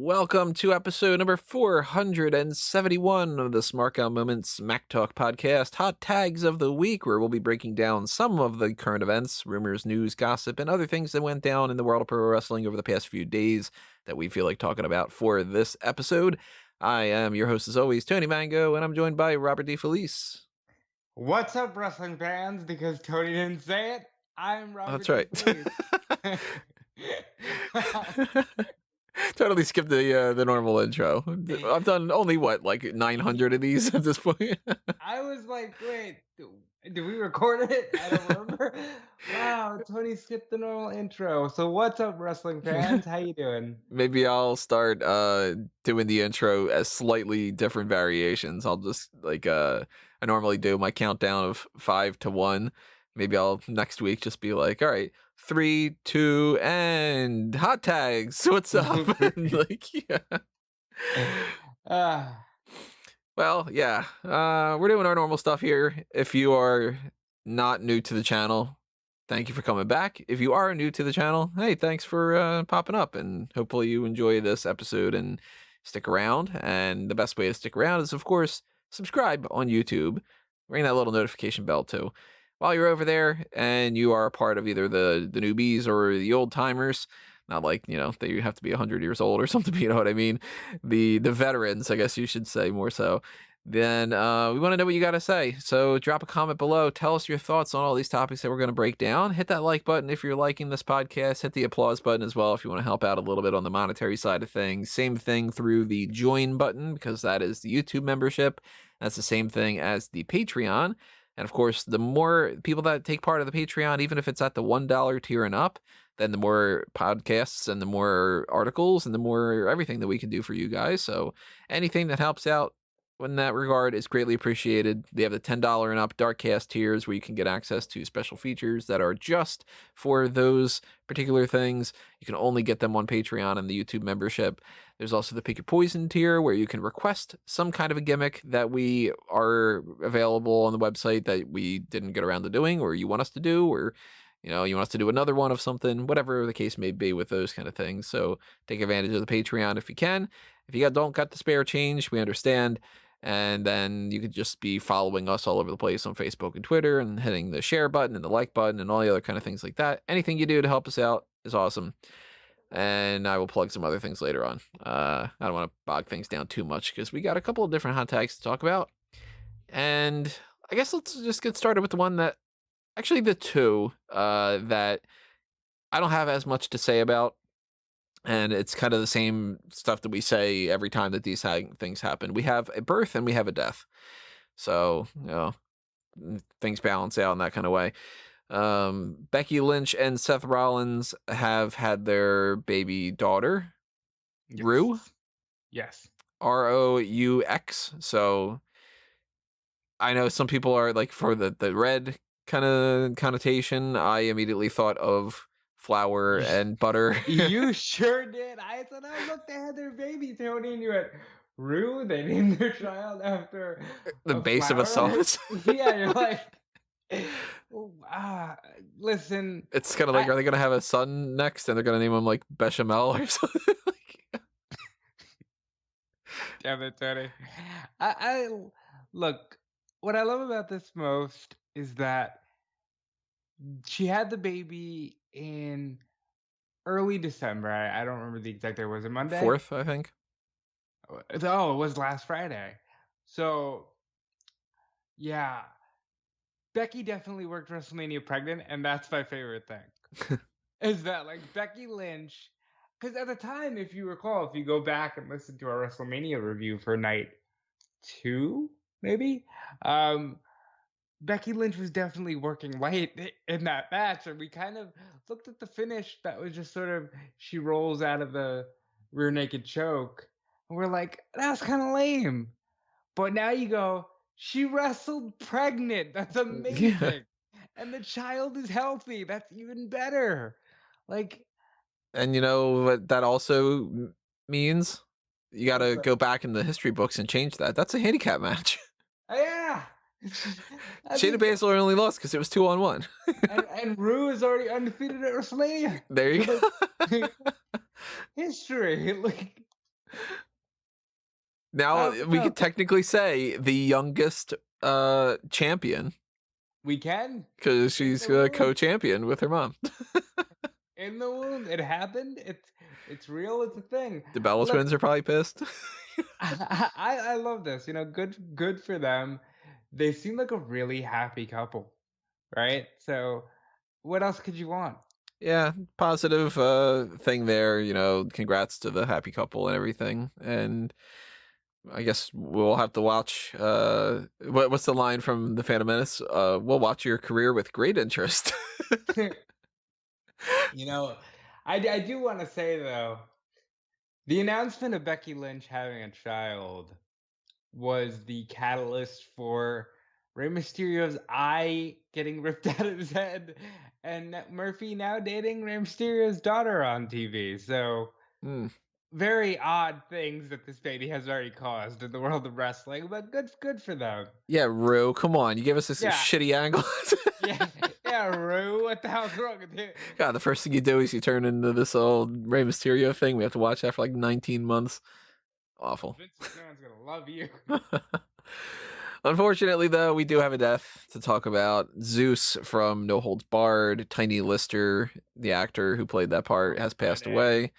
Welcome to episode number 471 of the Smark Out Moments Smack Talk podcast, Hot Tags of the Week, where we'll be breaking down some of the current events, rumors, news, gossip, and other things that went down in the world of pro wrestling over the past few days that we feel like talking about for this episode. I am your host, as always, Tony Mango, and I'm joined by Robert DeFelice. What's up, wrestling fans? Because Tony didn't say it, I'm Robert. That's right. Totally skipped the normal intro. I've done only, 900 of these at this point? I was like, wait, did we record it? I don't remember. Wow, Tony skipped the normal intro. So what's up, wrestling fans? How you doing? Maybe I'll start doing the intro as slightly different variations. I'll just I normally do my countdown of 5 to 1. Maybe I'll next week just be like, all right, 3, 2, and hot tags. What's up? Well, yeah. We're doing our normal stuff here. If you are not new to the channel, thank you for coming back. If you are new to the channel, hey, thanks for popping up, and hopefully you enjoy this episode and stick around. And the best way to stick around is, of course, subscribe on YouTube. Ring that little notification bell too. While you're over there and you are a part of either the newbies or the old timers, not like, that you have to be 100 years old or something, you know what I mean? The veterans, I guess you should say more so. Then we want to know what you got to say. So drop a comment below. Tell us your thoughts on all these topics that we're going to break down. Hit that like button if you're liking this podcast. Hit the applause button as well if you want to help out a little bit on the monetary side of things. Same thing through the join button, because that is the YouTube membership. That's the same thing as the Patreon. And of course, the more people that take part of the Patreon, even if it's at the $1 tier and up, then the more podcasts and the more articles and the more everything that we can do for you guys. So anything that helps out in that regard is greatly appreciated. They have the $10 and up Darkcast tiers where you can get access to special features that are just for those particular things. You can only get them on Patreon and the YouTube membership. There's also the Pick Your Poison tier where you can request some kind of a gimmick that we are available on the website that we didn't get around to doing, or you want us to do, or you want us to do another one of something, whatever the case may be with those kind of things. So take advantage of the Patreon if you can. If you don't got the spare change, we understand. And then you could just be following us all over the place on Facebook and Twitter and hitting the share button and the like button and all the other kind of things like that. Anything you do to help us out is awesome. And I will plug some other things later on. I don't want to bog things down too much because we got a couple of different hot tags to talk about. And I guess let's just get started with the one that, actually the two that I don't have as much to say about. And it's kind of the same stuff that we say every time that these things happen. We have a birth and we have a death. So, things balance out in that kind of way. Becky Lynch and Seth Rollins have had their baby daughter, Yes. Roux. Yes. Roux. So I know some people are like for the red kind of connotation. I immediately thought of flour and butter. You sure did. I said, oh, look, they had their baby, Tony, and you went, Roux? They named their child after The base of a flower? sauce. Yeah, you're like, listen. It's kind of like, are they going to have a son next and they're going to name him like Bechamel or something? Damn it, Tony. I look, what I love about this most is that she had the baby in early December. I don't remember the exact day. Was it Monday? 4th, I think. Oh, it was last Friday. So, yeah. Becky definitely worked WrestleMania pregnant, and that's my favorite thing. Is that, like, Becky Lynch, because at the time, if you recall, if you go back and listen to our WrestleMania review for night 2, maybe, Becky Lynch was definitely working late in that match, and we kind of looked at the finish that was just sort of, she rolls out of the rear naked choke, and we're like, that's kind of lame. But now you go, she wrestled pregnant. That's amazing. Yeah. And the child is healthy. That's even better. Like, and you know what that also means? You got to go back in the history books and change that. That's a handicap match. Yeah. Shayna Baszler only lost because it was 2-on-1. and Roux is already undefeated at WrestleMania. There you go. History. Now we No, could technically say the youngest champion we can. because In she's the womb. co-champion with her mom. In the womb. It happened. It's real. It's a thing. The Bella Look, twins are probably pissed. I love this. Good for them. They seem like a really happy couple, right? So what else could you want? Yeah, positive thing there. Congrats to the happy couple and everything. And I guess we'll have to watch. What's the line from the Phantom Menace? We'll watch your career with great interest. You know, I do want to say though, the announcement of Becky Lynch having a child was the catalyst for Rey Mysterio's eye getting ripped out of his head, and Murphy now dating Rey Mysterio's daughter on TV. So Hmm. very odd things that this baby has already caused in the world of wrestling, but good for them. Yeah, Roux, come on. You gave us this Yeah, shitty angle. yeah, Roux, what the hell's wrong with you? God, the first thing you do is you turn into this old Rey Mysterio thing. We have to watch that for like 19 months. Awful. Vince McMahon's gonna love you. Unfortunately, though, we do have a death to talk about. Zeus from No Holds Barred, Tiny Lister, the actor who played that part, has passed away.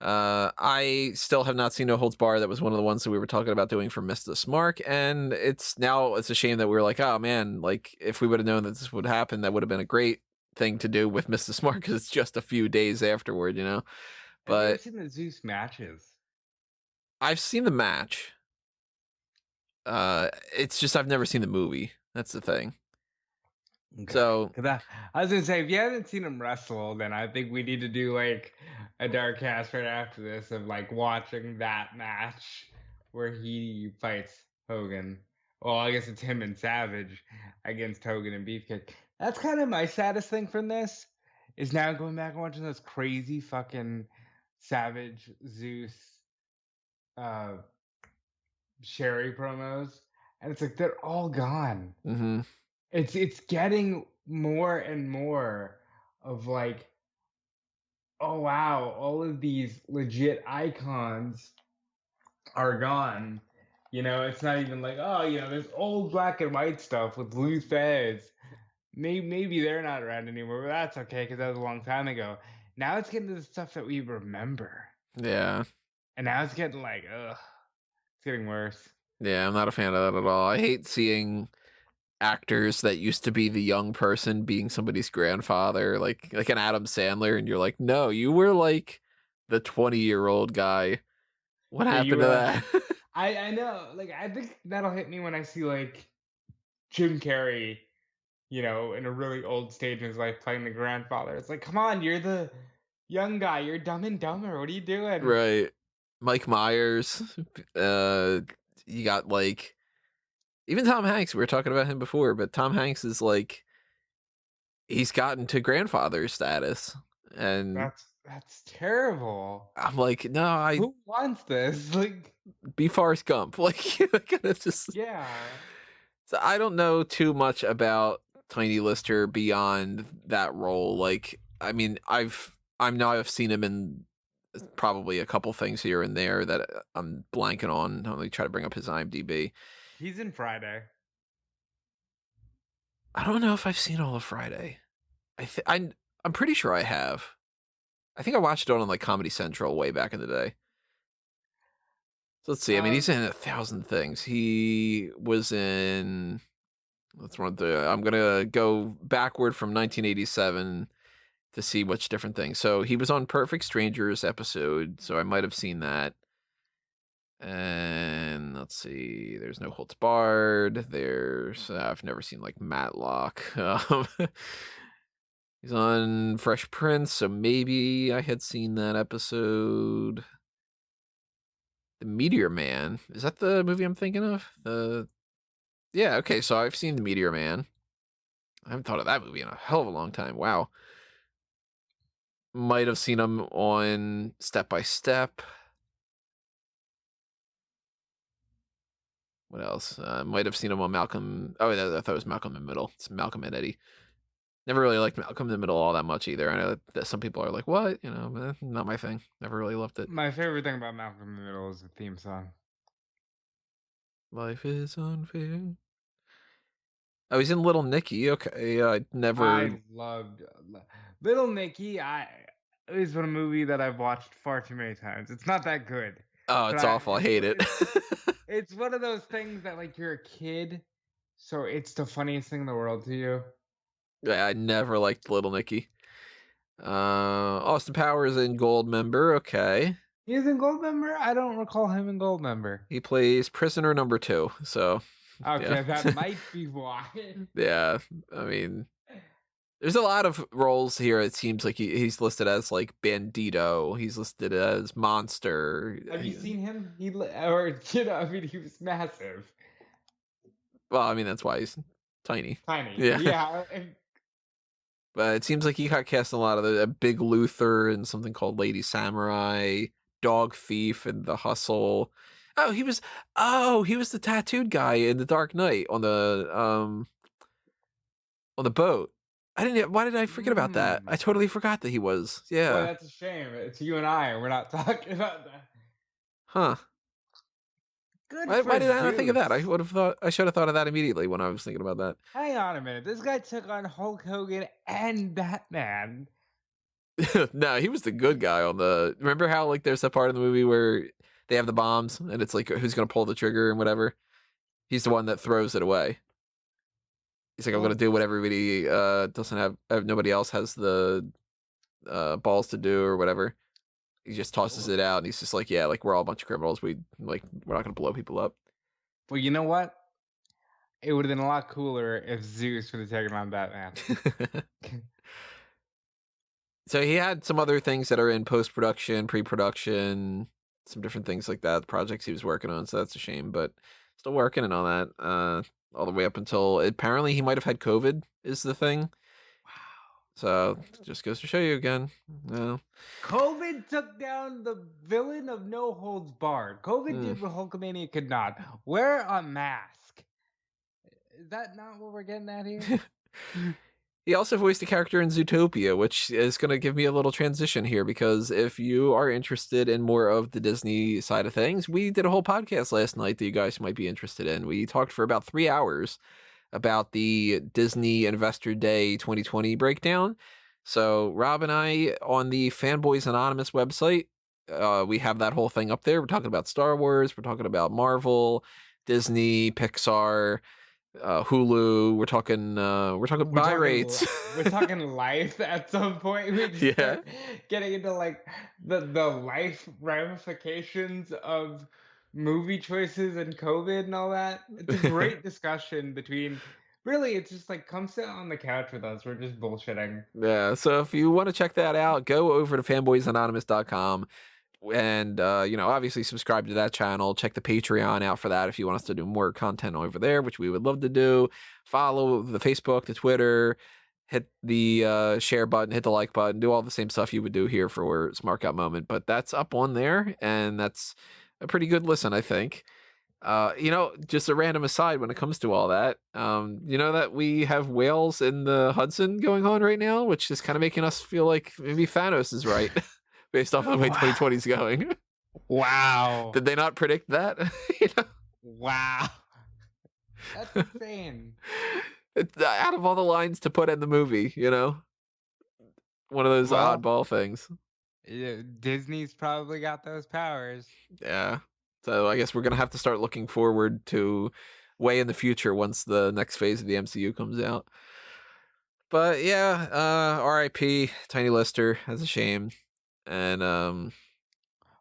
I still have not seen No Holds Barred. That was one of the ones that we were talking about doing for Mr. Smark, and it's a shame that we were like, oh man, like if we would have known that this would happen, that would have been a great thing to do with Mr. Smart because it's just a few days afterward, Have you ever But seen the Zeus matches? I've seen the match. It's just I've never seen the movie. That's the thing. Okay. So 'Cause I was gonna say, if you haven't seen him wrestle, then I think we need to do like a dark cast right after this of like watching that match where he fights Hogan. Well, I guess it's him and Savage against Hogan and Beefcake. That's kind of my saddest thing from this is now going back and watching those crazy fucking Savage Zeus uh Sherry promos, and it's like they're all gone. mhm. It's getting more and more of like, oh wow, all of these legit icons are gone. It's not even like, oh, there's old black and white stuff with loose fez. Maybe they're not around anymore, but that's okay because that was a long time ago. Now it's getting to the stuff that we remember, Yeah. and now it's getting like, ugh, it's getting worse. Yeah, I'm not a fan of that at all. I hate seeing actors that used to be the young person being somebody's grandfather, like an Adam Sandler, and you're like, no, you were like the 20-year-old guy. What Yeah, happened to that? I know. Like, I think that'll hit me when I see like Jim Carrey, in a really old stage in his life playing the grandfather. It's like, come on, you're the young guy. You're Dumb and Dumber. What are you doing? Right. Mike Myers. You got like even Tom Hanks. We were talking about him before, but Tom Hanks is like he's gotten to grandfather status, and That's terrible. I'm like, no, I Who wants this? Like, be Forrest Gump. Like, it's just. yeah. So I don't know too much about Tiny Lister beyond that role. Like, I mean, I've seen him in probably a couple things here and there that I'm blanking on. Let me try to bring up his IMDb. He's in Friday. I don't know if I've seen all of Friday. I'm pretty sure I have. I think I watched it on like Comedy Central way back in the day. So let's see. I mean, he's in 1,000 things. He was in. Let's run through. I'm gonna go backward from 1987 to see which different things. So he was on Perfect Strangers episode, so I might have seen that. And let's see, there's No Holds Barred. There's I've never seen like Matlock. He's on Fresh Prince, so maybe I had seen that episode. The Meteor Man, is that the movie I'm thinking of? Yeah, okay, so I've seen The Meteor Man. I haven't thought of that movie in a hell of a long time. Wow. Might have seen him on Step by Step. What else? Might have seen him on Malcolm. Oh, I thought it was Malcolm in the Middle. It's Malcolm and Eddie. Never really liked Malcolm in the Middle all that much either. I know that some people are like, "What?" Not my thing. Never really loved it. My favorite thing about Malcolm in the Middle is the theme song. Life is unfair. I was in Little Nicky. Okay, I never. I loved Little Nicky. It was a movie that I've watched far too many times. It's not that good, Oh, but it's awful. I hate it. it's one of those things that like you're a kid, so it's the funniest thing in the world to you. Yeah, I never liked Little Nicky. Austin Powers in Goldmember. Okay, He's in Goldmember. I don't recall him in Goldmember. he plays prisoner number 2. So yeah, Okay, that might be why. yeah. I mean, there's a lot of roles here. It seems like he's listed as like Bandito. He's listed as Monster. Have you seen him? I mean, he was massive, Well, I mean that's why he's tiny. tiny. Yeah. Yeah, But it seems like he got cast in a lot of the Big Luther and something called Lady Samurai, Dog Thief, and The Hustle. He was the tattooed guy in The Dark Knight on the boat. Why did I forget about that? I totally forgot that he was. Boy, Yeah. that's a shame. It's you and I, and we're not talking about that. Huh. Good Why for did I not think of that? Zeus. I should have thought of that immediately when I was thinking about that. Hang on a minute. This guy took on Hulk Hogan and Batman. No, he was the good guy on the. Remember how like there's that part of the movie where they have the bombs and it's like who's gonna pull the trigger and whatever. He's the one that throws it away. He's like, I'm gonna do what everybody doesn't have. Nobody else has the balls to do or whatever. He just tosses it out and he's just like, yeah, like we're all a bunch of criminals. We're not gonna blow people up. Well, you know what? It would have been a lot cooler if Zeus would have taken on Batman. So he had some other things that are in post-production, pre-production, some different things like that, projects he was working on, so that's a shame, but still working and all that, all the way up until apparently he might have had COVID is the thing. Wow. So just goes to show you again. No. COVID took down the villain of No Holds Barred. COVID did what Hulkamania could not. Wear a mask. Is that not what we're getting at here? He also voiced a character in Zootopia, which is going to give me a little transition here because if you are interested in more of the Disney side of things, we did a whole podcast last night that you guys might be interested in. We talked for about 3 hours about the Disney Investor Day 2020 breakdown. So Rob and I on the Fanboys Anonymous website, we have that whole thing up there. We're talking about Star Wars. We're talking about Marvel, Disney, Pixar, Hulu. We're talking buy rates. We're talking life at some point. We just start getting into like the life ramifications of movie choices and COVID and all that. It's a great discussion between. Really, it's just like come sit on the couch with us. We're just bullshitting. Yeah. So if you want to check that out, go over to fanboysanonymous.com. And obviously subscribe to that channel. Check the Patreon out for that if you want us to do more content over there, which we would love to do. Follow the Facebook, the Twitter, hit the share button, hit the like button, do all the same stuff you would do here for Smark Out Moment. But that's up on there, and that's a pretty good listen, I think. Just a random aside when it comes to all that, that we have whales in the Hudson going on right now, which is kind of making us feel like maybe Thanos is right. Based off of the way 2020 is going. Wow. Did they not predict that? Wow. That's insane. It's out of all the lines to put in the movie, one of those oddball things. Disney's probably got those powers. Yeah. So I guess we're going to have to start looking forward to way in the future once the next phase of the MCU comes out. But yeah, R.I.P. Tiny Lister. That's a shame. And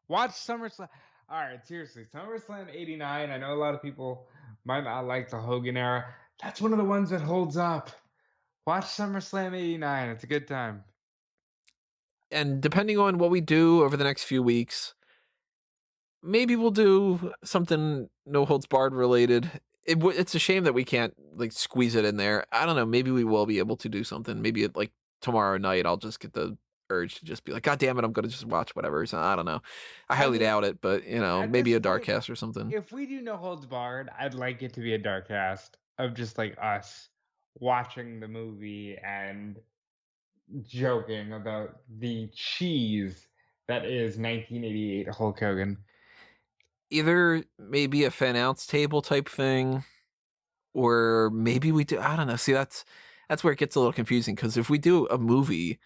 watch SummerSlam. All right, seriously, SummerSlam '89. I know a lot of people might not like the Hogan era. That's one of the ones that holds up. Watch SummerSlam '89. It's a good time. And depending on what we do over the next few weeks, maybe we'll do something No Holds Barred related. It's a shame that we can't like squeeze it in there. I don't know. Maybe we will be able to do something. Maybe like tomorrow night, I'll just get the urge to just be like, God damn it, I'm gonna just watch whatever. So I don't know. I highly doubt it, but maybe a dark cast or something. If we do No Holds Barred, I'd like it to be a dark cast of just like us watching the movie and joking about the cheese that is 1988 Hulk Hogan. Either maybe a fan announce table type thing, or maybe we do. I don't know. See, that's where it gets a little confusing, because if we do a movie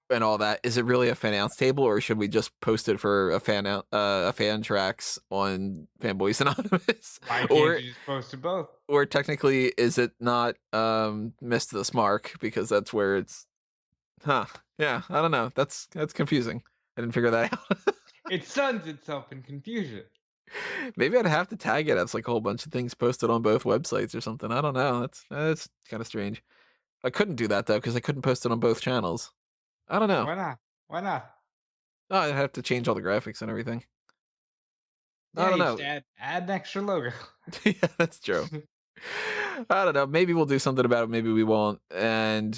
and all that, is it really a fan announce table, or should we just post it for a fan tracks on Fanboys Anonymous? Why or can't you just post to both? or technically, is it not missed the Smark, because that's where it's yeah, I don't know. That's confusing. I didn't figure that out. It suns itself in confusion. Maybe I'd have to tag it as like a whole bunch of things posted on both websites or something. I don't know. That's kind of strange. I couldn't do that though, because I couldn't post it on both channels. I don't know. Why not? Why not? Oh, I'd have to change all the graphics and everything. Yeah, I don't you know. just add an extra logo. Yeah, that's true. I don't know. Maybe we'll do something about it. Maybe we won't. And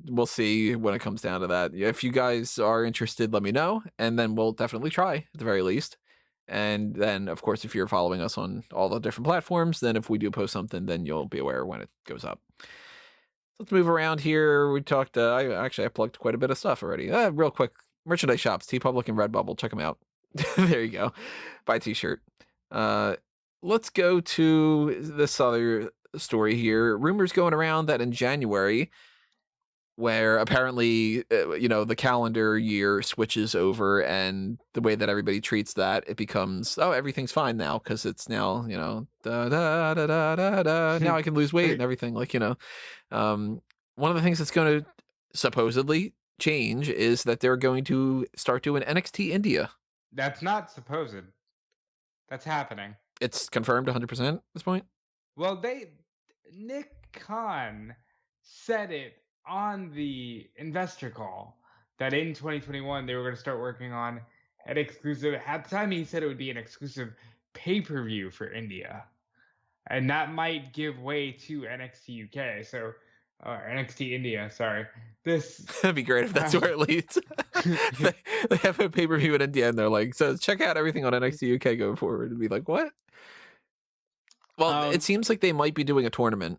we'll see when it comes down to that. If you guys are interested, let me know. And then we'll definitely try at the very least. And then, of course, if you're following us on all the different platforms, then if we do post something, then you'll be aware when it goes up. Let's move around here. We talked, I plugged quite a bit of stuff already. Real quick, merchandise shops, TeePublic and Redbubble. Check them out. There you go. Buy a t-shirt. Let's go to this other story here. Rumors going around that in January, where apparently, the calendar year switches over, and the way that everybody treats that, it becomes, oh, everything's fine now, because it's now, da, da, da, da, da, da. Now I can lose weight and everything. One of the things that's going to supposedly change is that they're going to start doing NXT India. That's not supposed. That's happening. It's confirmed 100% at this point? Well, Nick Khan said it on the investor call that in 2021 they were going to start working on an exclusive. At the time, he said it would be an exclusive pay-per-view for India, and that might give way to NXT UK. So, NXT India. Sorry, that'd be great if that's where it leads. they have a pay-per-view in India, and they're like, so check out everything on NXT UK going forward. And be like, what? Well, it seems like they might be doing a tournament,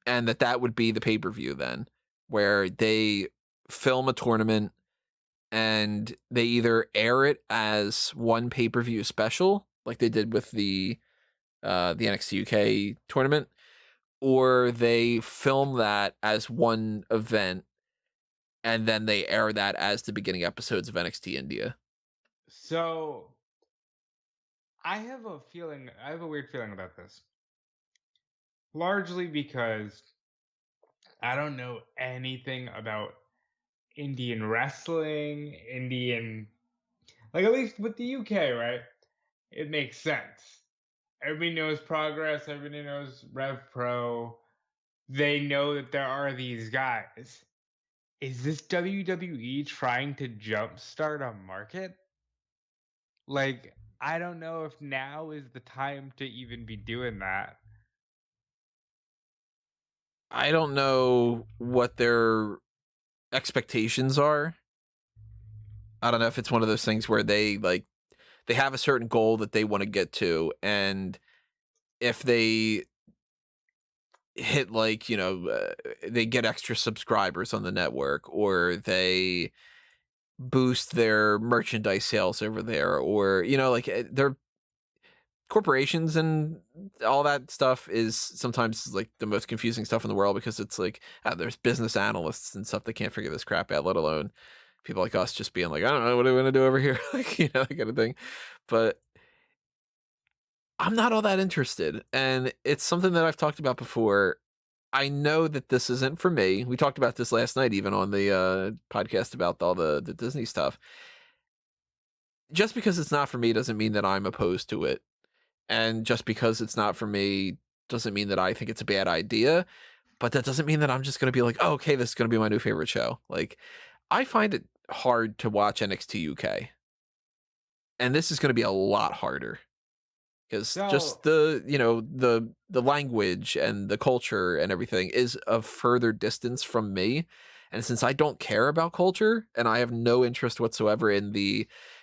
and that would be the pay-per-view then, where they film a tournament and they either air it as one pay-per-view special, like they did with the NXT UK tournament, or they film that as one event and then they air that as the beginning episodes of NXT India. So I have a weird feeling about this. Largely because I don't know anything about Indian wrestling, like at least with the UK, right? It makes sense. Everybody knows Progress, everybody knows Rev Pro. They know that there are these guys. Is this WWE trying to jumpstart a market? Like, I don't know if now is the time to even be doing that. I don't know what their expectations are. I don't know if it's one of those things where they have a certain goal that they want to get to, and if they hit they get extra subscribers on the network, or they boost their merchandise sales over there, or their corporations and all that stuff is sometimes like the most confusing stuff in the world, because it's like there's business analysts and stuff that can't figure this crap out, let alone people like us just being like, I don't know, what do we want to do over here? That kind of thing. But I'm not all that interested, and it's something that I've talked about before. I know that this isn't for me. We talked about this last night, even on the podcast about all the Disney stuff. Just because it's not for me doesn't mean that I'm opposed to it. And just because it's not for me doesn't mean that I think it's a bad idea. But that doesn't mean that I'm just going to be like, oh, okay, this is going to be my new favorite show. Like, I find it hard to watch NXT UK. And this is going to be a lot harder. Because just the language and the culture and everything is of further distance from me. And since I don't care about culture, and I have no interest whatsoever in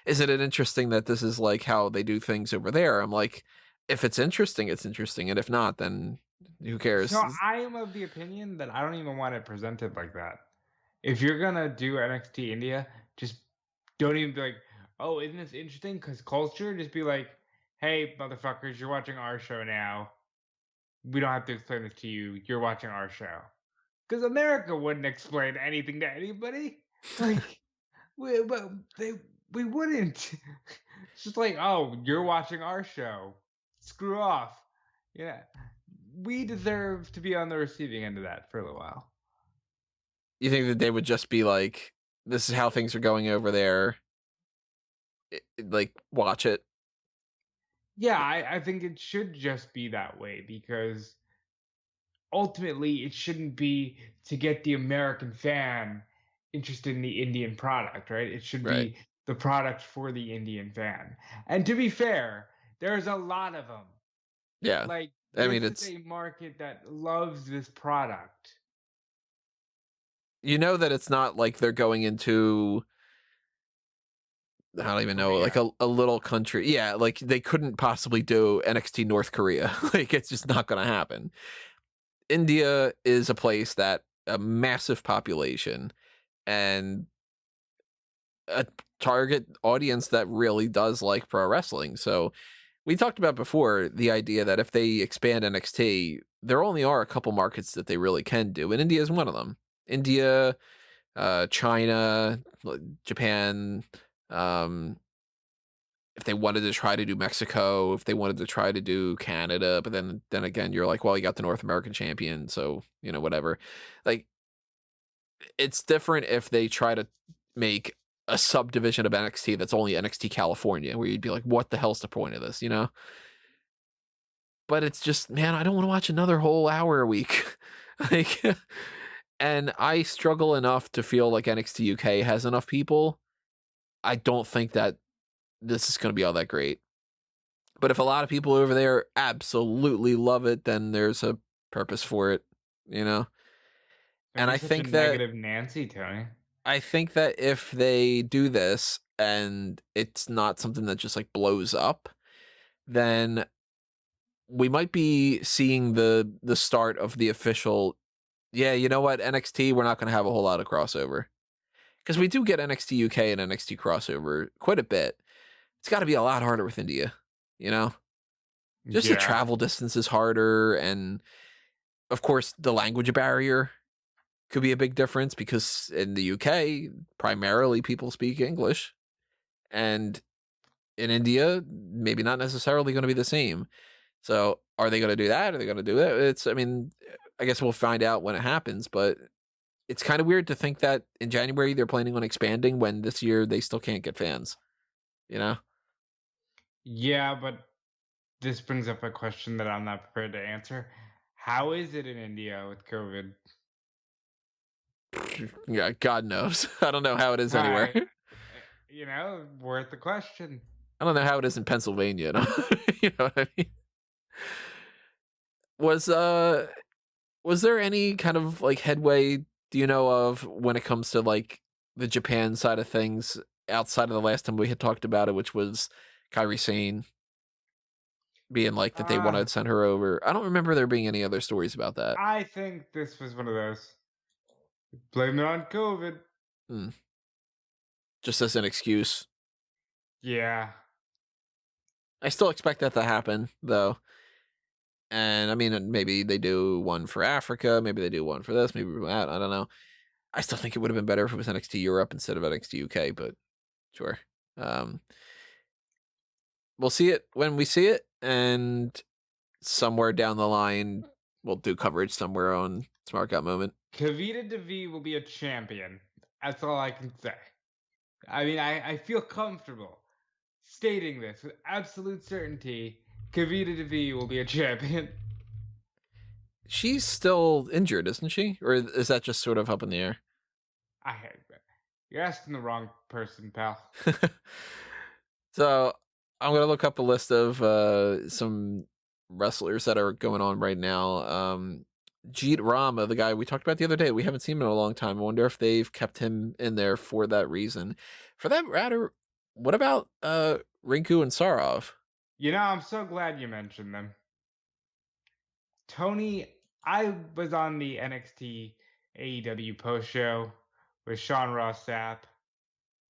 isn't it interesting that this is like how they do things over there? I'm like, if it's interesting, it's interesting. And if not, then Who cares? So I am of the opinion that I don't even want it presented like that. If you're gonna do NXT India, just don't even be like, "Oh, isn't this interesting?" Because culture, just be like, "Hey, motherfuckers, you're watching our show now. We don't have to explain this to you. You're watching our show." Because America wouldn't explain anything to anybody. Like, but we wouldn't. It's just like, "Oh, you're watching our show. Screw off." Yeah, we deserve to be on the receiving end of that for a little while. You think that they would just be like, "This is how things are going over there. Like, watch it." Yeah, I think it should just be that way because ultimately it shouldn't be to get the American fan interested in the Indian product, right? It should Right. be the product for the Indian fan. And to be fair, there's a lot of them. Yeah. Like, I mean, this is it's, a market that loves this product. you know, that it's not like they're going into, I don't even know, like Korea. a little country. Yeah, like they couldn't possibly do NXT North Korea. Like, it's just not going to happen. India is a place that a massive population and a target audience that really does like pro wrestling. So we talked about before the idea that if they expand NXT, there only are a couple markets that they really can do, and India is one of them. India, China, Japan. Um, if they wanted to try to do Mexico, if they wanted to try to do Canada, but then again, you're like, well, you got the North American champion, so whatever. Like, it's different if they try to make a subdivision of NXT that's only NXT California, where you'd be like, what the hell's the point of this, But it's just, man, I don't want to watch another whole hour a week. Like, and I struggle enough to feel like NXT UK has enough people. I don't think that this is going to be all that great. But if a lot of people over there absolutely love it, then there's a purpose for it, you know? Don't And be such a negative Nancy, Tony. I think that if they do this and it's not something that just like blows up, then we might be seeing the start of the official, yeah, you know what, NXT, we're not going to have a whole lot of crossover. Because we do get NXT UK and NXT crossover quite a bit. It's got to be a lot harder with India, you know? Just the Yeah. travel distance is harder, and of course the language barrier could be a big difference because in the UK, primarily people speak English, and in India, maybe not necessarily going to be the same. So are they going to do that? Are they going to do it? I mean, I guess we'll find out when it happens, but it's kind of weird to think that in January they're planning on expanding when this year they still can't get fans, you know? Yeah, but this brings up a question that I'm not prepared to answer. How is it in India with COVID? Yeah, God knows. I don't know how it is anywhere. Hi. Worth the question. I don't know how it is in Pennsylvania. You know what I mean? Was there any kind of like headway, do you know of, when it comes to like the Japan side of things outside of the last time we had talked about it, which was Kairi Sane being like that they want Uh, to send her over? I don't remember there being any other stories about that. I think this was one of those. Blame it on COVID. Hmm. Just as an excuse. Yeah. I still expect that to happen though. And I mean, maybe they do one for Africa, maybe they do one for this, maybe that. I don't know. I still think it would have been better if it was NXT Europe instead of NXT UK, but sure. Um, we'll see it when we see it, and somewhere down the line, we'll do coverage somewhere on Smark Out Moment. Kavita Devi will be a champion. That's all I can say. I mean, I feel comfortable stating this with absolute certainty. Kavita Devi will be a champion. She's still injured, isn't she? Or is that just sort of up in the air? You're asking the wrong person, pal. So I'm going to look up a list of some wrestlers that are going on right now. Jeet Rama, the guy we talked about the other day, we haven't seen him in a long time. I wonder if they've kept him in there for that reason. For that matter, what about Rinku and Sarov? I'm so glad you mentioned them. Tony, I was on the NXT AEW post show with Sean Ross Sapp,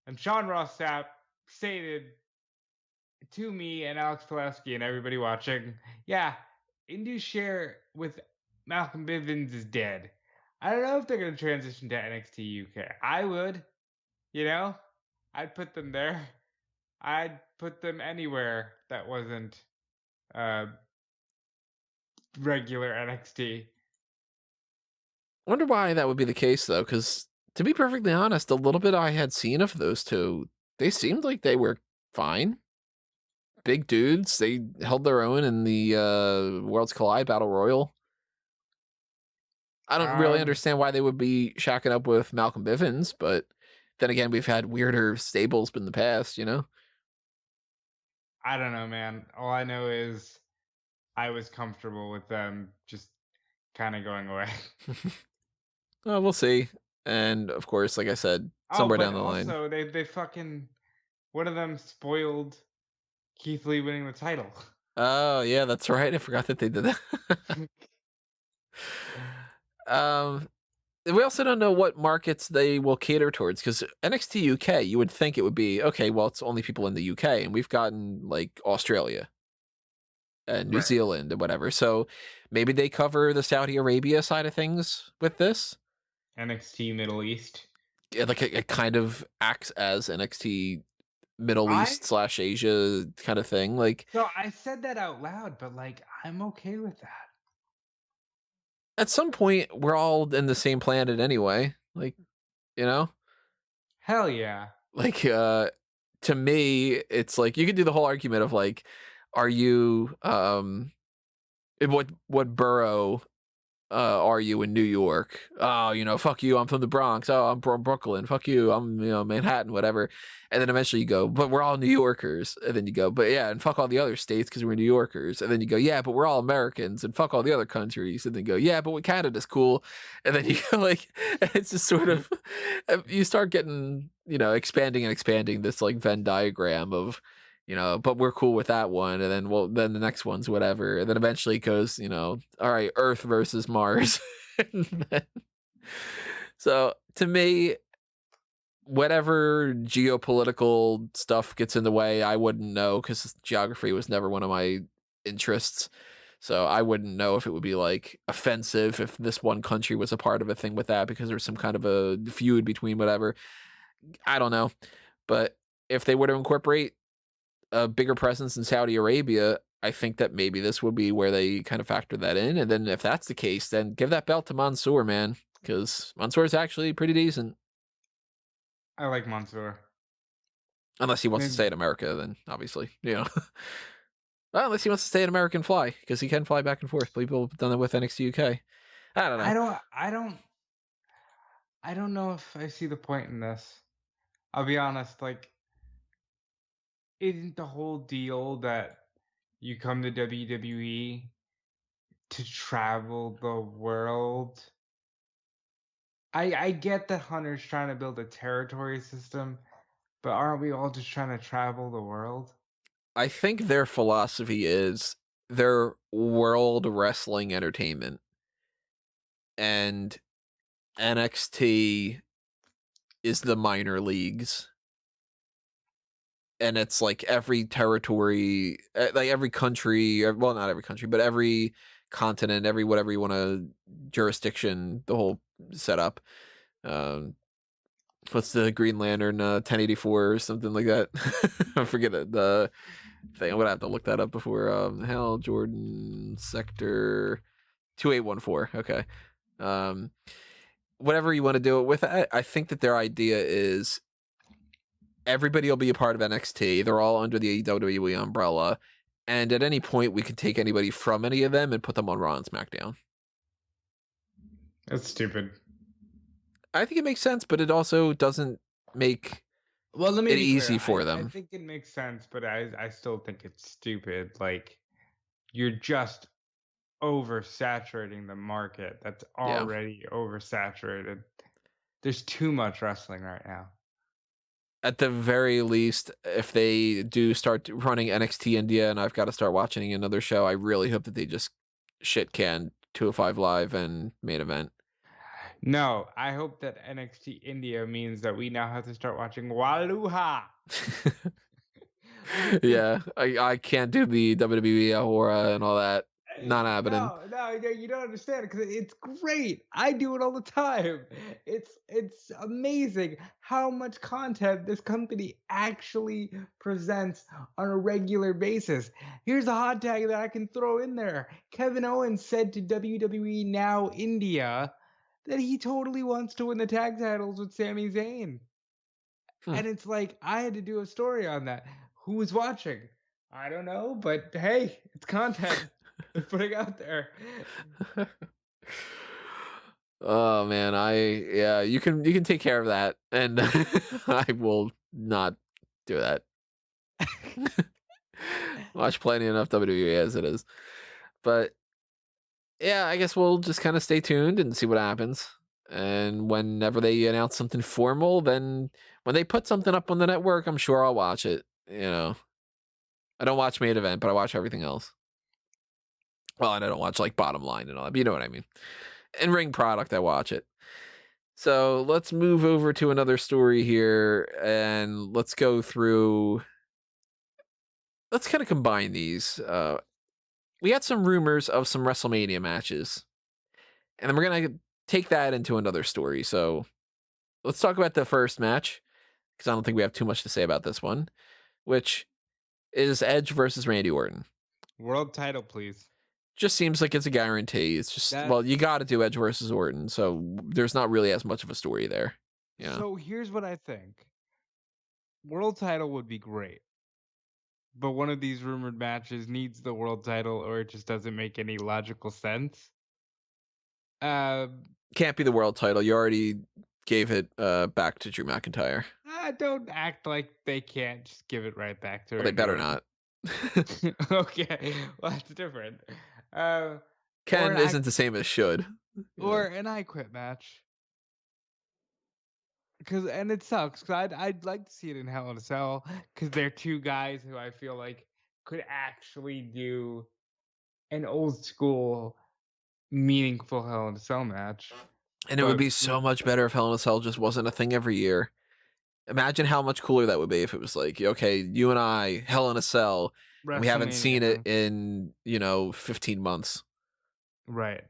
and Sean Ross Sapp stated to me and Alex Pulaski and everybody watching, yeah, Indu's share with Malcolm Bivens is dead. I don't know if they're going to transition to NXT UK. I would, you know, I'd put them there. I'd put them anywhere that wasn't regular NXT. I wonder why that would be the case, though, because to be perfectly honest, a little bit I had seen of those two, they seemed like they were fine. Big dudes. They held their own in the Worlds Collide Battle Royal. I don't really understand why they would be shacking up with Malcolm Bivens, but then again, we've had weirder stables in the past, you know? I don't know, man. All I know is I was comfortable with them just kind of going away. Well, we'll see. And of course, like I said, somewhere down the line. Also, they fucking, one of them spoiled Keith Lee winning the title. Oh, yeah, that's right. I forgot that they did that. We also don't know what markets they will cater towards, because NXT UK, you would think it would be, okay, well, it's only people in the UK, and we've gotten, like, Australia and New Zealand and whatever. So maybe they cover the Saudi Arabia side of things with this. NXT Middle East. Yeah, like it kind of acts as NXT Middle East / Asia kind of thing. Like, so I said that out loud, but like I'm okay with that. At some point, we're all in the same planet anyway. Like, you know? Hell yeah. Like, to me, it's like you could do the whole argument of like, are you what borough are you in New York? Oh, you know, fuck you, I'm from the Bronx. Oh, I'm from Brooklyn. Fuck you, I'm, you know, Manhattan, whatever. And then eventually you go, but we're all New Yorkers. And then you go, but yeah, and fuck all the other states because we're New Yorkers. And then you go, yeah, but we're all Americans, and fuck all the other countries. And then go, yeah, but Canada's cool. And then you go like, it's just sort of, you start getting, you know, expanding this like Venn diagram of, you know, but we're cool with that one, and then then the next one's whatever, and then eventually it goes, you know, all right, Earth versus Mars. So to me, whatever geopolitical stuff gets in the way, I wouldn't know, because geography was never one of my interests. So I wouldn't know if it would be like offensive if this one country was a part of a thing with that, because there's some kind of a feud between whatever. I don't know, but if they were to incorporate a bigger presence in Saudi Arabia, I think that maybe this would be where they kind of factor that in. And then if that's the case, then give that belt to Mansoor, man, because Mansoor is actually pretty decent. I like Mansoor. Unless he wants to stay in America, then obviously, you know. Well, unless he wants to stay in American fly, because he can fly back and forth. People have done that with NXT UK. I don't know. I don't know if I see the point in this. I'll be honest, like, isn't the whole deal that you come to WWE to travel the world? I get that Hunter's trying to build a territory system, but aren't we all just trying to travel the world? I think their philosophy is they're world wrestling entertainment, and NXT is the minor leagues. And it's like every territory, like every country, well, not every country, but every continent, every whatever you want to, jurisdiction, the whole setup. What's the Green Lantern 1084 or something like that? I forget it. The thing. I'm gonna have to look that up before. Hell, Jordan Sector 2814. Okay. Whatever you want to do it with, I think that their idea is everybody will be a part of NXT. They're all under the WWE umbrella. And at any point, we could take anybody from any of them and put them on Raw and SmackDown. That's stupid. I think it makes sense, but it also doesn't make it easy for them. I think it makes sense, but I still think it's stupid. Like, you're just oversaturating the market that's already oversaturated. There's too much wrestling right now. At the very least, if they do start running NXT India and I've got to start watching another show, I really hope that they just shit can 205 Live and main event. No, I hope that NXT India means that we now have to start watching Waluha. Like Yeah, I can't do the WWE Aura and all that. Not happening. no, you don't understand because it's great. I do it all the time. It's amazing how much content this company actually presents on a regular basis. Here's a hot tag that I can throw in there. Kevin Owens said to WWE Now India that he totally wants to win the tag titles with Sami Zayn. Hmm. And it's like I had to do a story on that. Who was watching? I don't know, but hey, it's content. They're putting out there. Oh man, yeah, you can take care of that, and I will not do that. Watch plenty enough WWE as it is, but yeah, I guess we'll just kind of stay tuned and see what happens. And whenever they announce something formal, then when they put something up on the network, I'm sure I'll watch it. I don't watch main event, but I watch everything else. Well, and I don't watch like bottom line and all that, but you know what I mean. And ring product, I watch it. So let's move over to another story here, and let's go through. Let's kind of combine these. We had some rumors of some WrestleMania matches, and then we're gonna take that into another story. So let's talk about the first match, because I don't think we have too much to say about this one, which is Edge versus Randy Orton. World title, please. Just seems like it's a guarantee. It's just, well, you got to do Edge versus Orton, so there's not really as much of a story there. Yeah. So here's what I think. World title would be great. But one of these rumored matches needs the world title or it just doesn't make any logical sense. Can't be the world title. You already gave it back to Drew McIntyre. Don't act like they can't just give it right back to her. Well, they better not. Okay, well, that's different. Ken isn't the same as should. Or an I Quit match. And it sucks because I'd like to see it in Hell in a Cell because they're two guys who I feel like could actually do an old school meaningful Hell in a Cell match. And it would be so much better if Hell in a Cell just wasn't a thing every year. Imagine how much cooler that would be if it was like, okay, you and I, Hell in a Cell, and we haven't seen it in, 15 months. Right.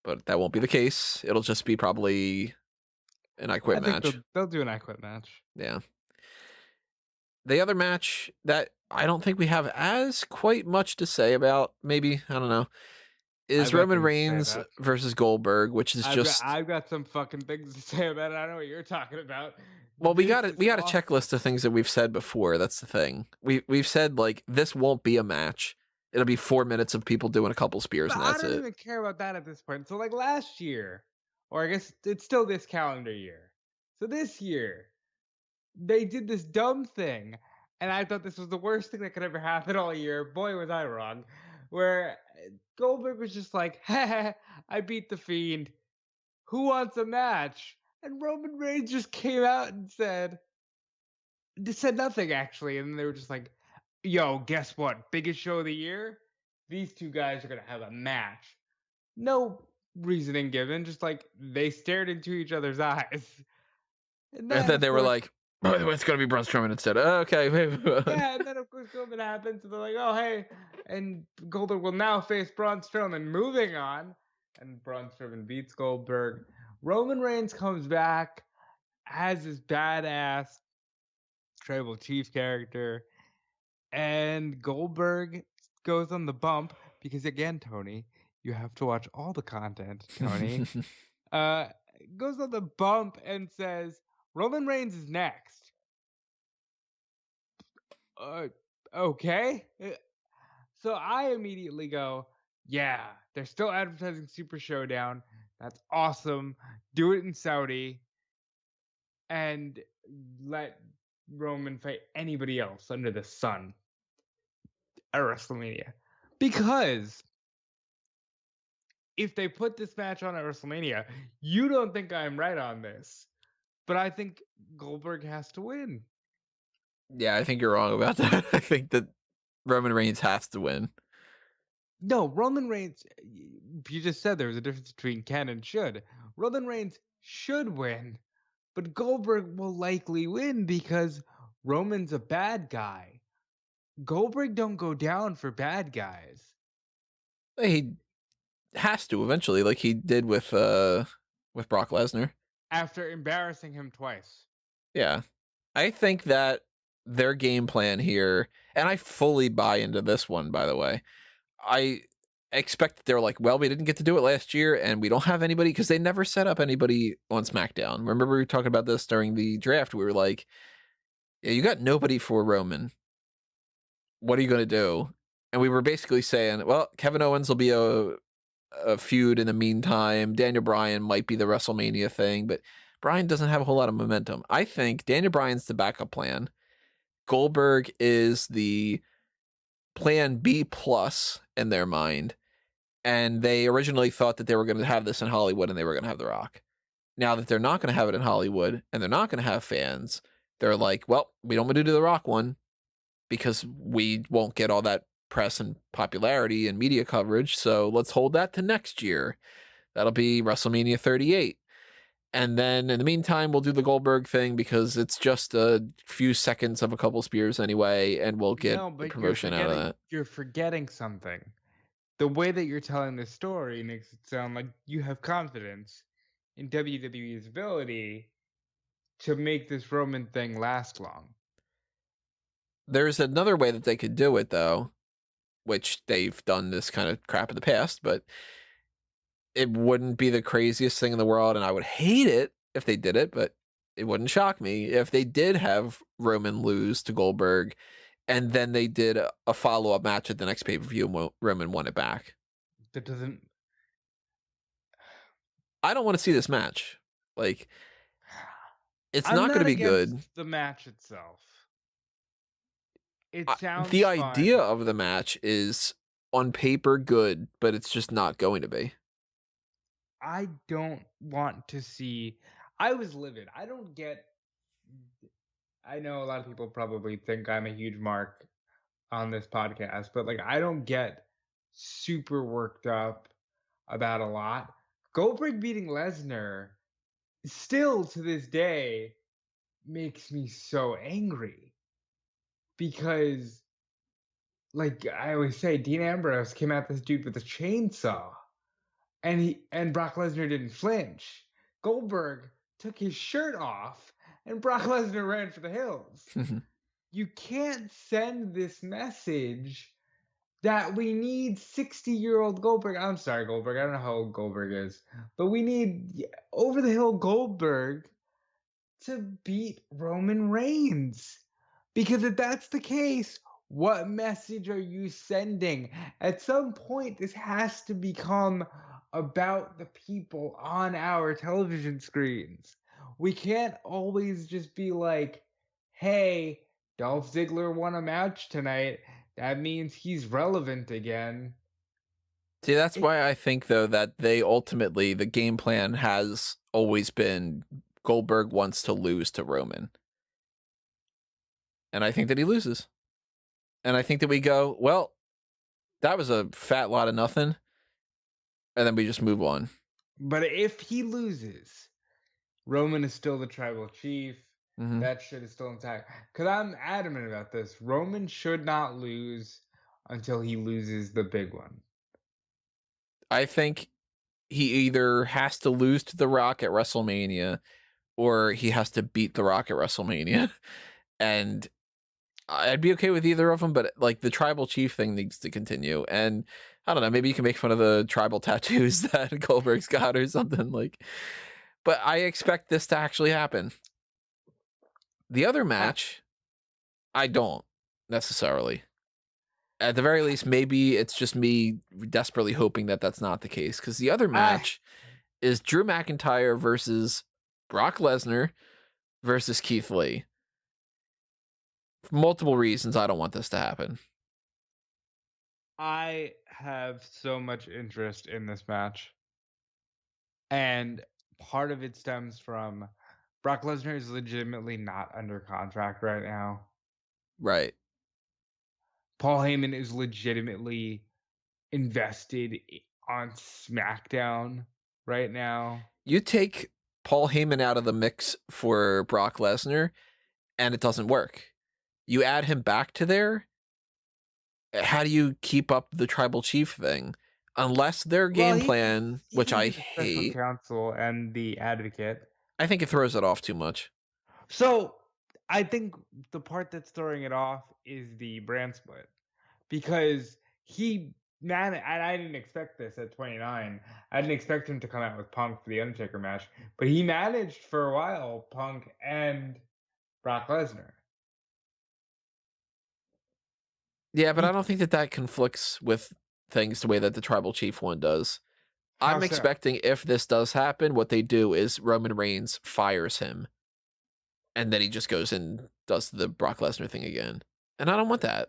But that won't be the case. It'll just be probably an I Quit match. They'll do an I Quit match. Yeah. The other match that I don't think we have as quite much to say about, maybe, I don't know, is Roman Reigns versus Goldberg, which is I've got some fucking things to say about it. I know what you're talking about. Well, we got a checklist of things that we've said before. That's the thing. We've said like this won't be a match. It'll be 4 minutes of people doing a couple spears, and that's it. I don't even care about that at this point. So like last year, or I guess it's still this calendar year. So this year, they did this dumb thing, and I thought this was the worst thing that could ever happen all year. Boy, was I wrong. Where Goldberg was just like, "Ha, I beat the Fiend. Who wants a match?" And Roman Reigns just came out and said nothing actually, and they were just like, "Yo, guess what? Biggest show of the year. These two guys are gonna have a match." No reasoning given, just like they stared into each other's eyes. And then they were like, "Oh, it's gonna be Braun Strowman instead." Okay. Yeah, and then of course Strowman happens, and they're like, "Oh, hey," and Goldberg will now face Braun Strowman. Moving on, and Braun Strowman beats Goldberg. Roman Reigns comes back, has his badass tribal chief character, and Goldberg goes on the bump because again, Tony, you have to watch all the content, Tony. Goes on the bump and says Roman Reigns is next. Okay. So I immediately go, yeah, they're still advertising Super Showdown. That's awesome. Do it in Saudi and let Roman fight anybody else under the sun at WrestleMania. Because if they put this match on at WrestleMania, you don't think I'm right on this, but I think Goldberg has to win. Yeah, I think you're wrong about that. I think that Roman Reigns has to win. No, Roman Reigns, you just said there was a difference between can and should. Roman Reigns should win, but Goldberg will likely win because Roman's a bad guy. Goldberg don't go down for bad guys. He has to eventually, like he did with Brock Lesnar. After embarrassing him twice. Yeah. I think that their game plan here, and I fully buy into this one, by the way. I expect that they're like, well, we didn't get to do it last year, and we don't have anybody because they never set up anybody on SmackDown. Remember, we were talking about this during the draft. We were like, yeah, you got nobody for Roman. What are you going to do? And we were basically saying, well, Kevin Owens will be a feud in the meantime. Daniel Bryan might be the WrestleMania thing, but Bryan doesn't have a whole lot of momentum. I think Daniel Bryan's the backup plan. Goldberg is the plan B plus in their mind. And they originally thought that they were going to have this in Hollywood and they were going to have The Rock. Now that they're not going to have it in Hollywood and they're not going to have fans, they're like, well, we don't want to do the Rock one because we won't get all that press and popularity and media coverage. So let's hold that to next year. That'll be WrestleMania 38. And then in the meantime, we'll do the Goldberg thing because it's just a few seconds of a couple spears anyway, and we'll get the promotion out of that. You're forgetting something. The way that you're telling this story makes it sound like you have confidence in WWE's ability to make this Roman thing last long. There's another way that they could do it, though, which they've done this kind of crap in the past, but it wouldn't be the craziest thing in the world, and I would hate it if they did it, but it wouldn't shock me if they did have Roman lose to Goldberg, and then they did a follow-up match at the next pay-per-view and Roman won it back. That doesn't... I don't want to see this match. Like, it's not going to be good. The match itself. It sounds the fun. idea of the match is on paper good, but it's just not going to be. I don't want to see... I was livid. I don't get... I know a lot of people probably think I'm a huge mark on this podcast, but like I don't get super worked up about a lot. Goldberg beating Lesnar still to this day makes me so angry because like I always say, Dean Ambrose came at this dude with a chainsaw and Brock Lesnar didn't flinch. Goldberg took his shirt off and Brock Lesnar ran for the hills. You can't send this message that we need 60-year-old Goldberg. I'm sorry, Goldberg. I don't know how old Goldberg is. But we need over-the-hill Goldberg to beat Roman Reigns. Because if that's the case, what message are you sending? At some point, this has to become about the people on our television screens. We can't always just be like, hey, Dolph Ziggler won a match tonight. That means he's relevant again. See, that's why I think, though, that they ultimately, the game plan has always been Goldberg wants to lose to Roman. And I think that he loses. And I think that we go, well, that was a fat lot of nothing. And then we just move on. But if he loses, Roman is still the tribal chief. Mm-hmm. That shit is still intact. Because I'm adamant about this. Roman should not lose until he loses the big one. I think he either has to lose to The Rock at WrestleMania or he has to beat The Rock at WrestleMania. And I'd be okay with either of them, but like the tribal chief thing needs to continue. And I don't know, maybe you can make fun of the tribal tattoos that Goldberg's got or something like. But I expect this to actually happen. The other match, I don't necessarily. At the very least, maybe it's just me desperately hoping that that's not the case. Because the other match is Drew McIntyre versus Brock Lesnar versus Keith Lee. For multiple reasons, I don't want this to happen. I have so much interest in this match. And part of it stems from Brock Lesnar is legitimately not under contract right now. Right. Paul Heyman is legitimately invested on SmackDown right now. You take Paul Heyman out of the mix for Brock Lesnar, and it doesn't work. You add him back to there, how do you keep up the tribal chief thing? Unless their Well, game plan, he which can I be the special hate, counsel and the advocate. I think it throws it off too much. So I think the part that's throwing it off is the brand split because he man, and I didn't expect this at 29. I didn't expect him to come out with Punk for the Undertaker match, but he managed for a while Punk and Brock Lesnar. Yeah, but I He, don't think that conflicts with things the way that the tribal chief one does. how I'm so? expecting if this does happen, what they do is Roman Reigns fires him, and then he just goes and does the Brock Lesnar thing again. And I don't want that,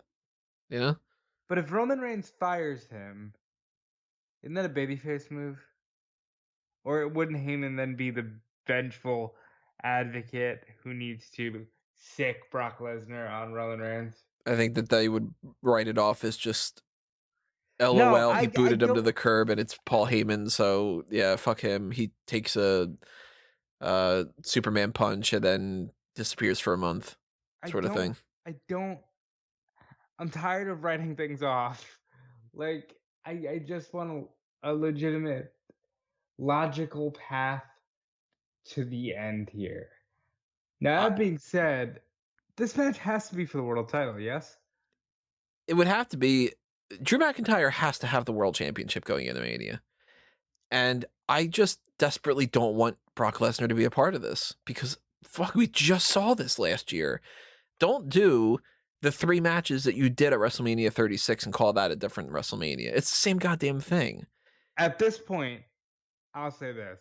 you know? But if Roman Reigns fires him, isn't that a babyface move? Or wouldn't Heyman then be the vengeful advocate who needs to sick Brock Lesnar on Roman Reigns? I think that they would write it off as just No, LOL, he I booted him to don't the curb and it's Paul Heyman, so yeah, fuck him. He takes a Superman punch and then disappears for a month, I sort of don't thing. I don't I'm tired of writing things off. Like I just want a legitimate logical path to the end here. Now I, that being said, this match has to be for the world title, yes? it would have to be Drew McIntyre has to have the world championship going into Mania. And I just desperately don't want Brock Lesnar to be a part of this because fuck, we just saw this last year. Don't do the 3 matches that you did at WrestleMania 36 and call that a different WrestleMania. It's the same goddamn thing. At this point, I'll say this.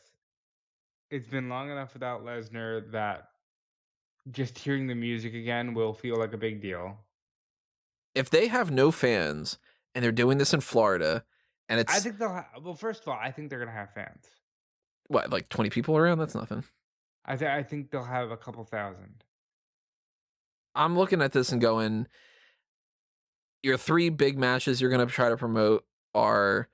It's been long enough without Lesnar that just hearing the music again will feel like a big deal. If they have no fans and they're doing this in Florida and I it's think they'll well, first of all, I think they're gonna have fans. what, like 20 people around, that's nothing. I think they'll have a couple thousand. I'm looking at this and going, your 3 big matches you're going to try to promote are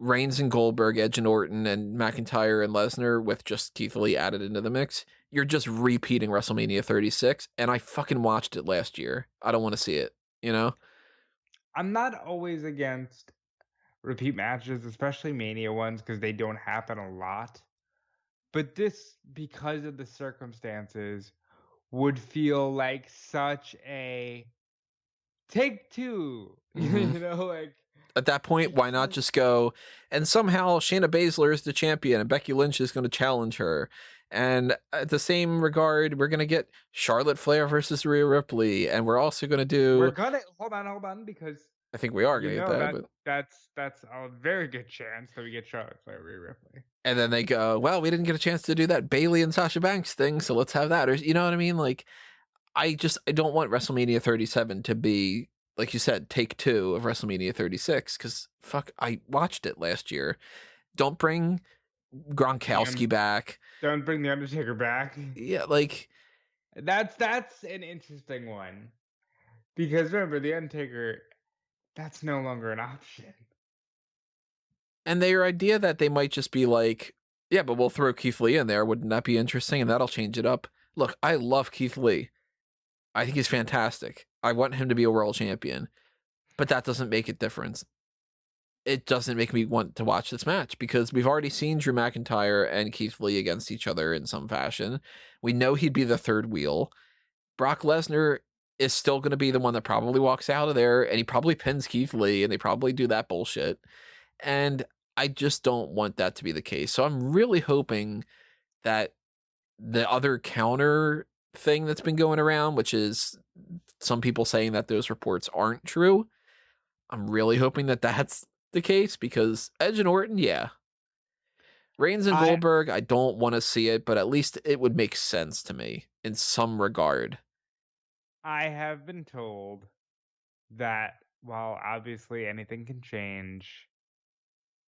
Reigns and Goldberg, Edge and Orton, and McIntyre and Lesnar with just Keith Lee added into the mix. You're just repeating WrestleMania 36, and I fucking watched it last year. I don't want to see it, you know? I'm not always against repeat matches, especially Mania ones, because they don't happen a lot. But this, because of the circumstances, would feel like such a take two. Mm-hmm. You know, like At that point, why not just go, and somehow Shayna Baszler is the champion, and Becky Lynch is going to challenge her. And at the same regard, we're going to get Charlotte Flair versus Rhea Ripley, and we're also going to we're do, gonna hold on, because I think we are you going to get know that, but that's a very good chance that we get Charlotte Flair Rhea Ripley. and then they go, well, we didn't get a chance to do that Bailey and Sasha Banks thing, so let's have that. Or you know what I mean? Like, I don't want WrestleMania 37 to be, like you said, take 2 of WrestleMania 36, because fuck, I watched it last year. Don't bring Gronkowski back. Don't bring the Undertaker back. Yeah, like, That's an interesting one, because remember the Undertaker, that's no longer an option. and their idea that they might just be like, yeah, but we'll throw Keith Lee in there. Wouldn't that be interesting? And that'll change it up. Look, I love Keith Lee. I think he's fantastic. I want him to be a world champion, but that doesn't make a difference. It doesn't make me want to watch this match because we've already seen Drew McIntyre and Keith Lee against each other in some fashion. We know he'd be the third wheel. Brock Lesnar is still going to be the one that probably walks out of there, and he probably pins Keith Lee, and they probably do that bullshit. And I just don't want that to be the case. So I'm really hoping that the other counter thing that's been going around, which is some people saying that those reports aren't true, I'm really hoping that that's the case because Edge and Orton, yeah. Reigns and Goldberg, I don't want to see it, but at least it would make sense to me in some regard. I have been told that while obviously anything can change,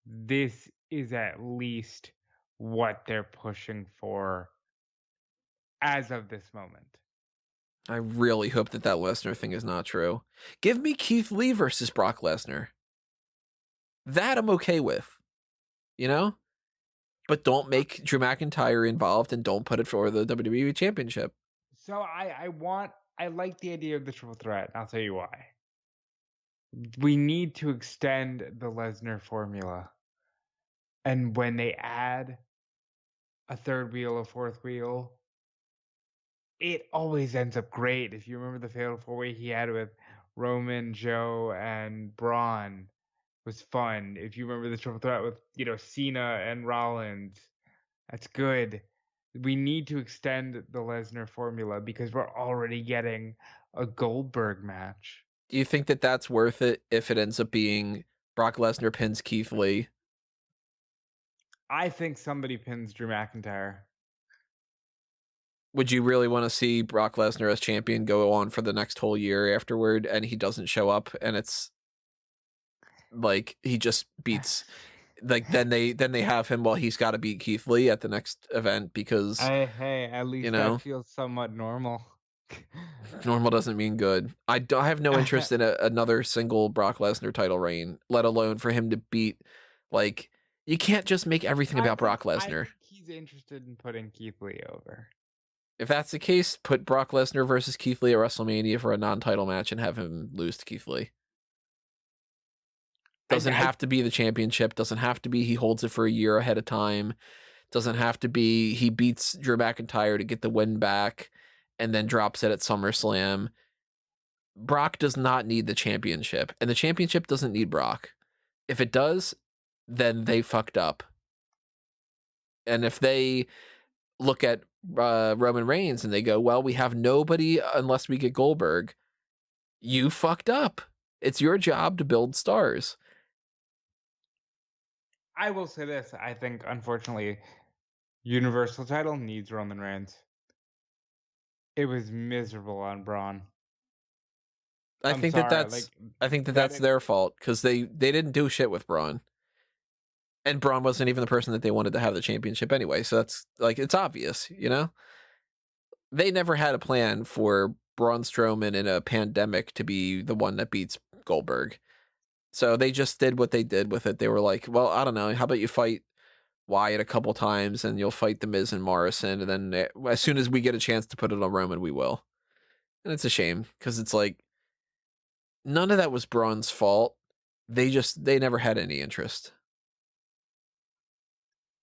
this is at least what they're pushing for as of this moment. I really hope that Lesnar thing is not true. Give me Keith Lee versus Brock Lesnar. That I'm okay with, you know? But don't make Drew McIntyre involved and don't put it for the WWE Championship. So I like the idea of the triple threat. And I'll tell you why. We need to extend the Lesnar formula. And when they add a third wheel, a fourth wheel, it always ends up great. If you remember the fatal four-way he had with Roman, Joe, and Braun was fun. If you remember the triple threat with, Cena and Rollins, that's good. We need to extend the Lesnar formula because we're already getting a Goldberg match. Do you think that that's worth it if it ends up being Brock Lesnar pins Keith Lee? I think somebody pins Drew McIntyre. Would you really want to see Brock Lesnar as champion go on for the next whole year afterward and he doesn't show up and it's like he just beats like then they have him while he's got to beat Keith Lee at the next event because Hey, at least that feels somewhat normal. normal doesn't mean good. I have no interest in another single Brock Lesnar title reign, let alone for him to beat. Like, you can't just make everything about Brock Lesnar. I think he's interested in putting Keith Lee over. If that's the case, put Brock Lesnar versus Keith Lee at WrestleMania for a non-title match and have him lose to Keith Lee. Doesn't have to be the championship. Doesn't have to be he holds it for a year ahead of time. Doesn't have to be he beats Drew McIntyre to get the win back and then drops it at SummerSlam. Brock does not need the championship, and the championship doesn't need Brock. If it does, then they fucked up. And if they look at Roman Reigns and they go, well, we have nobody unless we get Goldberg, you fucked up. It's your job to build stars. I will say this. I think, unfortunately, Universal title needs Roman Reigns. It was miserable on Braun. I think that's their fault because they didn't do shit with Braun. And Braun wasn't even the person that they wanted to have the championship anyway. So that's like, it's obvious, They never had a plan for Braun Strowman in a pandemic to be the one that beats Goldberg. So they just did what they did with it. They were like, well, I don't know. How about you fight Wyatt a couple times and you'll fight The Miz and Morrison. And then as soon as we get a chance to put it on Roman, we will. And it's a shame because it's like, none of that was Braun's fault. They never had any interest.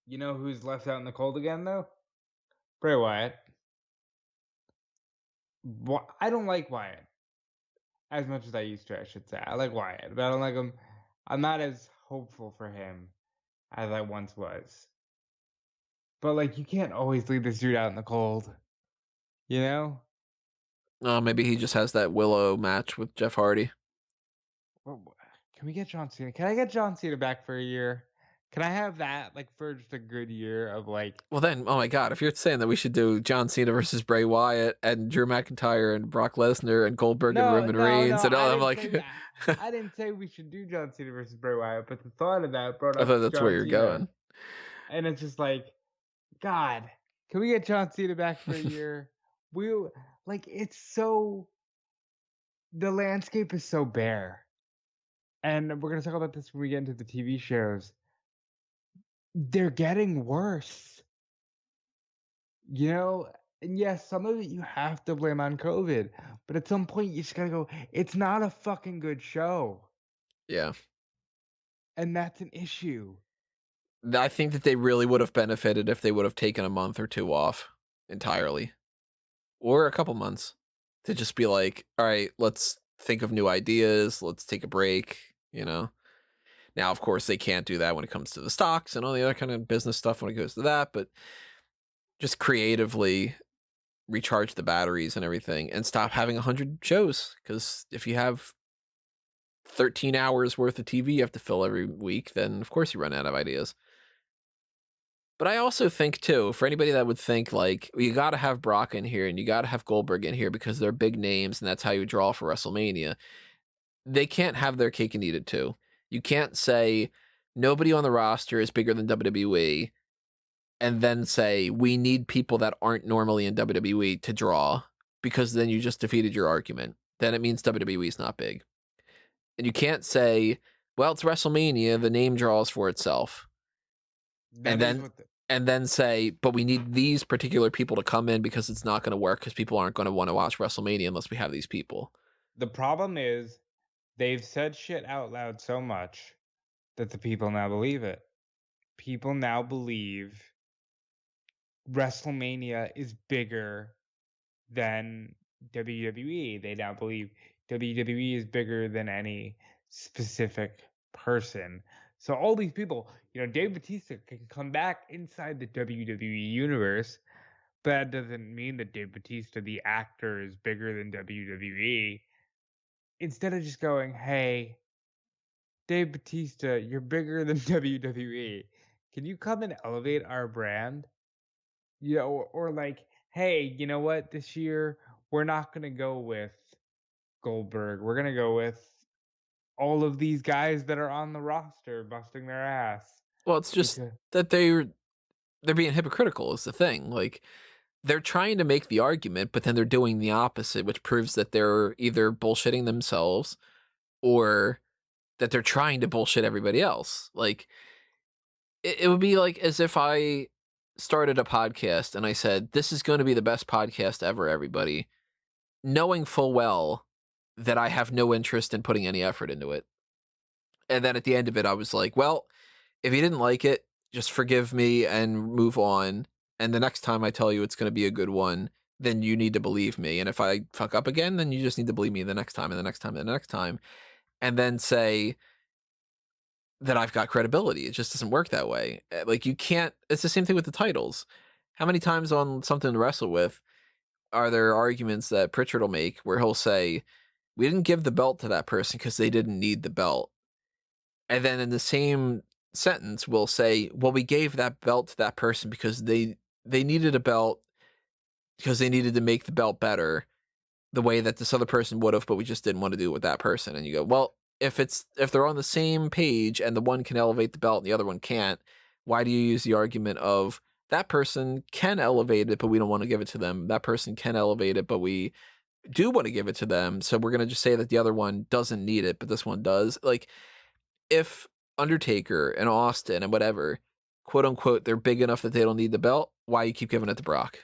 You know who's left out in the cold again, though? Bray Wyatt. I don't like Wyatt as much as I used to, I should say. I like Wyatt, but I don't like him. I'm not as hopeful for him as I once was. But, like, you can't always leave this dude out in the cold. You know? Maybe he just has that Willow match with Jeff Hardy. Can we get John Cena? Can I get John Cena back for a year? Can I have that, like, for just a good year of, like... Well, then, oh my God, if you're saying that we should do John Cena versus Bray Wyatt and Drew McIntyre and Brock Lesnar and Goldberg and Roman Reigns and all, I'm like... I didn't say we should do John Cena versus Bray Wyatt, but the thought of that brought up I thought that's John where you're Cena. going. And it's just like, God, can we get John Cena back for a year? It's so... The landscape is so bare. And we're going to talk about this when we get into the TV shows. They're getting worse. And yes, some of it you have to blame on COVID. But at some point, you just got to go, it's not a fucking good show. Yeah. And that's an issue. I think that they really would have benefited if they would have taken a month or two off entirely. Or a couple months. To just be like, all right, let's think of new ideas. Let's take a break, Now, of course, they can't do that when it comes to the stocks and all the other kind of business stuff when it goes to that, but just creatively recharge the batteries and everything and stop having 100 shows. Because if you have 13 hours worth of TV you have to fill every week, then of course you run out of ideas. But I also think, too, for anybody that would think, like, well, you got to have Brock in here and you got to have Goldberg in here because they're big names and that's how you draw for WrestleMania, they can't have their cake and eat it, too. You can't say nobody on the roster is bigger than WWE and then say we need people that aren't normally in WWE to draw because then you just defeated your argument. Then it means WWE is not big. And you can't say Well, it's WrestleMania. The name draws for itself. That And is then what the, and then say, but we need these particular people to come in because it's not going to work because people aren't going to want to watch WrestleMania unless we have these people. the problem is they've said shit out loud so much that the people now believe it. People now believe WrestleMania is bigger than WWE. They now believe WWE is bigger than any specific person. So all these people, Dave Bautista can come back inside the WWE universe, but that doesn't mean that Dave Bautista, the actor, is bigger than WWE. Instead of just going, hey, Dave Bautista, you're bigger than WWE. Can you come and elevate our brand? Or like, hey, you know what? This year we're not gonna go with Goldberg. We're gonna go with all of these guys that are on the roster busting their ass. Well, it's just Because that they're being hypocritical is the thing. Like, they're trying to make the argument, but then they're doing the opposite, which proves that they're either bullshitting themselves or that they're trying to bullshit everybody else. Like, it would be like as if I started a podcast and I said, this is going to be the best podcast ever, everybody, knowing full well that I have no interest in putting any effort into it. And then at the end of it, I was like, well, if you didn't like it, just forgive me and move on. And the next time I tell you it's going to be a good one, then you need to believe me. And if I fuck up again, then you just need to believe me the next time and the next time and the next time. And then say that I've got credibility. It just doesn't work that way. Like, you can't, it's the same thing with the titles. How many times on Something to Wrestle With are there arguments that Pritchard will make where he'll say, we didn't give the belt to that person because they didn't need the belt. And then in the same sentence, we'll say, well, we gave that belt to that person because they needed a belt because they needed to make the belt better the way that this other person would have, but we just didn't want to do it with that person. And you go, well, if they're on the same page and the one can elevate the belt and the other one can't, why do you use the argument of that person can elevate it, but we don't want to give it to them? That person can elevate it, but we do want to give it to them. So we're going to just say that the other one doesn't need it, but this one does. Like, if Undertaker and Austin and whatever, quote unquote, they're big enough that they don't need the belt, why you keep giving it to Brock?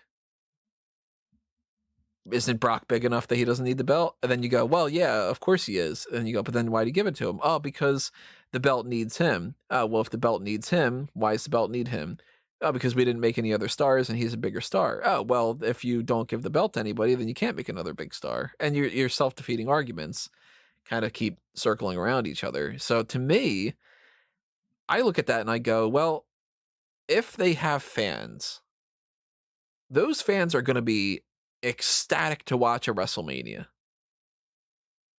Isn't Brock big enough that he doesn't need the belt? And then you go, well, yeah, of course he is. And you go, but then why do you give it to him? Oh, because the belt needs him. Well, if the belt needs him, why does the belt need him? Oh, because we didn't make any other stars and he's a bigger star. Oh, well, if you don't give the belt to anybody, then you can't make another big star. And your self-defeating arguments kind of keep circling around each other. So to me, I look at that and I go, well, if they have fans, those fans are going to be ecstatic to watch a WrestleMania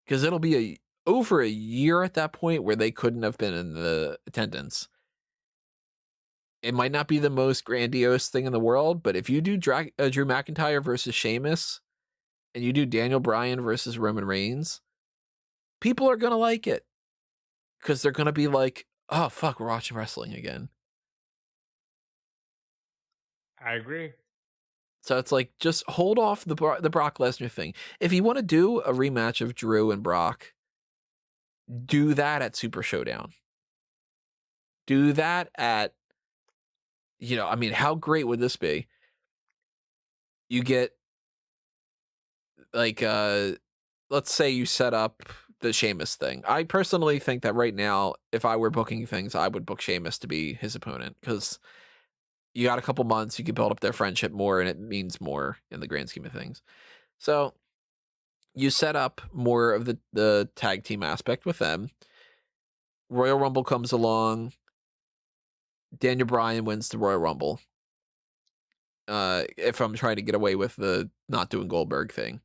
because it'll be over a year at that point where they couldn't have been in the attendance. It might not be the most grandiose thing in the world, but if you do Drew McIntyre versus Sheamus and you do Daniel Bryan versus Roman Reigns, people are going to like it because they're going to be like, oh, fuck, we're watching wrestling again. I agree. So it's like, just hold off the Brock Lesnar thing. If you want to do a rematch of Drew and Brock, do that at Super Showdown. Do that at, I mean, how great would this be? You get, like, let's say you set up the Sheamus thing. I personally think that right now, if I were booking things, I would book Sheamus to be his opponent because you got a couple months, you can build up their friendship more, and it means more in the grand scheme of things. So you set up more of the tag team aspect with them. Royal Rumble comes along. Daniel Bryan wins the Royal Rumble. If I'm trying to get away with the not doing Goldberg thing.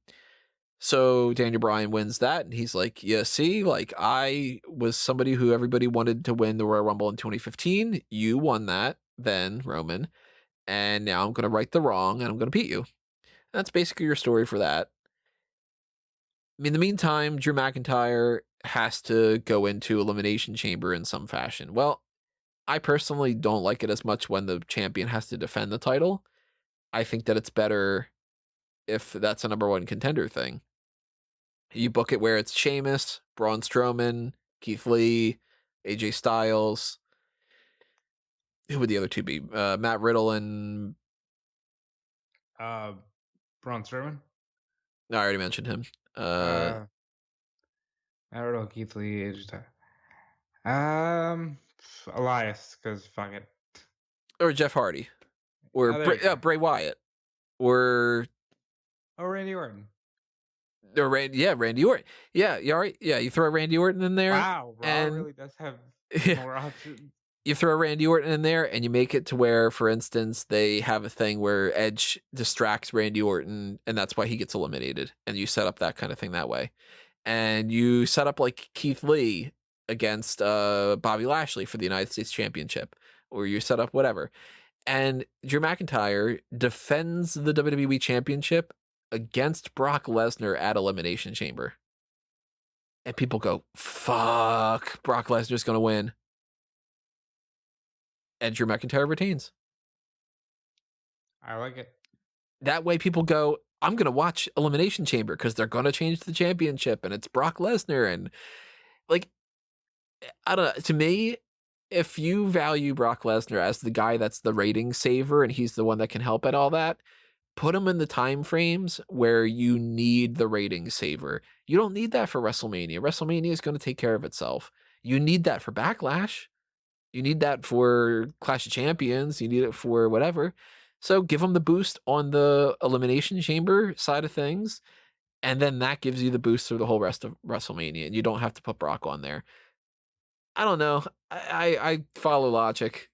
So Daniel Bryan wins that, and he's like, yeah, see, like, I was somebody who everybody wanted to win the Royal Rumble in 2015. You won that then, Roman. And now I'm going to right the wrong, and I'm going to beat you. That's basically your story for that. In the meantime, Drew McIntyre has to go into Elimination Chamber in some fashion. Well, I personally don't like it as much when the champion has to defend the title. I think that it's better if that's a number one contender thing. You book it where it's Sheamus, Braun Strowman, Keith Lee, AJ Styles. Who would the other two be? Matt Riddle and Braun Strowman. no, I already mentioned him. Matt Riddle, Keith Lee, AJ Styles. Elias, because fuck it. Or Jeff Hardy, or Bray Wyatt, or Randy Orton. Randy Orton. Yeah, you all right? Yeah, you throw Randy Orton in there. Wow, Raw and really does have more options. You throw Randy Orton in there, and you make it to where, for instance, they have a thing where Edge distracts Randy Orton, and that's why he gets eliminated. And you set up that kind of thing that way. And you set up like Keith Lee against Bobby Lashley for the United States Championship, or you set up whatever. And Drew McIntyre defends the WWE Championship against Brock Lesnar at Elimination Chamber. And people go, fuck, Brock Lesnar's going to win. And Drew McIntyre retains. I like it. That way people go, I'm going to watch Elimination Chamber because they're going to change the championship and it's Brock Lesnar. And like, I don't know. To me, if you value Brock Lesnar as the guy that's the rating saver and he's the one that can help at all that, put him in the time frames where you need the rating saver. You don't need that for WrestleMania. WrestleMania is going to take care of itself. You need that for Backlash. You need that for Clash of Champions. You need it for whatever. So give them the boost on the Elimination Chamber side of things. And then that gives you the boost through the whole rest of WrestleMania. And you don't have to put Brock on there. I don't know. I follow logic.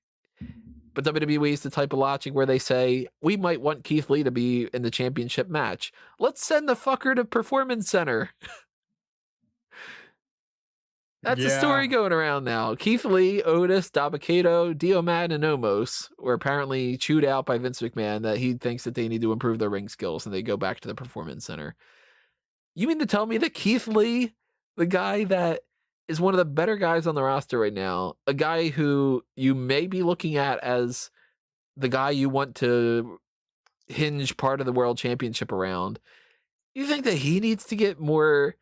But WWE is the type of logic where they say, we might want Keith Lee to be in the championship match. Let's send the fucker to Performance Center. That's the story going around now. Keith Lee, Otis, Dabba-Kato, Dio Maddin, and Omos were apparently chewed out by Vince McMahon that he thinks that they need to improve their ring skills and they go back to the Performance Center. You mean to tell me that Keith Lee, the guy that is one of the better guys on the roster right now, a guy who you may be looking at as the guy you want to hinge part of the world championship around, you think that he needs to get more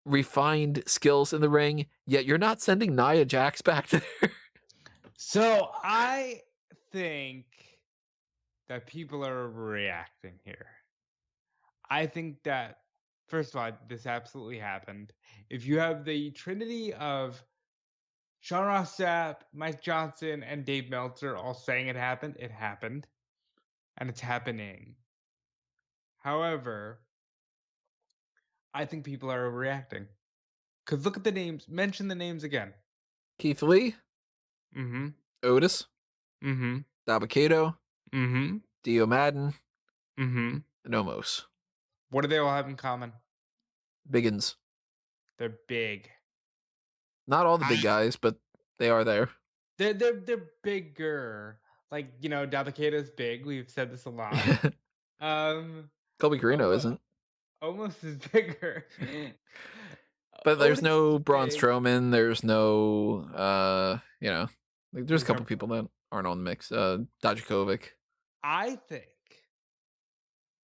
refined skills in the ring, yet you're not sending Nia Jax back there? So I think that people are reacting here. I think that, first of all, this absolutely happened. If you have the trinity of Sean Ross Sapp, Mike Johnson, and Dave Meltzer all saying it happened, and it's happening. However, I think people are overreacting. Because look at the names. Mention the names again. Keith Lee. Mm-hmm. Otis. Mm-hmm. Dabba-Kato. Mm-hmm. Dio Maddin. Mm-hmm. And Omos. What do they all have in common? Biggins. They're big. Not all the big guys, but they are there. They're bigger. Like, you know, Dabba-Kato's big. We've said this a lot. Colby Carino isn't. Almost is bigger. But there's no Braun Strowman. There's no, you know, like there's a couple people that aren't on the mix. Dajakovic. I think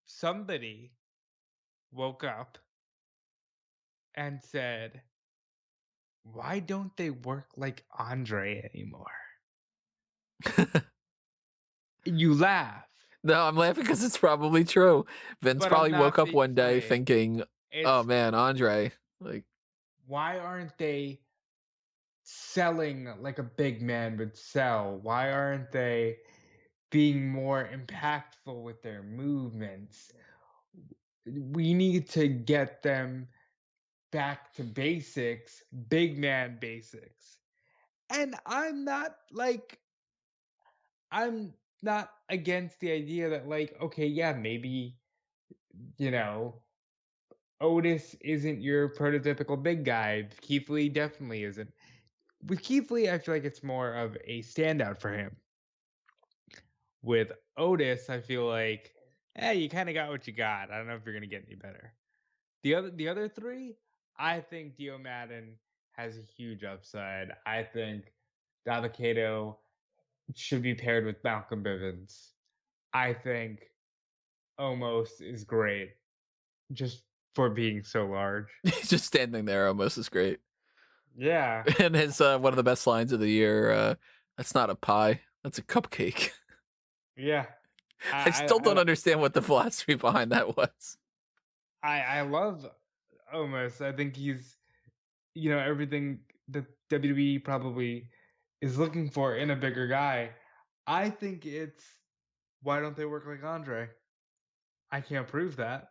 somebody woke up and said, why don't they work like Andre anymore? You laugh. No, I'm laughing because it's probably true. Vince probably woke up one day thinking, oh man, Andre. Like, why aren't they selling like a big man would sell? Why aren't they being more impactful with their movements? We need to get them back to basics, big man basics. And I'm not against the idea that, like, okay, yeah, maybe, you know, Otis isn't your prototypical big guy. Keith Lee definitely isn't. With Keith Lee, I feel like it's more of a standout for him. With Otis, I feel like, you kind of got what you got. I don't know if you're gonna get any better. The other three, I think Dio Maddin has a huge upside. I think Dabba-Kato should be paired with Malcolm Bivens. I think Omos is great, just for being so large. Just standing there almost is great. Yeah. And his one of the best lines of the year. That's not a pie. That's a cupcake. Yeah. I still don't understand what the philosophy behind that was. I love Omos. I think he's, everything the WWE probably is looking for in a bigger guy. I think it's, why don't they work like Andre? I can't prove that,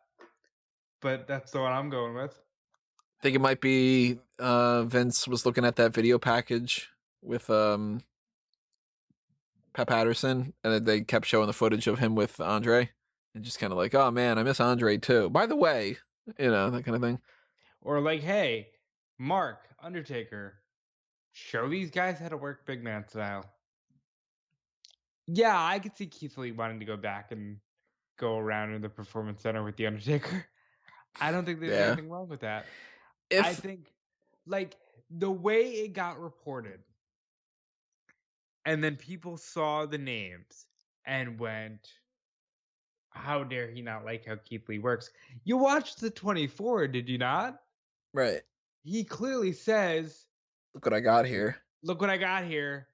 but that's the one I'm going with. I think it might be Vince was looking at that video package with Pat Patterson, and they kept showing the footage of him with Andre, and just kind of like, oh man, I miss Andre too. By the way, that kind of thing. Or like, hey, Mark, Undertaker, show these guys how to work big man style. Yeah, I could see Keith Lee wanting to go back and go around in the Performance Center with the Undertaker. I don't think there's anything wrong with that. I think, like, the way it got reported, and then people saw the names and went, how dare he not like how Keith Lee works? You watched the 24, did you not? Right. He clearly says, look what I got here. Look what I got here.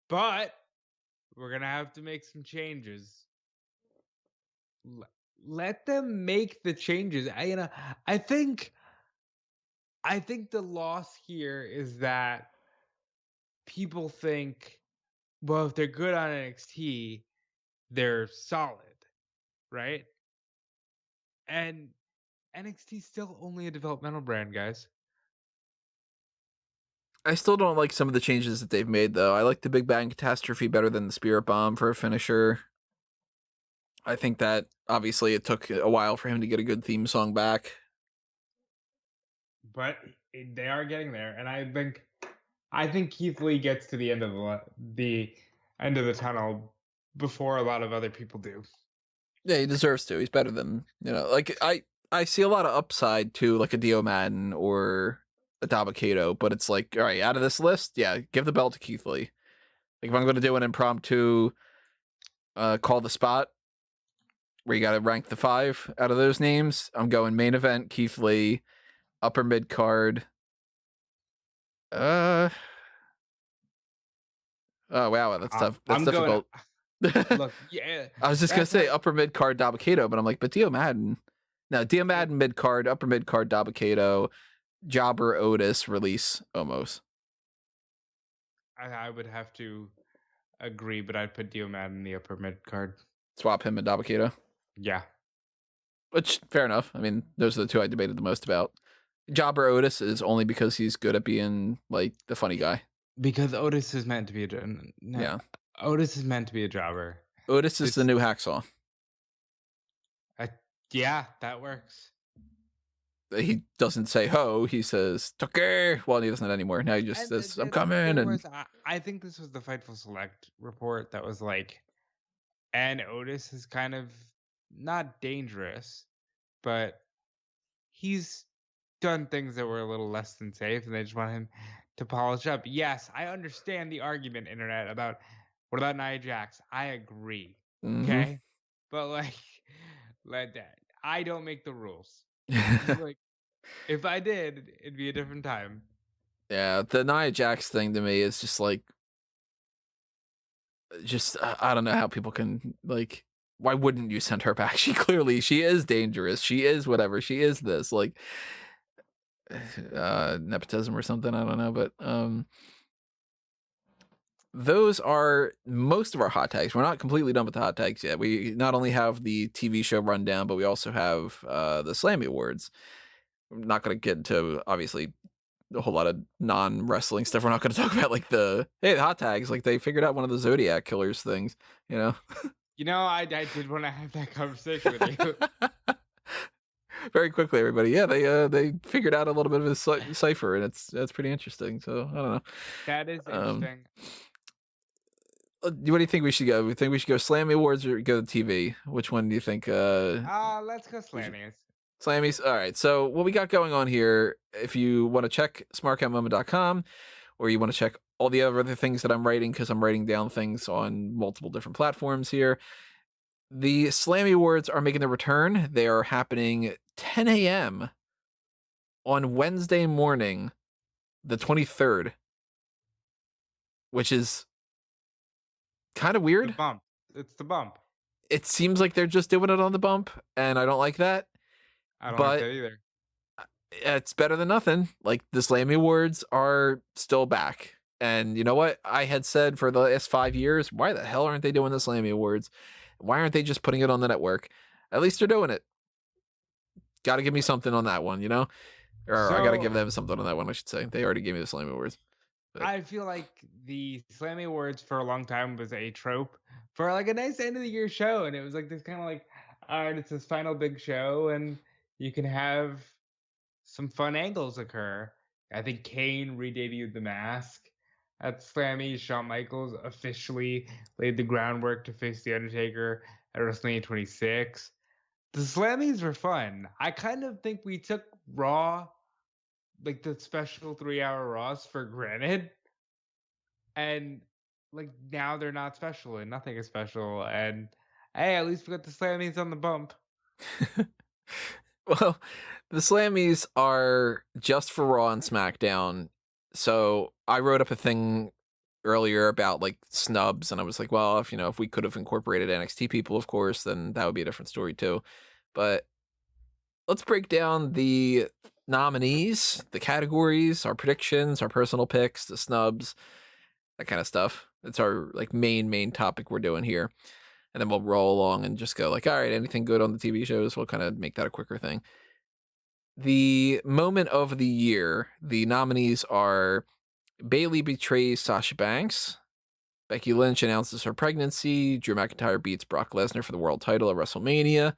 But we're going to have to make some changes. Let them make the changes. I think the loss here is that people think, well, if they're good on NXT, they're solid, right? And NXT's still only a developmental brand, guys. I still don't like some of the changes that they've made, though. I like the Big Bang Catastrophe better than the Spirit Bomb for a finisher. I think that, obviously, it took a while for him to get a good theme song back. But they are getting there, and I think Keith Lee gets to the end of the tunnel before a lot of other people do. Yeah, he deserves to. He's better than, like, I see a lot of upside to, like, a Dio Maddin or a Dabba-Kato, but it's like, all right, out of this list, yeah, give the belt to Keith Lee. Like, if I'm going to do an impromptu call the spot, where you got to rank the 5 out of those names, I'm going main event, Keith Lee, upper mid card. Oh wow, that's tough. That's difficult. Look, yeah. I was just gonna say upper mid card Dabba-Kato, but I'm like, but Dio Maddin. No, Dio Maddin mid card, upper mid card Dabba-Kato, Jobber Otis, release Omos. I would have to agree, but I'd put Dio Maddin in the upper mid card. Swap him and Dabba-Kato. Yeah. Which, fair enough. I mean, those are the 2 I debated the most about. Jobber Otis is only because he's good at being, like, the funny guy. Because Otis is meant to be Otis is meant to be a jobber. Otis is the new Hacksaw. Yeah, that works. He doesn't say ho, he says Tucker. Well, he doesn't anymore. Now he just says, I'm coming. I think this was the Fightful Select report that was like, and Otis is kind of not dangerous, but he's done things that were a little less than safe, and they just want him to polish up. Yes, I understand the argument, internet, about what about Nia Jax? I agree. Mm-hmm. Okay, but like, let that. I don't make the rules. Like, if I did, it'd be a different time. Yeah, the Nia Jax thing to me is just like, I don't know how people can, like, why wouldn't you send her back? She is dangerous. She is whatever. She is this, like, nepotism or something. I don't know, but those are most of our hot tags. We're not completely done with the hot tags yet. We not only have the TV show rundown, but we also have the Slammy Awards. I'm not going to get into, obviously, a whole lot of non-wrestling stuff. We're not going to talk about, like, the hot tags. Like, they figured out one of the Zodiac Killers things, I did want to have that conversation with you. Very quickly, everybody. Yeah, they figured out a little bit of a cipher, and it's pretty interesting. So, I don't know. That is interesting. What do you think we should go? We think we should go Slammy Awards or go to TV? Which one do you think? Let's go Slammys. Slammys. All right. So what we got going on here, if you want to check smarkoutmoment.com, or you want to check all the other things that I'm writing, because I'm writing down things on multiple different platforms here. The Slammy Awards are making their return. They are happening 10 a.m. on Wednesday morning, the 23rd, which is kind of The weird. bump. It's the bump. It seems like they're just doing it on the bump, and I don't like that. I don't like But that either. it's better than nothing. Like, the Slammy Awards are still back. And you know what? I had said for the last 5 years, why the hell aren't they doing the Slammy Awards? Why aren't they just putting it on the network? At least they're doing it. Got to give me something on that one, you know? Or I got to give So them something on that one, I should say. They already gave me the Slammy Awards. But I feel like the Slammy Awards for a long time was a trope for like a nice end of the year show, and it was like this kind of like, all right, it's this final big show, and you can have some fun angles occur. I think Kane re-debuted the mask at Slammy. Shawn Michaels officially laid the groundwork to face the Undertaker at WrestleMania 26. The Slammies were fun. I kind of think we took Raw, like the special 3-hour Raws, for granted, and like now they're not special and nothing is special. And hey, at least we got the Slammies on the bump. well, the Slammies are just for Raw and SmackDown. So I wrote up a thing earlier about like snubs, and I was like, well, if we could have incorporated NXT people, of course, then that would be a different story too. But let's break down the nominees, the categories, our predictions, our personal picks, the snubs, that kind of stuff. It's our like main topic we're doing here. And then we'll roll along and just go like, all right, anything good on the TV shows, we'll kind of make that a quicker thing. The moment of the year, the nominees are Bayley betrays Sasha Banks, Becky Lynch announces her pregnancy, Drew McIntyre beats Brock Lesnar for the world title at WrestleMania,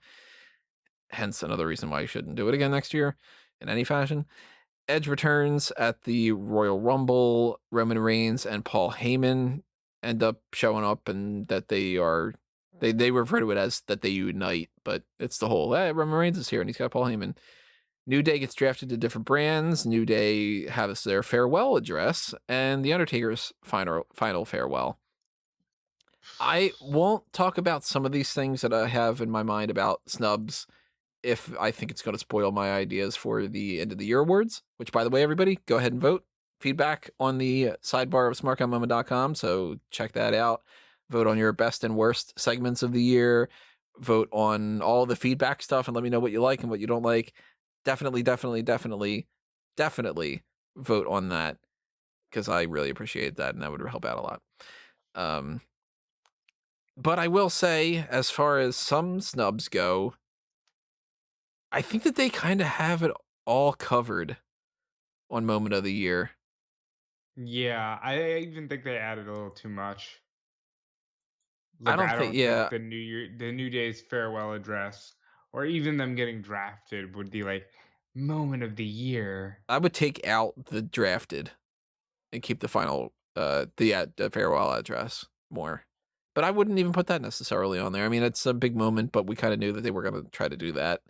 hence another reason why you shouldn't do it again next year in any fashion. Edge returns at the Royal Rumble. Roman Reigns and Paul Heyman end up showing up, and that they refer to it as that they unite, but it's the whole, hey, Roman Reigns is here and he's got Paul Heyman. New Day gets drafted to different brands. New Day has their farewell address, and The Undertaker's final farewell. I won't talk about some of these things that I have in my mind about snubs if I think it's going to spoil my ideas for the end of the year awards, which, by the way, everybody, go ahead and vote. Feedback on the sidebar of smarkonmoment.com, so check that out. Vote on your best and worst segments of the year. Vote on all the feedback stuff and let me know what you like and what you don't like. Definitely vote on that, because I really appreciate that, and that would help out a lot. But I will say, as far as some snubs go, I think that they kind of have it all covered on Moment of the Year. Yeah, I even think they added a little too much. I Like don't I think, don't think yeah, the New Day's farewell address, or even them getting drafted, would be like moment of the year. I would take out the drafted and keep the final, the farewell address more. But I wouldn't even put that necessarily on there. I mean, it's a big moment, but we kind of knew that they were going to try to do that.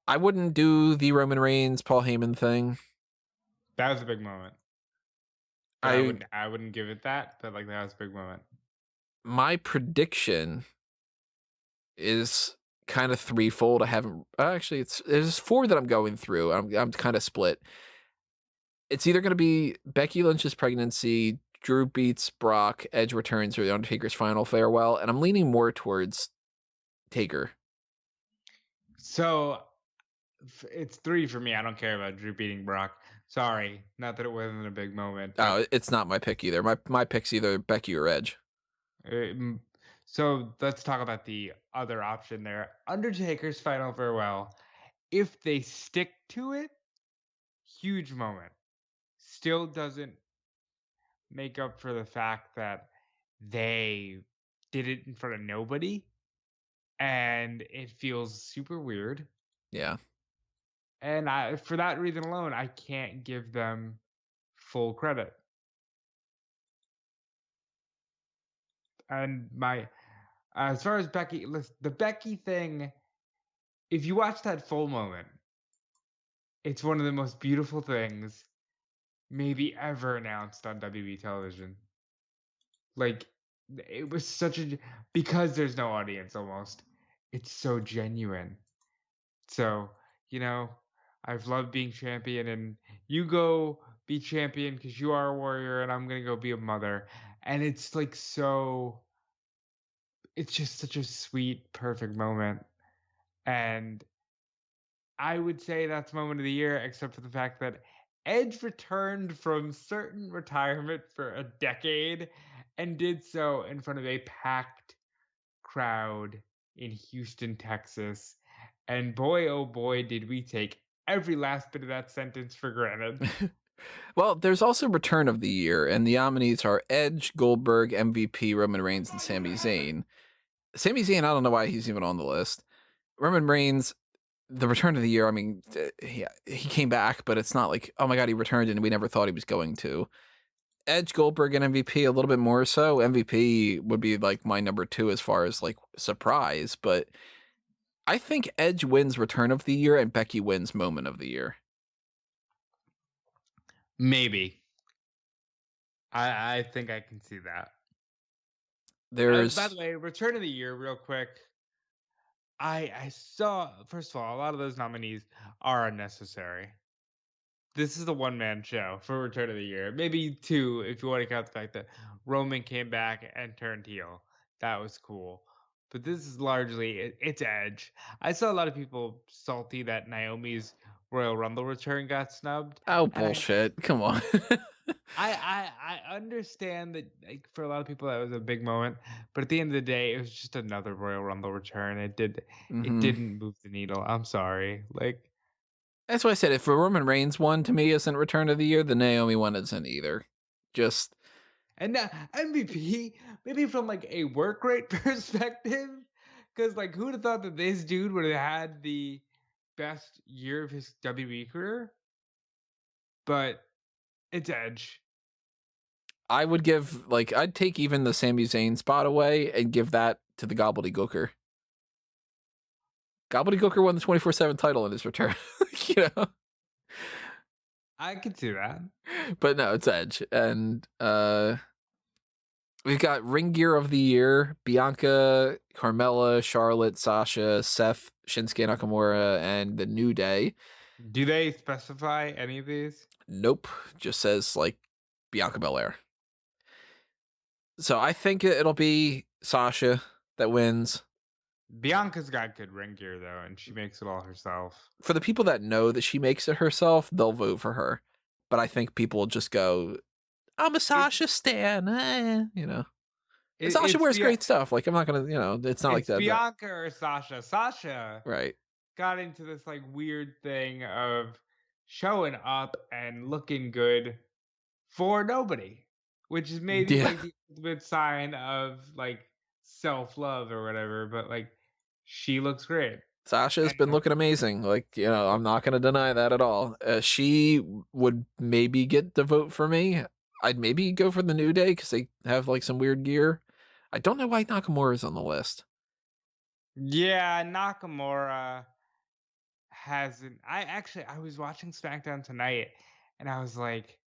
I wouldn't do the Roman Reigns, Paul Heyman thing. That was a big moment. But I wouldn't give it that, but like that was a big moment. My prediction is kind of threefold. I haven't actually. There's 4 that I'm going through. I'm kind of split. It's either going to be Becky Lynch's pregnancy, Drew beats Brock, Edge returns, or the Undertaker's final farewell, and I'm leaning more towards Taker. So it's 3 for me. I don't care about Drew beating Brock. Sorry, not that it wasn't a big moment. Oh, it's not my pick either. My pick's either Becky or Edge. So let's talk about the other option there. Undertaker's final farewell. If they stick to it, huge moment. Still doesn't make up for the fact that they did it in front of nobody, and it feels super weird. Yeah. And for that reason alone, I can't give them full credit. And as far as Becky, the Becky thing, if you watch that full moment, it's one of the most beautiful things maybe ever announced on WWE television. Like, it was because there's no audience almost. It's so genuine. So, I've loved being champion, and you go be champion because you are a warrior and I'm gonna go be a mother. And it's like it's just such a sweet, perfect moment. And I would say that's moment of the year, except for the fact that Edge returned from certain retirement for a decade and did so in front of a packed crowd in Houston, Texas. And boy, oh boy, did we take every last bit of that sentence for granted. Well, there's also Return of the Year, and the nominees are Edge, Goldberg, MVP, Roman Reigns, and Sami Zayn. Sami Zayn, I don't know why he's even on the list. Roman Reigns, the Return of the Year, I mean, yeah, he came back, but it's not like, oh my God, he returned and we never thought he was going to. Edge, Goldberg, and MVP a little bit more so. MVP would be like my number 2 as far as like surprise, but I think Edge wins Return of the Year and Becky wins Moment of the Year. Maybe. I think I can see that. By the way, Return of the Year, real quick. I saw, first of all, a lot of those nominees are unnecessary. This is the one-man show for Return of the Year. Maybe 2 if you want to count the fact that Roman came back and turned heel. That was cool. But this is largely, it's Edge. I saw a lot of people salty that Naomi's Royal Rumble return got snubbed. Oh, bullshit. Come on. I understand that, like, for a lot of people that was a big moment, but at the end of the day, it was just another Royal Rumble return. It didn't move the needle. I'm sorry. Like, that's why I said if the Roman Reigns one to me isn't Return of the Year, the Naomi one isn't either. Just and MVP, maybe from like a work rate perspective, because like who'd have thought that this dude would have had the best year of his WWE career? But it's Edge. I would give, like, I'd take even the Sami Zayn spot away and give that to the Gobbledygooker. Gobbledygooker won the 24/7 title in his return. You know? I could see that. But no, it's Edge. And we've got Ring Gear of the Year, Bianca, Carmella, Charlotte, Sasha, Seth, Shinsuke Nakamura, and The New Day. Do they specify any of these? Nope. Just says, like, Bianca Belair. So I think it'll be Sasha that wins. Bianca's got good ring gear though, and she makes it all herself. For the people that know that she makes it herself, they'll vote for her. But I think people will just go, I'm a Sasha stan, you know. Sasha wears great stuff. Like, I'm not gonna, you know, it's not like that. Bianca or Sasha. Sasha right. got into this like weird thing of showing up and looking good for nobody, which is maybe like the ultimate sign of like self-love or whatever. But like, she looks great. Sasha's been looking amazing. Like, you know, I'm not going to deny that at all. She would maybe get the vote for me. I'd maybe go for the New Day because they have like some weird gear. I don't know why Nakamura's on the list. Yeah, Nakamura hasn't. I was watching SmackDown tonight and I was like,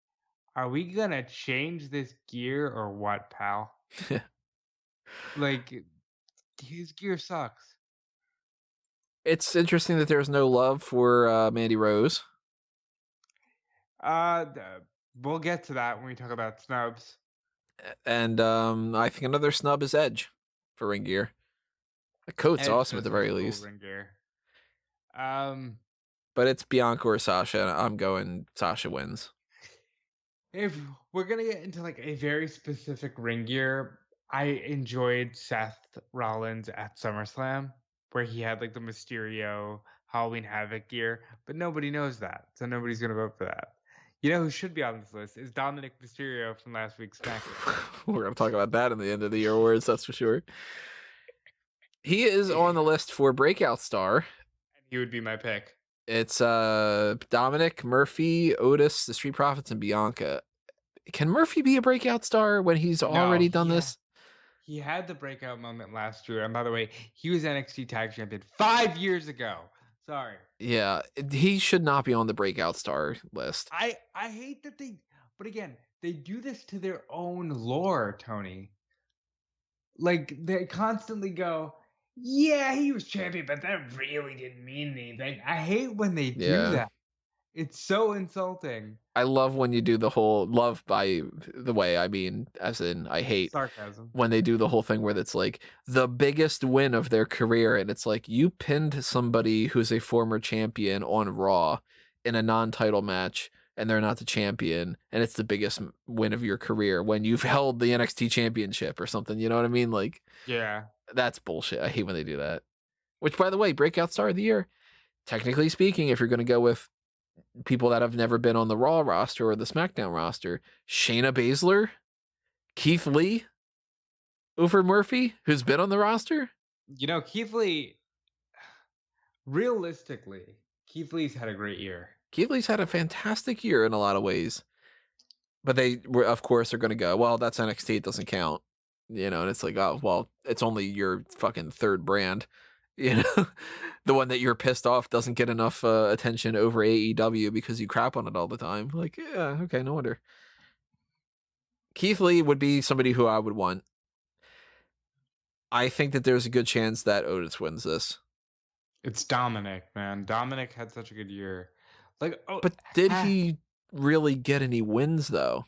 are we going to change this gear or what, pal? Like, his gear sucks. It's interesting that there's no love for Mandy Rose. We'll get to that when we talk about snubs. And I think another snub is Edge for ring gear. The coat's Edge awesome at the very least. Ring gear. But it's Bianca or Sasha, and I'm going Sasha wins. If we're gonna get into like a very specific ring gear, I enjoyed Seth Rollins at SummerSlam, where he had like the Mysterio Halloween Havoc gear, but nobody knows that, so nobody's gonna vote for that. You know who should be on this list is Dominic Mysterio from last week's SmackDown. We're gonna talk about that in the end of the year awards, that's for sure. He is on the list for Breakout Star. And he would be my pick. It's Dominic, Murphy, Otis, the Street Profits, and Bianca. Can Murphy be a breakout star when he's already done this? He had the breakout moment last year. And by the way, he was NXT Tag Champion 5 years ago. Sorry. Yeah, he should not be on the breakout star list. I hate that but again, they do this to their own lore, Tony. Like, they constantly go, yeah, he was champion, but that really didn't mean anything. I hate when they do that. It's so insulting. I love when you do the whole love by the way, I mean, as in I hate Sarcasm. when they do the whole thing where it's like the biggest win of their career. And it's like you pinned somebody who's a former champion on Raw in a non-title match and they're not the champion. And it's the biggest win of your career when you've held the NXT championship or something. You know what I mean? Like, Yeah. that's bullshit. I hate when they do that. Which, by the way, breakout star of the year, technically speaking, if you're going to go with people that have never been on the Raw roster or the SmackDown roster, Shayna Baszler, Keith Lee over Murphy, who's been on the roster. You know, Keith Lee, realistically, Keith Lee's had a great year. Keith Lee's had a fantastic year in a lot of ways. But they were, of course, are going to go, well, that's NXT, it doesn't count. You know, and it's like, oh, well, it's only your fucking third brand. You know, the one that you're pissed off doesn't get enough attention over AEW because you crap on it all the time. Like, yeah, okay, no wonder. Keith Lee would be somebody who I would want. I think that there's a good chance that Otis wins this. It's Dominic, man. Dominic had such a good year. Like, but did he really get any wins though?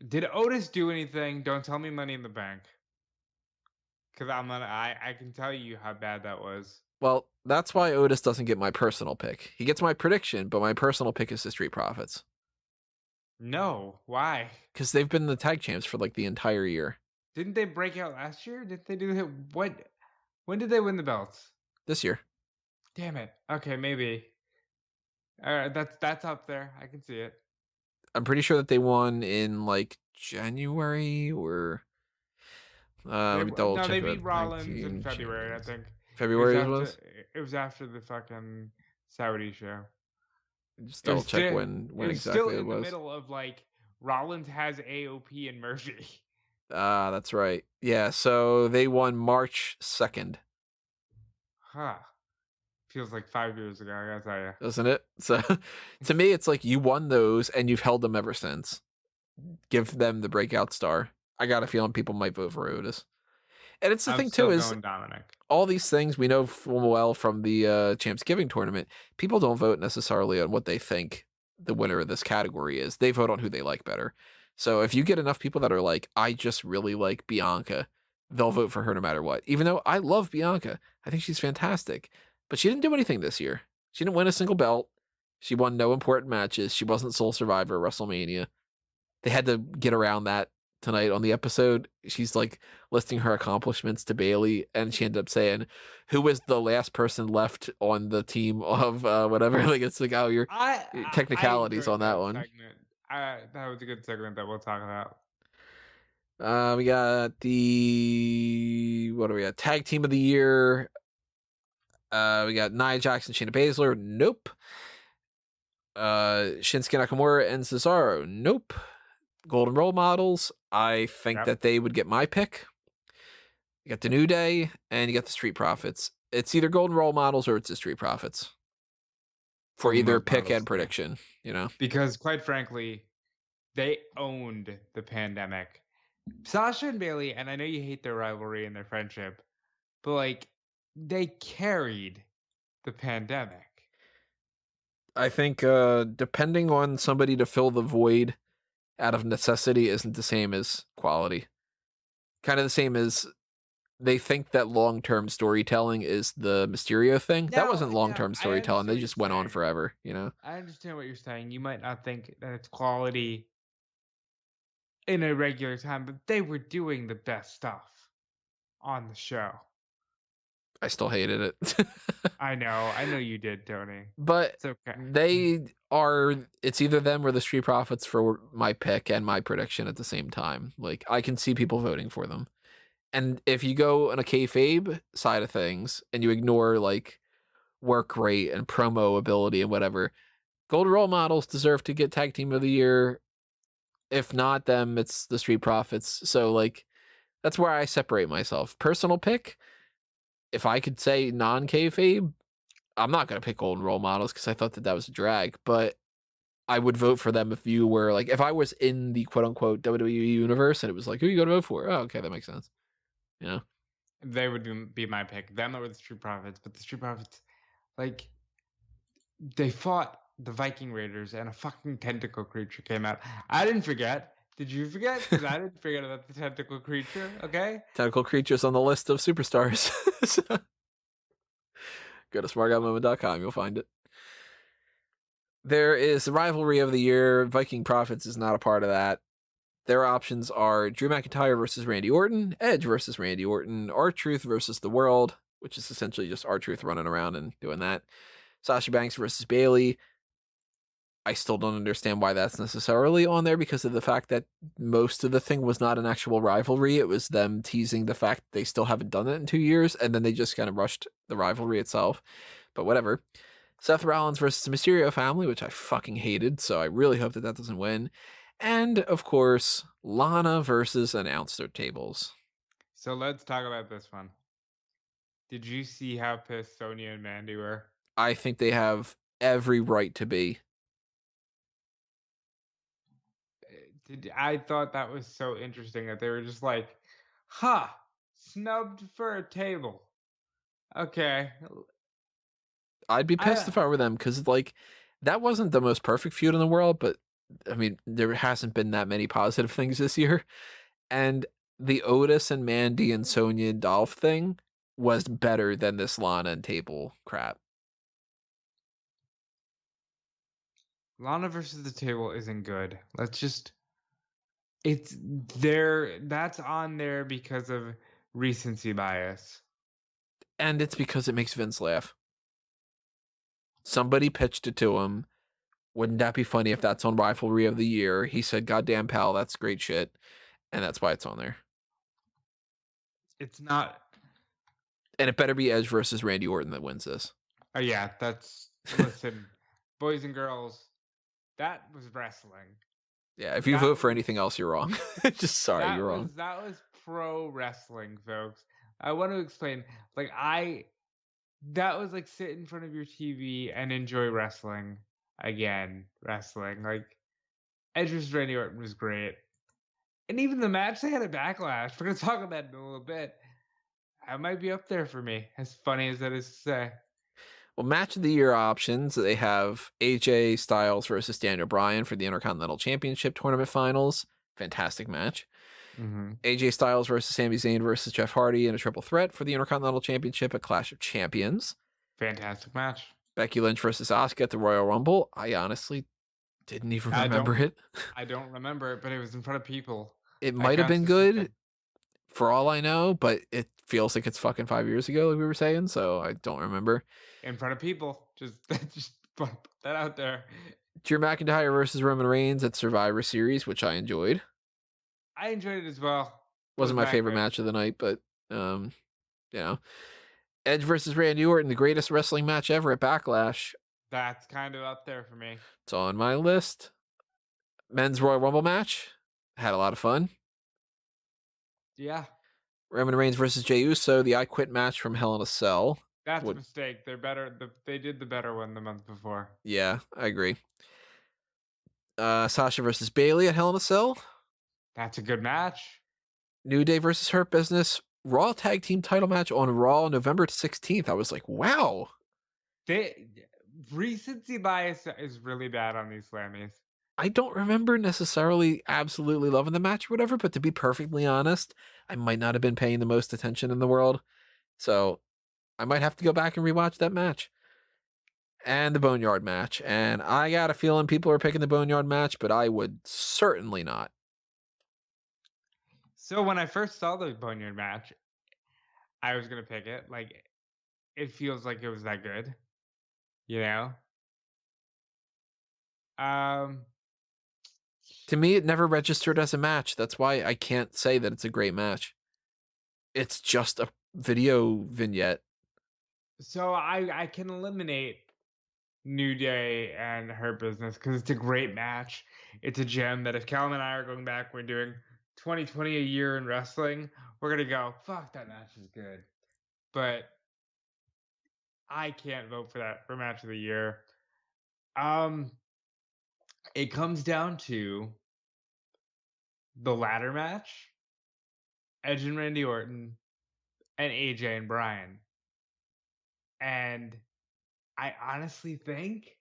Did Otis do anything? Don't tell me Money in the Bank. Because I can tell you how bad that was. Well, that's why Otis doesn't get my personal pick. He gets my prediction, but my personal pick is the Street Profits. No, why? Because they've been the tag champs for like the entire year. Didn't they break out last year? Did they do what? When did they win the belts? This year. Damn it. Okay, maybe. That's up there. I can see it. I'm pretty sure that they won in like January or. Let me double check. No, they beat Rollins in February, I think. February it was after the fucking Saudi show. Just double check when exactly still it was. In the middle of like Rollins has AOP and Murphy. That's right. Yeah, so they won March 2nd. Huh. Feels like 5 years ago, I gotta tell you. Doesn't it? So to me, it's like you won those and you've held them ever since. Give them the breakout star. I got a feeling people might vote for Otis. And it's the thing too is Dominic. All these things we know well from the Champs Giving tournament. People don't vote necessarily on what they think the winner of this category is. They vote on who they like better. So if you get enough people that are like, I just really like Bianca, they'll vote for her no matter what. Even though I love Bianca, I think she's fantastic. But she didn't do anything this year. She didn't win a single belt. She won no important matches. She wasn't sole survivor at WrestleMania. They had to get around that tonight on the episode. She's like listing her accomplishments to Bailey, and she ended up saying, who was the last person left on the team of whatever. Like, it's like, oh, your technicalities on that one. That was a good segment that we'll talk about. We got what do we got? Tag Team of the Year. We got Nia Jax, Shayna Baszler. Nope. Shinsuke Nakamura and Cesaro. Nope. Golden Role Models. I think that they would get my pick. You got the New Day and you got the Street Profits. It's either Golden Role Models or it's the Street Profits for either pick and prediction, you know? Because quite frankly, they owned the pandemic. Sasha and Bailey, and I know you hate their rivalry and their friendship, but like they carried the pandemic. I think depending on somebody to fill the void out of necessity isn't the same as quality. Kind of the same as they think that long-term storytelling is the Mysterio thing. That wasn't long-term storytelling. They just went on forever, you know? I understand what you're saying. You might not think that it's quality in a regular time, but they were doing the best stuff on the show. I still hated it. I know you did, Tony. But it's okay. It's either them or the Street Profits for my pick and my prediction at the same time. Like, I can see people voting for them. And if you go on a kayfabe side of things and you ignore like work rate and promo ability and whatever, Golden Role Models deserve to get Tag Team of the Year. If not them, it's the Street Profits. So like, that's where I separate myself. Personal pick. If I could say non-kayfabe, I'm not going to pick Golden Role Models because I thought that was a drag, but I would vote for them if you were like, if I was in the quote-unquote WWE universe and it was like, who are you going to vote for? Oh, okay, that makes sense. You know? They would be my pick. Them or the Street Profits, but the Street Profits, like, they fought the Viking Raiders and a fucking tentacle creature came out. I didn't forget. Did you forget? Because I didn't forget about the tentacle creature. Okay. Tentacle creatures on the list of superstars. So, go to smartguymoment.com. You'll find it. There is the rivalry of the year. Viking Profits is not a part of that. Their options are Drew McIntyre versus Randy Orton, Edge versus Randy Orton, R-Truth versus The World, which is essentially just R-Truth running around and doing that. Sasha Banks versus Bayley. I still don't understand why that's necessarily on there because of the fact that most of the thing was not an actual rivalry. It was them teasing the fact they still haven't done it in 2 years, and then they just kind of rushed the rivalry itself. But whatever. Seth Rollins versus the Mysterio family, which I fucking hated, so I really hope that doesn't win. And, of course, Lana versus announcer tables. So let's talk about this one. Did you see how pissed Sonya and Mandy were? I think they have every right to be. I thought that was so interesting that they were just like, huh, snubbed for a table. Okay. I'd be pissed if I were them because, like, that wasn't the most perfect feud in the world, but, I mean, there hasn't been that many positive things this year. And the Otis and Mandy and Sonya and Dolph thing was better than this Lana and table crap. Lana versus the table isn't good. Let's just... It's there. That's on there because of recency bias. And it's because it makes Vince laugh. Somebody pitched it to him. Wouldn't that be funny if that's on Rivalry of the Year? He said, goddamn pal, that's great shit. And that's why it's on there. It's not. And it better be Edge versus Randy Orton that wins this. Oh, yeah. That's. Listen, boys and girls, that was wrestling. Yeah, if you vote for anything else, you're wrong. Just sorry, you're wrong. That was pro wrestling, folks. I want to explain. Like, that was like sit in front of your TV and enjoy wrestling again. Wrestling. Like, Edge vs. Randy Orton was great. And even the match they had at Backlash, we're going to talk about that in a little bit. That might be up there for me, as funny as that is to say. Well, match of the year options, they have AJ Styles versus Daniel Bryan for the Intercontinental Championship Tournament Finals. Fantastic match. Mm-hmm. AJ Styles versus Sami Zayn versus Jeff Hardy in a triple threat for the Intercontinental Championship at Clash of Champions. Fantastic match. Becky Lynch versus Asuka at the Royal Rumble. I honestly didn't even remember it. I don't remember it, but it was in front of people. It might have been good for all I know, but it feels like it's fucking 5 years ago, like we were saying, so I don't remember. In front of people. Just put that out there. Drew McIntyre versus Roman Reigns at Survivor Series, which I enjoyed. I enjoyed it as well. Wasn't my favorite match of the night, but you know. Edge versus Randy Orton, the greatest wrestling match ever at Backlash. That's kind of up there for me. It's on my list. Men's Royal Rumble match. Had a lot of fun. Yeah. Roman Reigns versus Jey Uso, the I Quit match from Hell in a Cell. That's a mistake. They're better. They did the better one the month before. Yeah, I agree. Sasha versus Bayley at Hell in a Cell. That's a good match. New Day versus Hurt Business. Raw Tag Team title match on Raw November 16th. I was like, wow. Recency bias is really bad on these Slammys. I don't remember necessarily absolutely loving the match or whatever, but to be perfectly honest, I might not have been paying the most attention in the world. So I might have to go back and rewatch that match. And the Boneyard match. And I got a feeling people are picking the Boneyard match, but I would certainly not. So when I first saw the Boneyard match, I was going to pick it. Like, it feels like it was that good. You know? To me, it never registered as a match. That's why I can't say that it's a great match. It's just a video vignette. So I can eliminate New Day and Hurt Business because it's a great match. It's a gem that if Callum and I are going back, we're doing 2020 a year in wrestling, we're going to go, fuck, that match is good. But I can't vote for that for match of the year. It comes down to the ladder match, Edge and Randy Orton, and AJ and Bryan. And I honestly think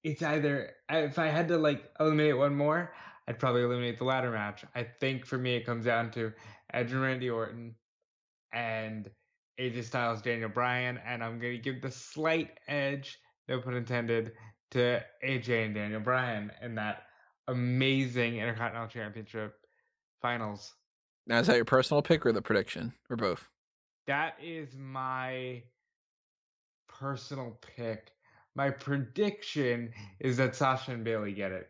it's either if I had to like eliminate one more, I'd probably eliminate the ladder match. I think for me it comes down to Edge and Randy Orton and AJ Styles, Daniel Bryan, and I'm gonna give the slight edge, no pun intended, to AJ and Daniel Bryan in that amazing Intercontinental Championship finals. Now, is that your personal pick or the prediction, or both? That is my personal pick. My prediction is that Sasha and Bailey get it.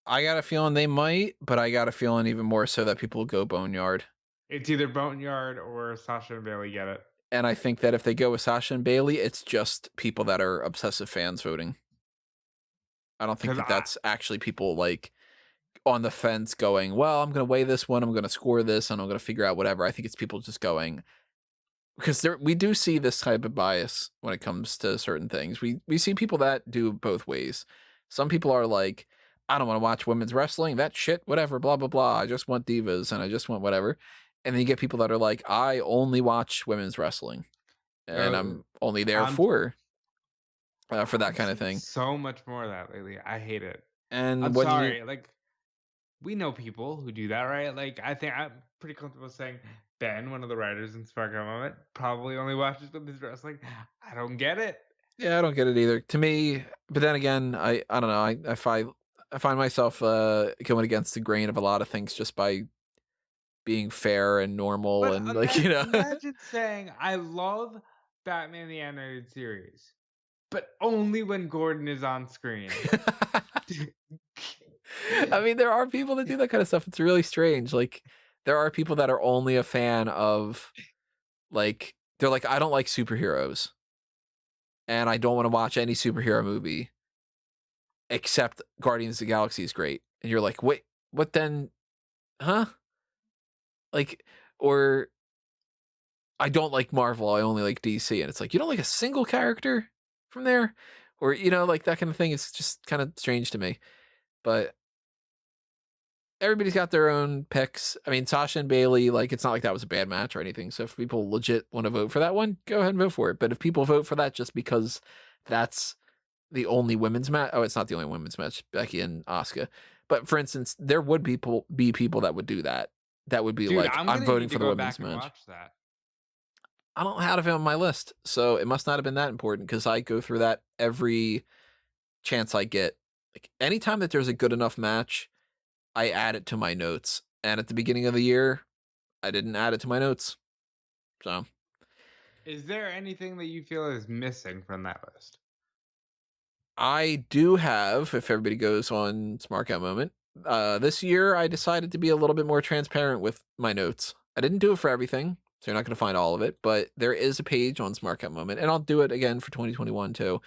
I got a feeling they might, but I got a feeling even more so that people will go Boneyard. It's either Boneyard or Sasha and Bailey get it. And I think that if they go with Sasha and Bailey, it's just people that are obsessive fans voting. I don't think that that's actually people like on the fence going, well, I'm going to weigh this one, I'm going to score this, and I'm going to figure out whatever. I think it's people just going, because we do see this type of bias when it comes to certain things. We see people that do both ways. Some people are like, I don't want to watch women's wrestling, that shit, whatever, blah, blah, blah. I just want divas and I just want whatever. And then you get people that are like, I only watch women's wrestling and I'm only there for that kind of thing. So much more of that lately. I hate it. And I'm sorry. Like, we know people who do that, right? Like, I think I'm pretty comfortable saying Ben, one of the writers in Spark Moment, probably only watches women's wrestling. I don't get it. Yeah, I don't get it either. To me, but then again, I don't know. I find myself going against the grain of a lot of things just by being fair and normal, but and like, you know. Imagine saying I love Batman the Animated Series, but only when Gordon is on screen. I mean, there are people that do that kind of stuff. It's really strange. Like, there are people that are only a fan of, like, they're like, I don't like superheroes, and I don't want to watch any superhero movie except Guardians of the Galaxy is great. And you're like, wait, what then? Huh? Like, or I don't like Marvel, I only like DC. And it's like, you don't like a single character from there? Or, you know, like that kind of thing. It's just kind of strange to me. But everybody's got their own picks. I mean, Sasha and Bailey, like, it's not like that was a bad match or anything. So if people legit want to vote for that one, go ahead and vote for it. But if people vote for that just because that's the only women's match, it's not the only women's match, Becky and Asuka. But for instance, there would be people that would do that. That would be Dude, like, I'm voting for the women's match. Watch that. I don't have it on my list, so it must not have been that important because I go through that every chance I get. Like, anytime that there's a good enough match, I add it to my notes. And at the beginning of the year, I didn't add it to my notes. So, is there anything that you feel is missing from that list? I do have, if everybody goes on Smark Moment, this year I decided to be a little bit more transparent with my notes. I didn't do it for everything, so you're not going to find all of it, but there is a page on Smark Moment, and I'll do it again for 2021 too,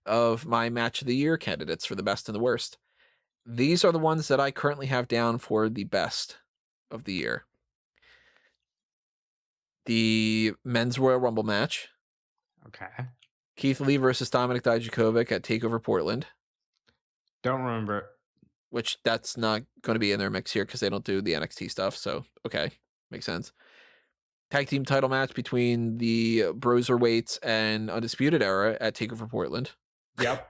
of my match of the year candidates for the best and the worst. These are the ones that I currently have down for the best of the year. The Men's Royal Rumble match. Okay. Keith Lee versus Dominik Dijakovic at TakeOver Portland. Don't remember it. Which that's not going to be in their mix here because they don't do the NXT stuff. So, okay. Makes sense. Tag team title match between the Broserweights and Undisputed Era at TakeOver Portland. Yep.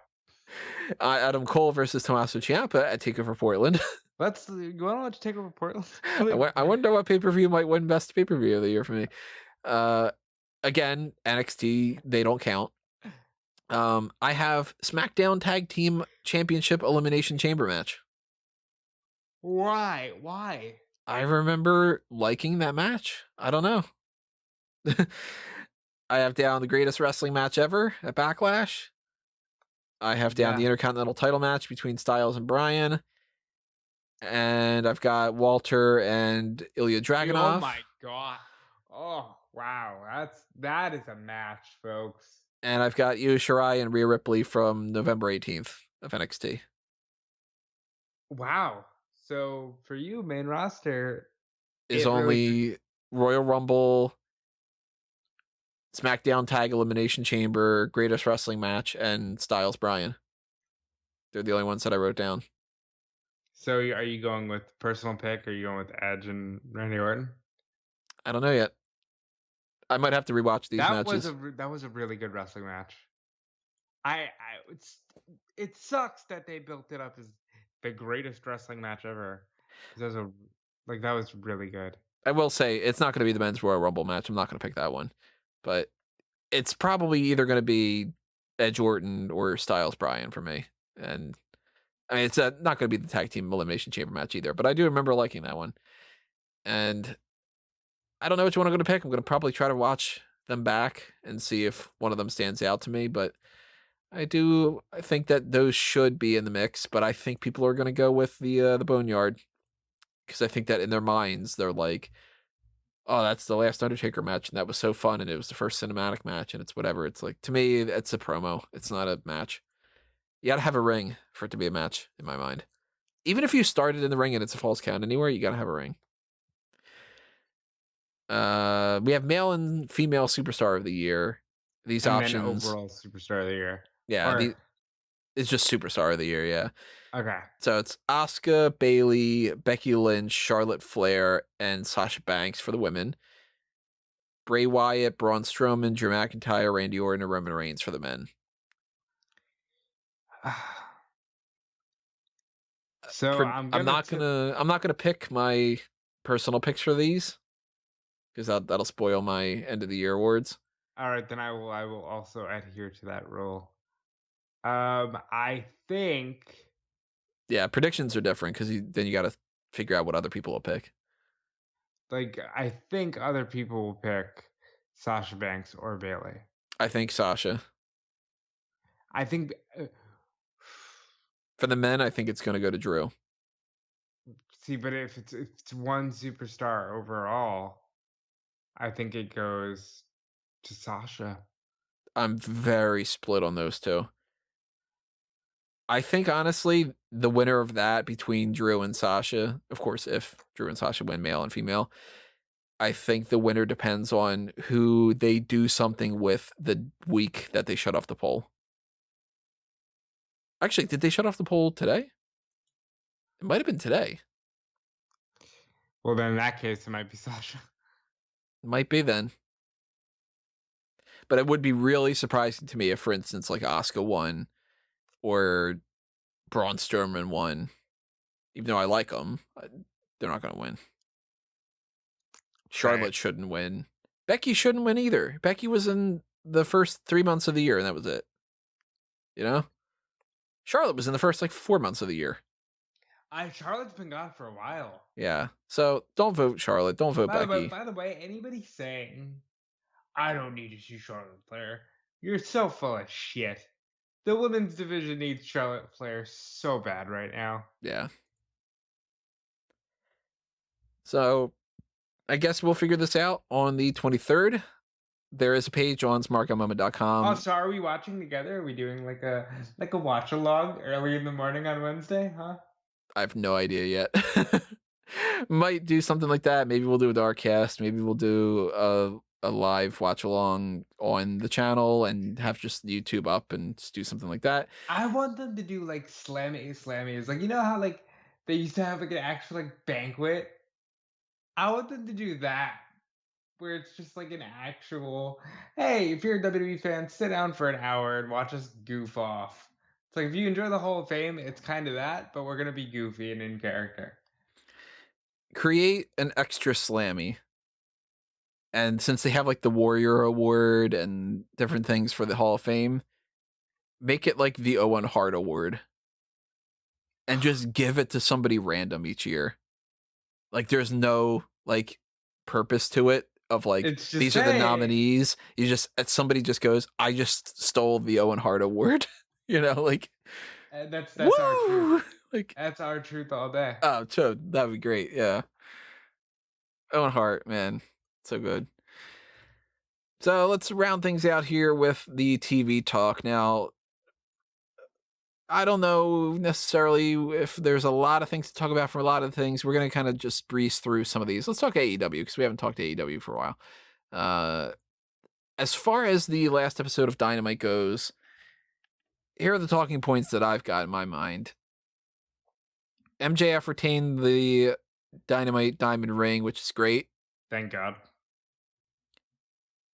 Adam Cole versus Tommaso Ciampa at TakeOver Portland. You want to watch TakeOver Portland? I wonder what pay-per-view might win best pay-per-view of the year for me. Again, NXT, they don't count. I have SmackDown Tag Team Championship Elimination Chamber match. Why? I remember liking that match. I don't know. I have down the greatest wrestling match ever at Backlash. I have down the Intercontinental title match between Styles and Bryan. And I've got Walter and Ilya Dragunov. Oh my god. Oh, wow. That is a match, folks. And I've got Io Shirai and Rhea Ripley from November 18th of NXT. Wow. So for you, main roster is only Royal Rumble, SmackDown Tag Elimination Chamber, Greatest Wrestling Match, and Styles Bryan. They're the only ones that I wrote down. So are you going with personal pick, or are you going with Edge and Randy Orton? I don't know yet. I might have to rewatch these matches. That was a really good wrestling match. It sucks that they built it up as the greatest wrestling match ever. 'Cause that was really good. I will say it's not going to be the men's Royal Rumble match. I'm not going to pick that one, but it's probably either going to be Edge Orton or Styles Bryan for me. And I mean, it's not going to be the tag team elimination chamber match either, but I do remember liking that one. And I don't know which one I'm going to pick. I'm going to probably try to watch them back and see if one of them stands out to me. But I think that those should be in the mix. But I think people are going to go with the Boneyard, because I think that in their minds they're like, oh, that's the last Undertaker match, and that was so fun, and it was the first cinematic match, and it's whatever. It's like, to me, it's a promo. It's not a match. You gotta have a ring for it to be a match, in my mind. Even if you started in the ring and it's a false count anywhere, you gotta have a ring. We have male and female superstar of the year. These And options. then overall superstar of the year. Yeah, it's just superstar of the year, yeah. Okay. So it's Asuka, Bayley, Becky Lynch, Charlotte Flair, and Sasha Banks for the women. Bray Wyatt, Braun Strowman, Drew McIntyre, Randy Orton, and Roman Reigns for the men. So I'm not gonna pick my personal picks for these, because that'll spoil my end of the year awards. All right, then I will also adhere to that rule. I think. Yeah, predictions are different because then you got to figure out what other people will pick. Like, I think other people will pick Sasha Banks or Bayley. I think Sasha. I think for the men, I think it's going to go to Drew. See, but if it's one superstar overall, I think it goes to Sasha. I'm very split on those two. I think, honestly, the winner of that between Drew and Sasha, of course, if Drew and Sasha win male and female, I think the winner depends on who they do something with the week that they shut off the poll. Actually, did they shut off the poll today? It might have been today. Well, then in that case, it might be Sasha. Might be then. But it would be really surprising to me if, for instance, like Asuka won or Braun Strowman won. Even though I like them, they're not going to win. Charlotte shouldn't win. Becky shouldn't win either. Becky was in the first 3 months of the year, and that was it. You know? Charlotte was in the first 4 months of the year. Charlotte's been gone for a while. Yeah. So don't vote Charlotte. Don't vote Becky. By the way, anybody saying, I don't need to see Charlotte Flair, you're so full of shit. The women's division needs Charlotte Flair so bad right now. Yeah. So I guess we'll figure this out on the 23rd. There is a page on smarkmoment.com. Oh, so are we watching together? Are we doing like a watch-along early in the morning on Wednesday, huh? I have no idea yet. Might do something like that. Maybe we'll do a dark cast. Maybe we'll do a live watch along on the channel and have just YouTube up and just do something like that. I want them to do like Slammy. It's like, you know how like they used to have like an actual like banquet? I want them to do that, where it's just like an actual, hey, if you're a WWE fan, sit down for an hour and watch us goof off. It's like, if you enjoy the Hall of Fame, it's kind of that, but we're going to be goofy and in character. Create an extra Slammy. And since they have like the Warrior Award and different things for the Hall of Fame, make it like the Owen Hart Award. And just give it to somebody random each year. Like there's no like purpose to it of like, these are the nominees. You just, somebody just goes, I just stole the Owen Hart Award. You know, like that's our truth. Like that's our truth all day. Oh, so that'd be great. Yeah. Owen Hart, man, so good. So let's round things out here with the TV talk. Now, I don't know necessarily if there's a lot of things to talk about for a lot of things. We're going to kind of just breeze through some of these. Let's talk AEW because we haven't talked AEW for a while. As far as the last episode of Dynamite goes, here are the talking points that I've got in my mind. MJF retained the Dynamite Diamond Ring, which is great. Thank God.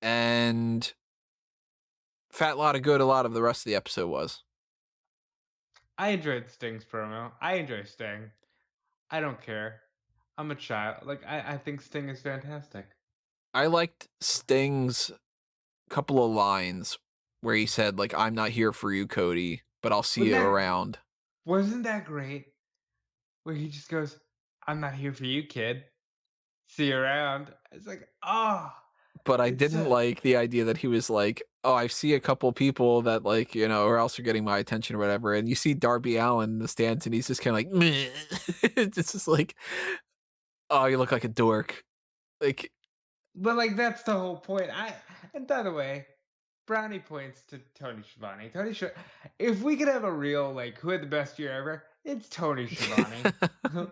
And fat lot of good a lot of the rest of the episode was. I enjoyed Sting's promo. I enjoy Sting. I don't care. I'm a child. Like I think Sting is fantastic. I liked Sting's couple of lines where he said, like, I'm not here for you, Cody, but I'll see you around. Wasn't that great? Where he just goes, I'm not here for you, kid. See you around. It's like, ah. But I didn't like the idea that he was like, oh, I see a couple people that, like, you know, or else are getting my attention or whatever. And you see Darby Allin in the stands and he's just kind of like, meh. It's just like, oh, you look like a dork. Like, but like, that's the whole point. And by the way, brownie points to Tony Schiavone. If we could have a real, like, who had the best year ever, it's Tony Schiavone.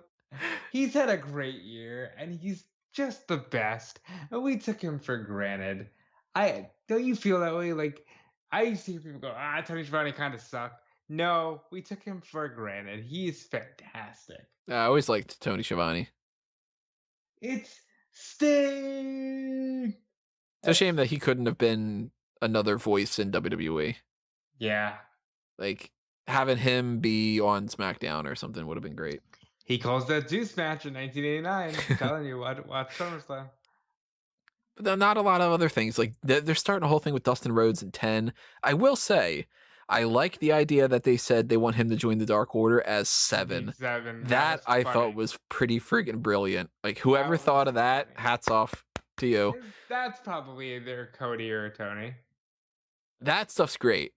He's had a great year, and he's just the best, and we took him for granted. Don't you feel that way? Like, I used to hear people go, Tony Schiavone kind of sucked. No, we took him for granted. He's fantastic. I always liked Tony Schiavone. It's Sting! It's a shame that he couldn't have been another voice in WWE. Yeah. Like, having him be on SmackDown or something would have been great. He calls that Zeus match in 1989. I'm telling you, watch SummerSlam. But not a lot of other things. Like, they're starting a whole thing with Dustin Rhodes in 10. I will say, I like the idea that they said they want him to join the Dark Order as 7. That I thought was pretty friggin' brilliant. Like, whoever thought of that, hats off to you. That's probably either Cody or Tony. That stuff's great.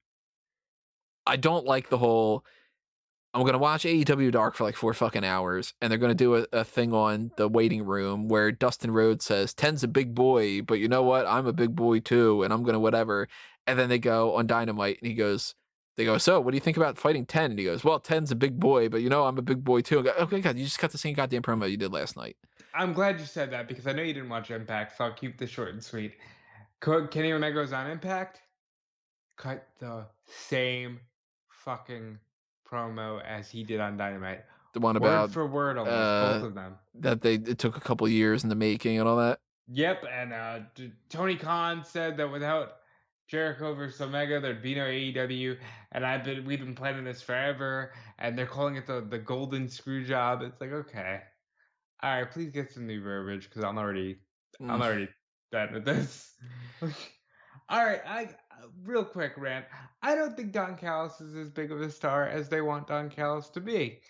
I don't like the whole, I'm going to watch AEW Dark for like 4 fucking hours, and they're going to do a thing on the waiting room where Dustin Rhodes says, 10's a big boy, but you know what? I'm a big boy too, and I'm going to whatever. And then they go on Dynamite, and they go, so what do you think about fighting 10? And he goes, well, 10's a big boy, but you know, I'm a big boy too. Okay, God, you just cut the same goddamn promo you did last night. I'm glad you said that because I know you didn't watch Impact, so I'll keep this short and sweet. Kenny Omega's on Impact. Cut the same fucking promo as he did on Dynamite. The one about word for word, almost both of them. That it took a couple years in the making and all that. Yep, and Tony Khan said that without Jericho versus Omega, there'd be no AEW, and we've been planning this forever, and they're calling it the golden screw job. It's like, okay, all right, please get some new verbiage because I'm already done with this. All right, real quick rant. I don't think Don Callis is as big of a star as they want Don Callis to be,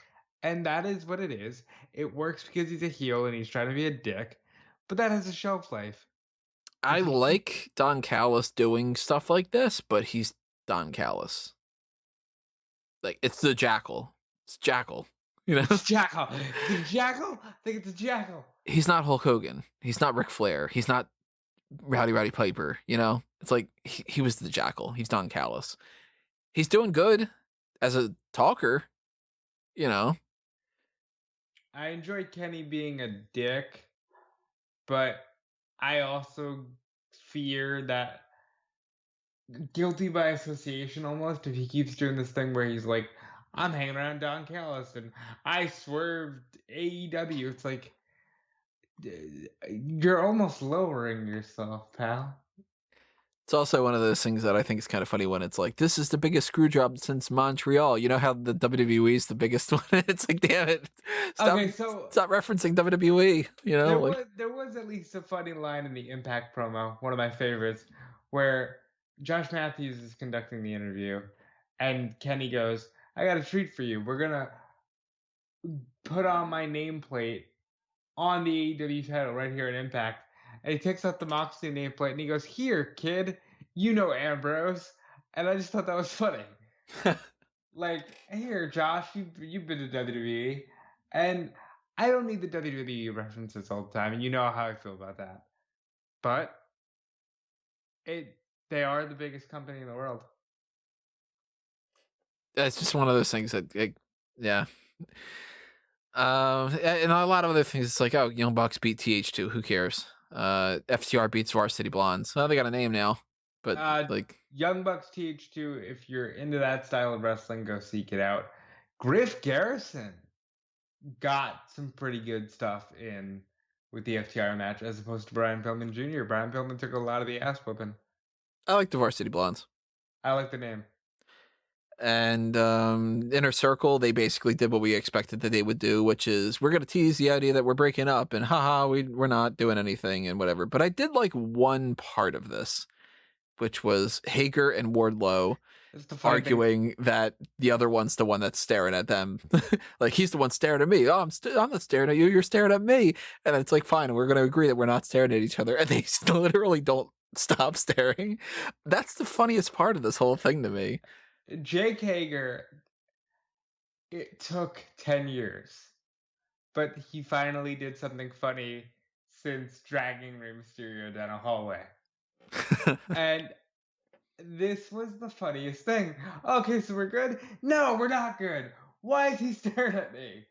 and that is what it is. It works because he's a heel and he's trying to be a dick, but that has a shelf life. I like Don Callis doing stuff like this, but he's Don Callis. Like, it's the Jackal. It's Jackal. You know? It's Jackal. It's a Jackal? I think it's a Jackal. He's not Hulk Hogan. He's not Ric Flair. He's not Roddy Piper, you know? It's like, he was the Jackal. He's Don Callis. He's doing good as a talker, you know? I enjoy Kenny being a dick, but I also fear that guilty by association almost if he keeps doing this thing where he's like, I'm hanging around Don Callis and I swerved AEW. It's like, you're almost lowering yourself, pal. It's also one of those things that I think is kind of funny when it's like, this is the biggest screw job since Montreal. You know how the WWE is the biggest one? It's like, damn it. Stop referencing WWE. You know, there was at least a funny line in the Impact promo, one of my favorites, where Josh Matthews is conducting the interview and Kenny goes, I got a treat for you. We're going to put on my nameplate on the AEW title right here at Impact. And he takes out the Moxley nameplate and he goes, here, kid, you know Ambrose. And I just thought that was funny. Like, here, Josh, you've been to WWE. And I don't need the WWE references all the time. And you know how I feel about that. But they are the biggest company in the world. It's just one of those things that, yeah. And a lot of other things, it's like, oh, Young Bucks beat TH2. Who cares? FTR beats Varsity Blondes. Well, they got a name now, but like Young Bucks TH2. If you're into that style of wrestling, go seek it out. Griff Garrison got some pretty good stuff in with the FTR match as opposed to Brian Pillman Jr. Brian Pillman took a lot of the ass whooping. I like the Varsity Blondes. I like the name. And Inner Circle, they basically did what we expected that they would do, which is we're going to tease the idea that we're breaking up and haha, we're not doing anything and whatever. But I did like one part of this, which was Hager and Wardlow arguing that the other one's the one that's staring at them. Like, he's the one staring at me. Oh, I'm not staring at you. You're staring at me. And it's like, fine, we're going to agree that we're not staring at each other. And they literally don't stop staring. That's the funniest part of this whole thing to me. Jake Hager, it took 10 years, but he finally did something funny since dragging Rey Mysterio down a hallway. And this was the funniest thing. Okay, so we're good? No, we're not good. Why is he staring at me?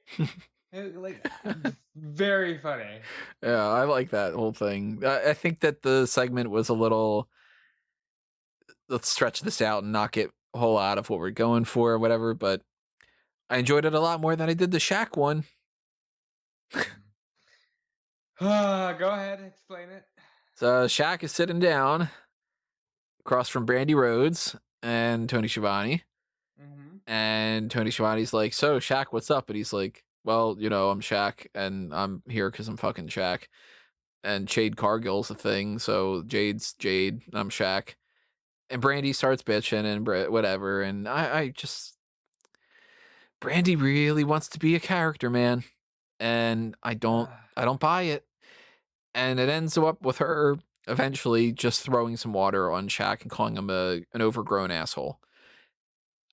Like, very funny. Yeah, I like that whole thing. I think that the segment was a little, let's stretch this out and knock it a whole lot of what we're going for or whatever, but I enjoyed it a lot more than I did the Shaq one. Go ahead, explain it. So Shaq is sitting down across from Brandy Rhodes and Tony Schiavone. Mm-hmm. And Tony Schiavone's like, so Shaq, what's up? And he's like, well, you know, I'm Shaq and I'm here because I'm fucking Shaq. And Jade Cargill's a thing, so Jade's Jade, I'm Shaq. And Brandy starts bitching and whatever, and I just... Brandy really wants to be a character, man. And I don't buy it. And it ends up with her eventually just throwing some water on Shaq and calling him an overgrown asshole.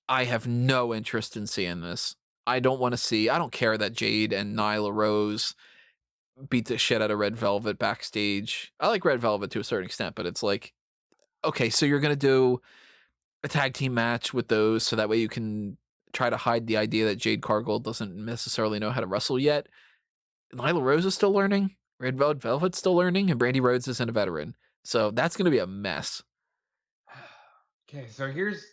I have no interest in seeing this. I don't care that Jade and Nyla Rose beat the shit out of Red Velvet backstage. I like Red Velvet to a certain extent, but it's like, okay, so you're going to do a tag team match with those so that way you can try to hide the idea that Jade Cargill doesn't necessarily know how to wrestle yet. Nyla Rose is still learning. Red Velvet's still learning, and Brandy Rhodes isn't a veteran. So that's going to be a mess. Okay, so here's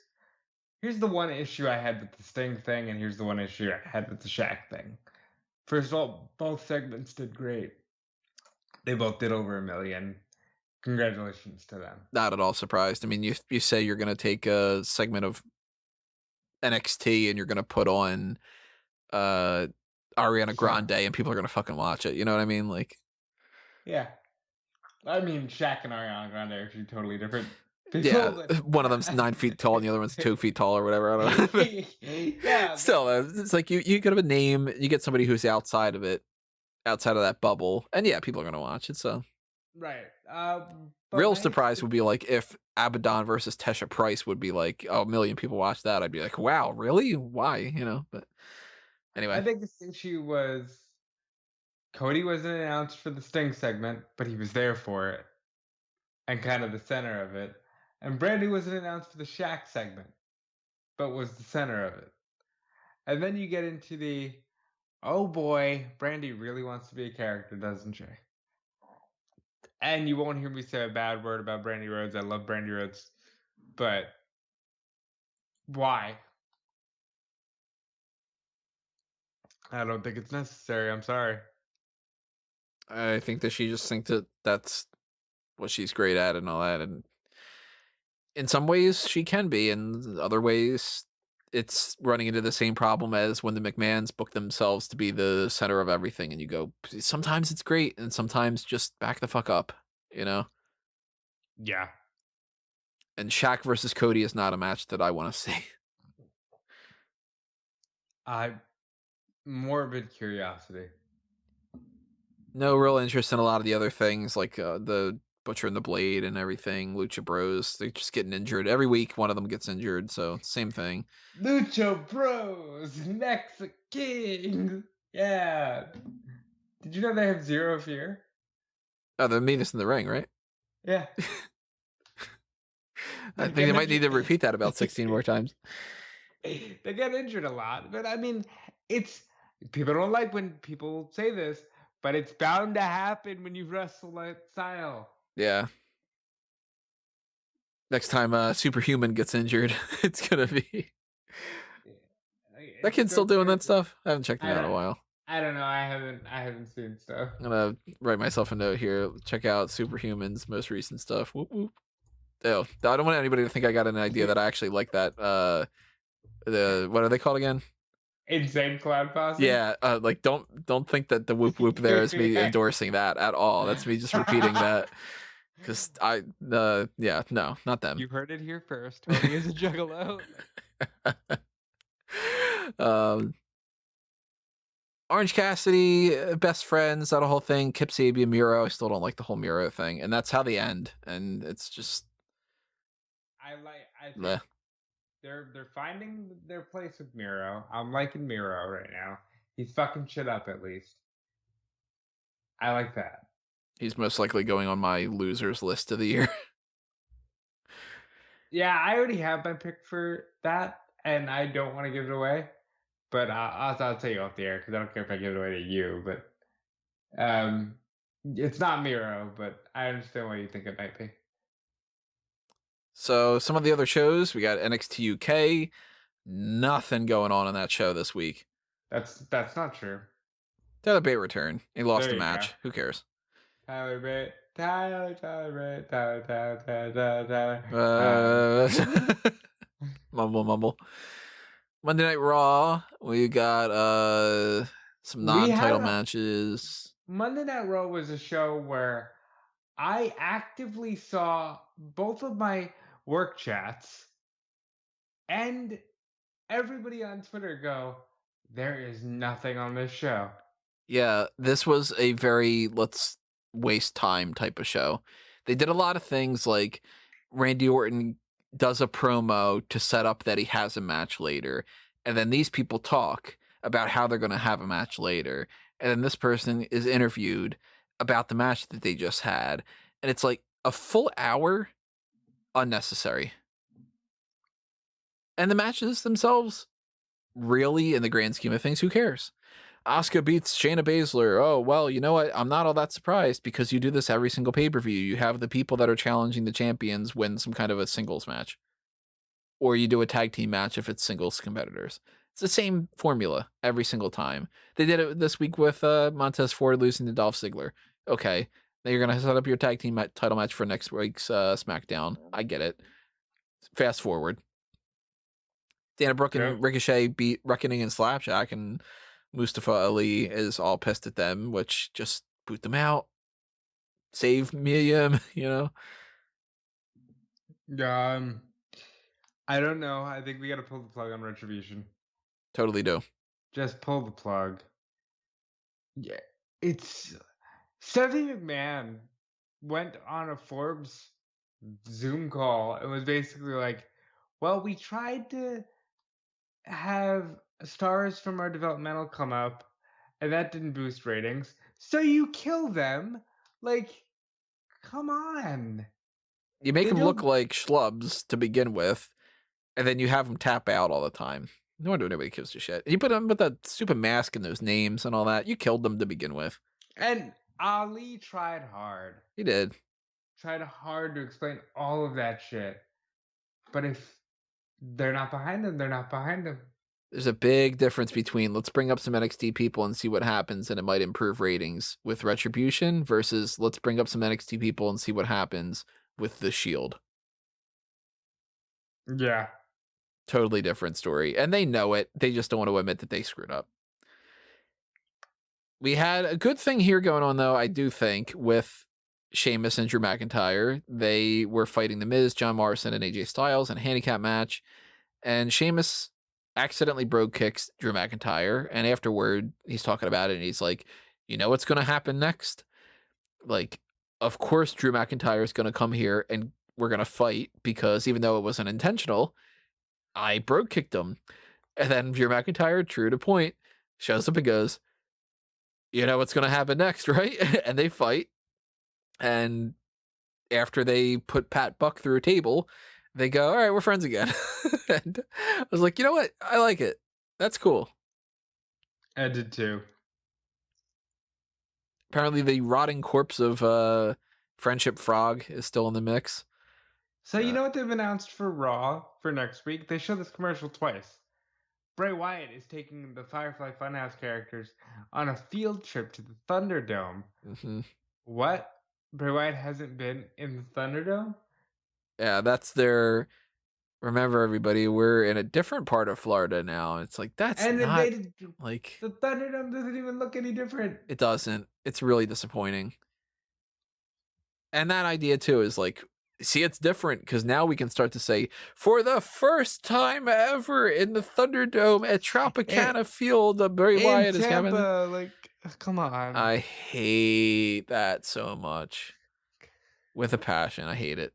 the one issue I had with the Sting thing, and here's the one issue I had with the Shaq thing. First of all, both segments did great. They both did over 1 million. Congratulations to them. Not at all surprised. I mean, you say you're going to take a segment of NXT and you're going to put on Ariana Grande and people are going to fucking watch it. You know what I mean? Like, yeah. I mean, Shaq and Ariana Grande are actually totally different people. Yeah, one of them's 9 feet tall and the other one's 2 feet tall or whatever. I don't know. Yeah. Still, it's like you could have a name, you get somebody who's outside of that bubble, and yeah, people are going to watch it, so. Right. Real surprise would be like if Abaddon versus Tesha Price would be like, oh, 1 million people watch that. I'd be like, wow, really? Why? You know, but anyway. I think this issue was Cody wasn't announced for the Sting segment, but he was there for it and kind of the center of it. And Brandy wasn't announced for the Shaq segment, but was the center of it. And then you get into the, oh boy, Brandy really wants to be a character, doesn't she? And you won't hear me say a bad word about Brandy Rhodes. I love Brandy Rhodes. But why? I don't think it's necessary. I'm sorry. I think that she just thinks that that's what she's great at and all that. And in some ways she can be. In other ways, it's running into the same problem as when the McMahons book themselves to be the center of everything. And you go, sometimes it's great. And sometimes just back the fuck up, you know? Yeah. And Shaq versus Cody is not a match that I want to see. Morbid curiosity. No real interest in a lot of the other things, like the Butcher and the Blade and everything. Lucha Bros, they're just getting injured. Every week, one of them gets injured, so same thing. Lucha Bros, Nxt King. Yeah. Did you know they have zero fear? Oh, the meanest in the ring, right? Yeah. I think they might need to repeat that about 16 more times. They get injured a lot, but I mean, people don't like when people say this, but it's bound to happen when you wrestle that style. Yeah. Next time Superhuman gets injured, it's gonna be. That kid's still doing that stuff? I haven't checked it out in a while. I don't know. I haven't seen stuff. I'm gonna write myself a note here. Check out Superhuman's most recent stuff. Whoop whoop. I don't want anybody to think I got an idea that I actually like that. What are they called again? Insane Clown Posse? Yeah, like don't think that the whoop whoop there is me endorsing that at all. That's me just repeating that. Because yeah, no, not them. You heard it here first. Tony is a juggalo. Orange Cassidy, best friends, that whole thing. Kip Sabian, Miro. I still don't like the whole Miro thing, and that's how they end. And it's just, I think they're finding their place with Miro. I'm liking Miro right now. He's fucking shit up at least. I like that. He's most likely going on my losers list of the year. Yeah, I already have my pick for that, and I don't want to give it away. But I'll tell you off the air because I don't care if I give it away to you. But it's not Miro, but I understand why you think it might be. So some of the other shows, we got NXT UK. Nothing going on in that show this week. That's not true. Tyler Bate returned. He lost a match. Go. Who cares? Tyler Bate. Tyler Bate. Mumble. Monday Night Raw. We got some non-title matches. Monday Night Raw was a show where I actively saw both of my work chats and everybody on Twitter go, there is nothing on this show. Yeah, this was a very let's waste time type of show. They did a lot of things like Randy Orton does a promo to set up that he has a match later, and then these people talk about how they're going to have a match later, and then this person is interviewed about the match that they just had, and it's like a full hour unnecessary. And the matches themselves, really, in the grand scheme of things, who cares? Asuka beats Shayna Baszler. Oh, well, you know what? I'm not all that surprised because you do this every single pay-per-view. You have the people that are challenging the champions win some kind of a singles match. Or you do a tag team match if it's singles competitors. It's the same formula every single time. They did it this week with Montez Ford losing to Dolph Ziggler. Okay, now you're going to set up your tag team title match for next week's SmackDown. I get it. Fast forward. Dana Brooke and Ricochet beat Reckoning and Slapjack, and Mustafa Ali is all pissed at them, which just boot them out. Save Miriam, you know? I don't know. I think we got to pull the plug on Retribution. Totally do. Just pull the plug. Yeah, it's Stephanie McMahon went on a Forbes Zoom call and was basically like, well, we tried to have stars from our developmental come up and that didn't boost ratings, so you kill them. Like, come on. You make them look like schlubs to begin with, and then you have them tap out all the time. No wonder nobody gives a shit. You put them with that stupid mask and those names and all that. You killed them to begin with. And Ali tried hard. He did. Tried hard to explain all of that shit. But if they're not behind them, they're not behind them. There's a big difference between let's bring up some NXT people and see what happens and it might improve ratings with Retribution versus let's bring up some NXT people and see what happens with The Shield. Yeah. Totally different story. And they know it. They just don't want to admit that they screwed up. We had a good thing here going on, though, I do think, with Sheamus and Drew McIntyre. They were fighting The Miz, John Morrison, and AJ Styles in a handicap match. And Sheamus accidentally brogue kicks Drew McIntyre. And afterward, he's talking about it, and he's like, you know what's going to happen next? Like, of course, Drew McIntyre is going to come here and we're going to fight because even though it wasn't intentional, I brogue kicked him. And then Drew McIntyre, true to point, shows up and goes, you know what's going to happen next, right? And they fight. And after they put Pat Buck through a table, they go, all right, we're friends again. And I was like, you know what? I like it. That's cool. I did too. Apparently the rotting corpse of Friendship Frog is still in the mix. So you know what they've announced for Raw for next week? They showed this commercial twice. Bray Wyatt is taking the Firefly Funhouse characters on a field trip to the Thunderdome. Mm-hmm. What? Bray Wyatt hasn't been in the Thunderdome? Yeah, that's their. Remember, everybody, we're in a different part of Florida now. It's like that's And then not they did, like the Thunderdome doesn't even look any different. it doesn't. It's really disappointing. And that idea too is like, see, it's different because now we can start to say, for the first time ever in the Thunderdome at And, Tropicana Field, Bray in Wyatt is coming. Tampa, like, come on. I hate that so much. With a passion, I hate it.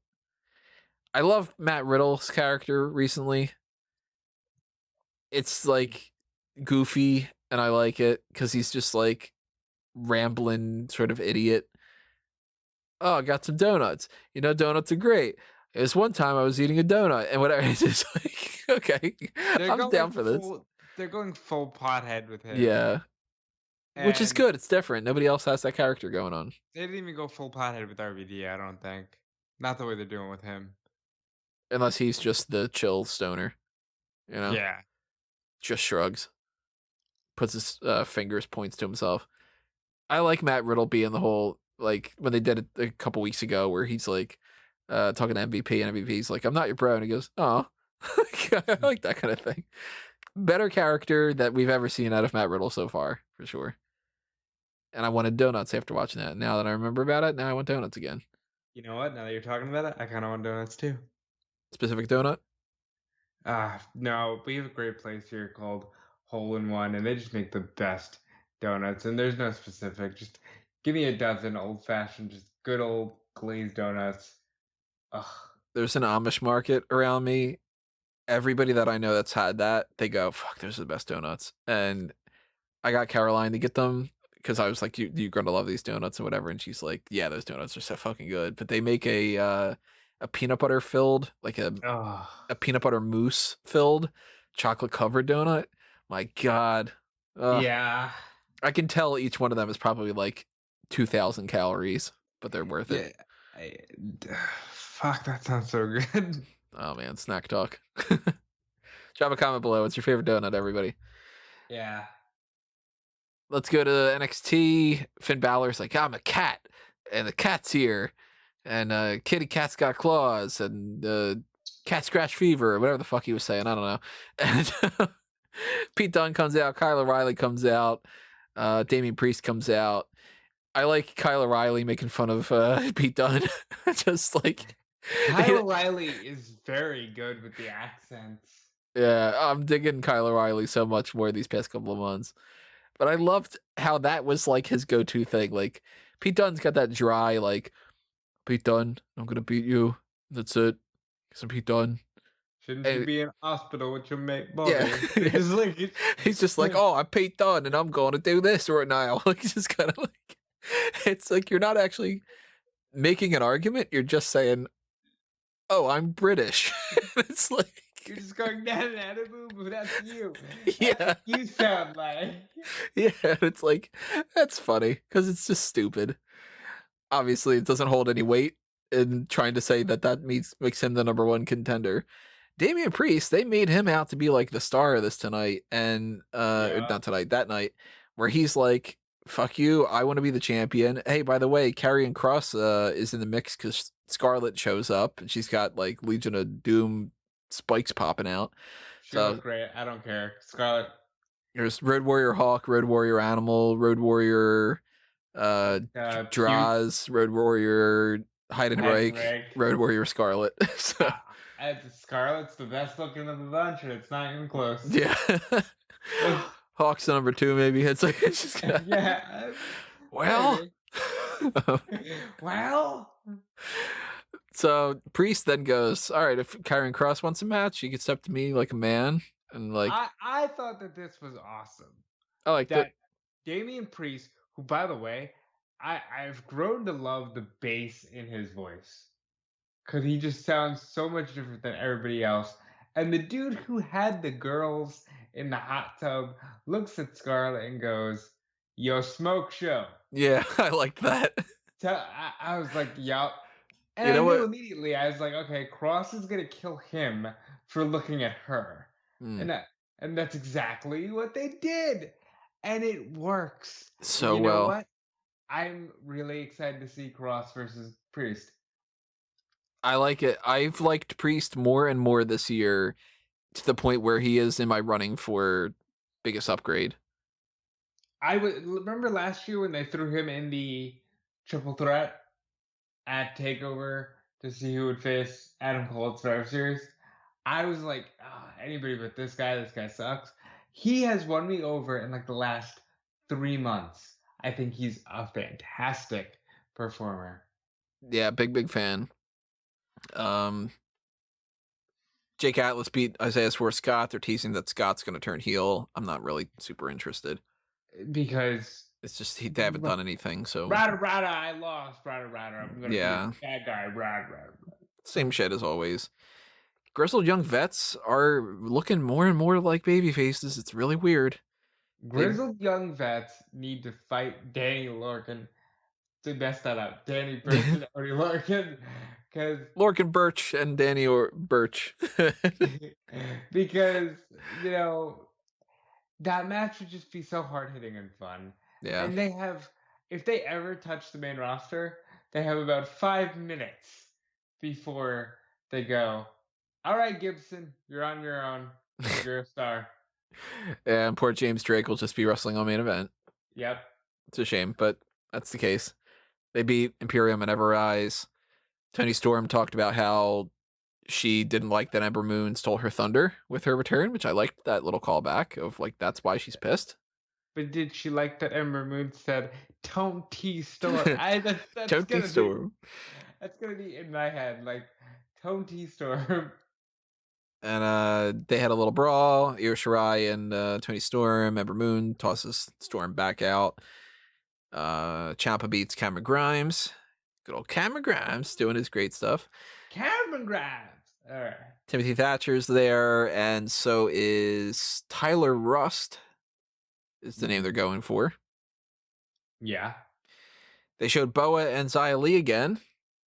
I love Matt Riddle's character recently. It's like goofy, and I like it because he's just like rambling sort of idiot. Oh, I got some donuts. You know, donuts are great. There's one time I was eating a donut and whatever. It's just like, okay, I'm down for this. They're going full pothead with him. Yeah, which is And good. It's different. Nobody else has that character going on. they didn't even go full pothead with RVD, I don't think. Not the way they're doing with him. Unless he's just the chill stoner, you know? Yeah. Just shrugs, puts his fingers, points to himself. I like Matt Riddle being the whole, like, when they did it a couple weeks ago where he's like, talking to MVP, and MVP's like, I'm not your bro. And he goes, oh, I like that kind of thing. Better character that we've ever seen out of Matt Riddle so far, for sure. And I wanted donuts after watching that. Now that I remember about it, now I want donuts again. You know what? Now that you're talking about it, I kind of want donuts too. Specific donut? No, we have a great place here called Hole in One, and they just make the best donuts. And there's no specific. Just give me a dozen old fashioned, just good old glazed donuts. Ugh. There's an Amish market around me. Everybody that I know that's had that, they go, fuck, those are the best donuts. And I got Caroline to get them because I was like, you're going to love these donuts and whatever. And she's like, yeah, those donuts are so fucking good. But they make a peanut butter filled, like a peanut butter mousse filled chocolate covered donut. My God. Yeah. I can tell each one of them is probably like 2,000 calories, but they're worth it. Fuck, that sounds so good. Oh man, snack talk. Drop a comment below. What's your favorite donut, everybody? Yeah. Let's go to NXT. Finn Balor's like, I'm a cat, and the cat's here, and kitty cat's got claws, and cat scratch fever, or whatever the fuck he was saying. I don't know. And Pete Dunne comes out. Kyle O'Reilly comes out. Damian Priest comes out. I like Kyle O'Reilly making fun of Pete Dunne. Just like Kyle O'Reilly is very good with the accents. Yeah, I'm digging Kyle O'Reilly so much more these past couple of months. But I loved how that was like his go-to thing. Like Pete Dunne's got that dry, like, Pete Dunne, I'm gonna beat you. That's it. Because I'm Pete Dunne. Shouldn't you be in hospital with your mate Bobby? Yeah. It's like, he's just like, oh, I'm Pete Dunne and I'm going to do this right now. Like, he's just kind of like, it's like you're not actually making an argument. You're just saying, oh, I'm British. It's like, you're just going, nah, boo boo, that's you. Yeah. That's what you sound like. Yeah, it's like, that's funny because it's just stupid. Obviously, it doesn't hold any weight in trying to say that makes him the number one contender. Damian Priest, they made him out to be like the star of this tonight, and not tonight, that night, where he's like, fuck you, I want to be the champion. Hey, by the way, Karrion Kross is in the mix because Scarlett shows up, and she's got like Legion of Doom spikes popping out. She looked great. I don't care. Scarlett. There's Road Warrior Hawk, Road Warrior Animal, Road Warrior Draws, Road Warrior Heidenreich, Road Warrior Scarlett. So Scarlett's the best looking of the bunch, and it's not even close. Yeah. Hawk's number 2, maybe. It's like, it's just yeah. Well. Well. So Priest then goes, all right, if Karrion Kross wants a match, he can step to me like a man. And like, I thought that this was awesome. I like that. Damian Priest, who, by the way, I've grown to love the bass in his voice. Because he just sounds so much different than everybody else. And the dude who had the girls in the hot tub looks at Scarlett and goes, yo, smoke show. Yeah, I liked that. So I was like, yup. And you know I knew immediately, I was like, okay, Kross is going to kill him for looking at her. And that's exactly what they did. And it works. So you know well. What? I'm really excited to see Kross versus Priest. I like it. I've liked Priest more and more this year to the point where he is in my running for biggest upgrade. I would remember last year when they threw him in the triple threat at Takeover to see who would face Adam Cole at Survivor Series. I was like, anybody but this guy. This guy sucks. He has won me over in like the last 3 months. I think he's a fantastic performer. Yeah, big fan. Jake Atlas beat Isaiah Swerve Scott. They're teasing that Scott's going to turn heel. I'm not really super interested Because it's just they haven't done anything. So Rada, I lost. Rada, I'm going to be a bad guy. Rada. Same shit as always. Grizzled young vets are looking more and more like baby faces. It's really weird. Grizzled young vets need to fight Danny Lorcan to mess that up. Danny Birch and Odie Lorcan. Because Lorcan Birch and Danny Birch. Because, that match would just be so hard-hitting and fun. Yeah. And they have, if they ever touch the main roster, they have about 5 minutes before they go, all right, Gibson, you're on your own. You're a star. Yeah, and poor James Drake will just be wrestling on main event. Yep. It's a shame, but that's the case. They beat Imperium and Ever Rise. Tony Storm talked about how she didn't like that Ember Moon stole her thunder with her return, which I liked that little callback of like, that's why she's pissed. But did she like that Ember Moon said, Tony Storm? That's Tony Storm. That's going to be in my head, like, Tony Storm. And they had a little brawl. Io Shirai and Tony Storm. Ember Moon tosses Storm back out. Ciampa beats Cameron Grimes. Good old Cameron Grimes doing his great stuff. Cameron Grimes. All right. Timothy Thatcher's there, and so is Tyler Rust. Is the name they're going for. Yeah. They showed Boa and Xia Li again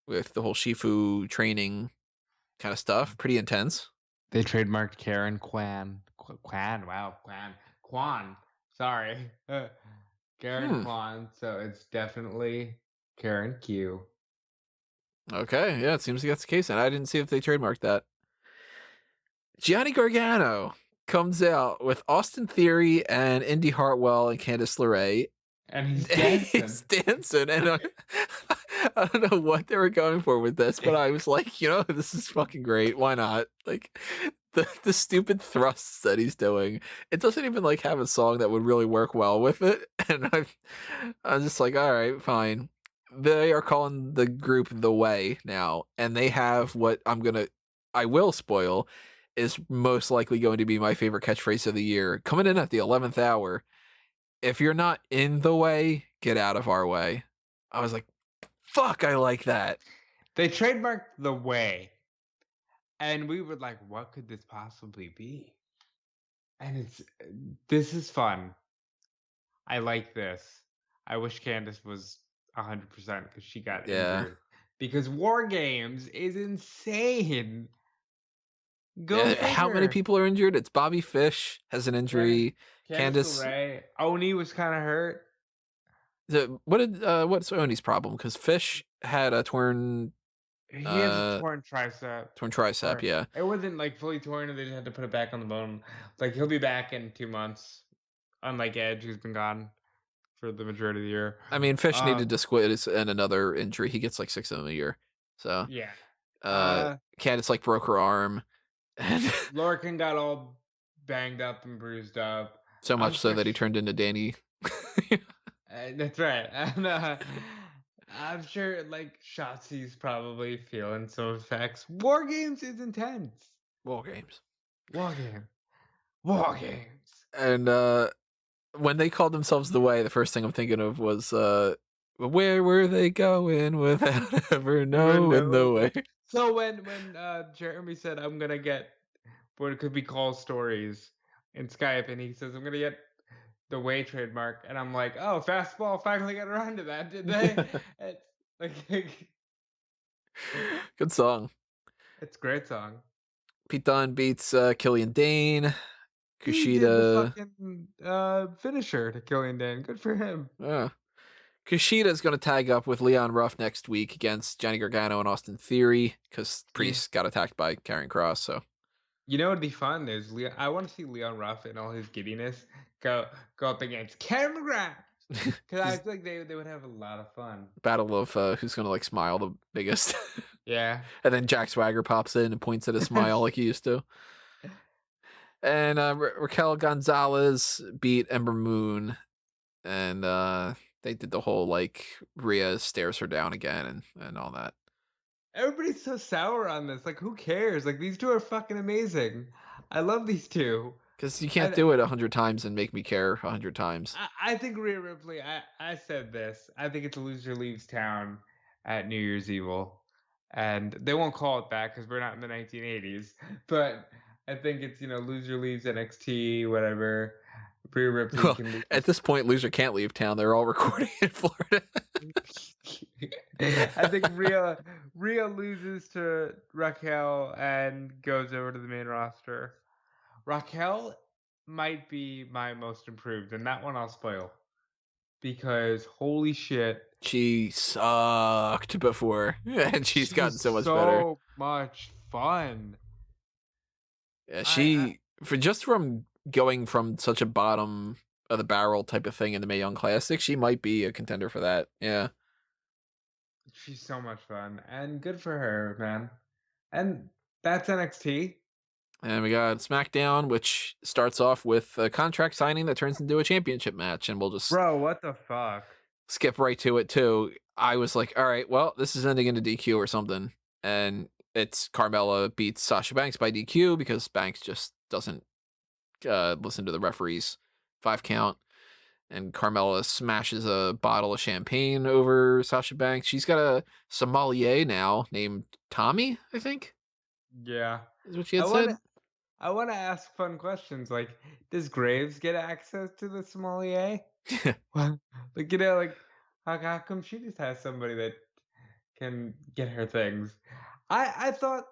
with the whole Shifu training kind of stuff. Pretty intense. They trademarked Karen Kwan. Kwan. Sorry. Karen Kwan. So it's definitely Karen Q. Okay. Yeah, it seems like that's the case. And I didn't see if they trademarked that. Gianni Gargano comes out with Austin Theory and Indy Hartwell and Candice LeRae. And he's dancing. He's dancing. And I don't know what they were going for with this, but I was like, this is fucking great. Why not? Like the stupid thrusts that he's doing. It doesn't even like have a song that would really work well with it. And I'm just like, all right, fine. They are calling the group The Way now, and they have what I will spoil is most likely going to be my favorite catchphrase of the year. Coming in at the 11th hour. If you're not in the way, get out of our way. I was like, fuck, I like that. They trademarked The Way. And we were like, what could this possibly be? And this is fun. I like this. I wish Candice was 100% because she got injured. Because War Games is insane. How many people are injured? It's Bobby Fish has an injury. Candice LeRae. Oni was kind of hurt. What's Oni's problem? Because Fish had a torn. He has a torn tricep. Torn tricep, yeah. It wasn't like fully torn, and they just had to put it back on the bone. Like he'll be back in 2 months. Unlike Edge, who's been gone for the majority of the year. I mean, Fish needed to squid and another injury. He gets like 6 of them a year. So yeah. Candice like broke her arm. And Lorcan got all banged up and bruised up. So much so that he turned into Danny. That's right. And, I'm sure like Shotzi's probably feeling some effects. War Games is intense. War Games. And when they called themselves The Way, the first thing I'm thinking of was where were they going without ever knowing the way? So when Jeremy said I'm gonna get what could be called stories in Skype, and he says I'm gonna get The Way trademark, and I'm like, oh, fastball finally got around to that, did they? It's like good song. It's a great song. Pete Dunne beats Killian Dane. Kushida He did the fucking finisher to Killian Dane. Good for him. Yeah. Kushida's going to tag up with Leon Ruff next week against Johnny Gargano and Austin Theory because Priest got attacked by Karrion Kross. So You know what'd be fun is I want to see Leon Ruff in all his giddiness go up against Cameron Grimes because I feel like they would have a lot of fun. battle of who's going to like smile the biggest. Yeah. And then Jack Swagger pops in and points at a smile like he used to. And Raquel Gonzalez beat Ember Moon, and they did the whole like Rhea stares her down again and all that. Everybody's so sour on this. Like, who cares? Like, these two are fucking amazing. I love these two. Because you can't do it 100 times and make me care 100 times. I think Rhea Ripley, I said this. I think it's a loser leaves town at New Year's Evil. And they won't call it that because we're not in the 1980s. But I think it's, loser leaves NXT, whatever. Rhea Ripley can leave. At this point, loser can't leave town. They're all recording in Florida. I think Rhea loses to Raquel and goes over to the main roster. Raquel might be my most improved, and that one I'll spoil. Because holy shit. She sucked before, and she's gotten so much better. So much fun. Yeah, from going from such a bottom of the barrel type of thing in the Mae Young Classic, she might be a contender for that. Yeah. She's so much fun, and good for her, man. And that's NXT. And we got SmackDown, which starts off with a contract signing that turns into a championship match, and we'll just what the fuck? Skip right to it too. I was like, all right, well, this is ending in a DQ or something, and it's Carmella beats Sasha Banks by DQ because Banks just doesn't listen to the referee's 5 count. And Carmella smashes a bottle of champagne over Sasha Banks. She's got a sommelier now named Tommy, I think. Yeah. Is what she had said. I want to ask fun questions. Like, does Graves get access to the sommelier? Like, how come she just has somebody that can get her things? I thought,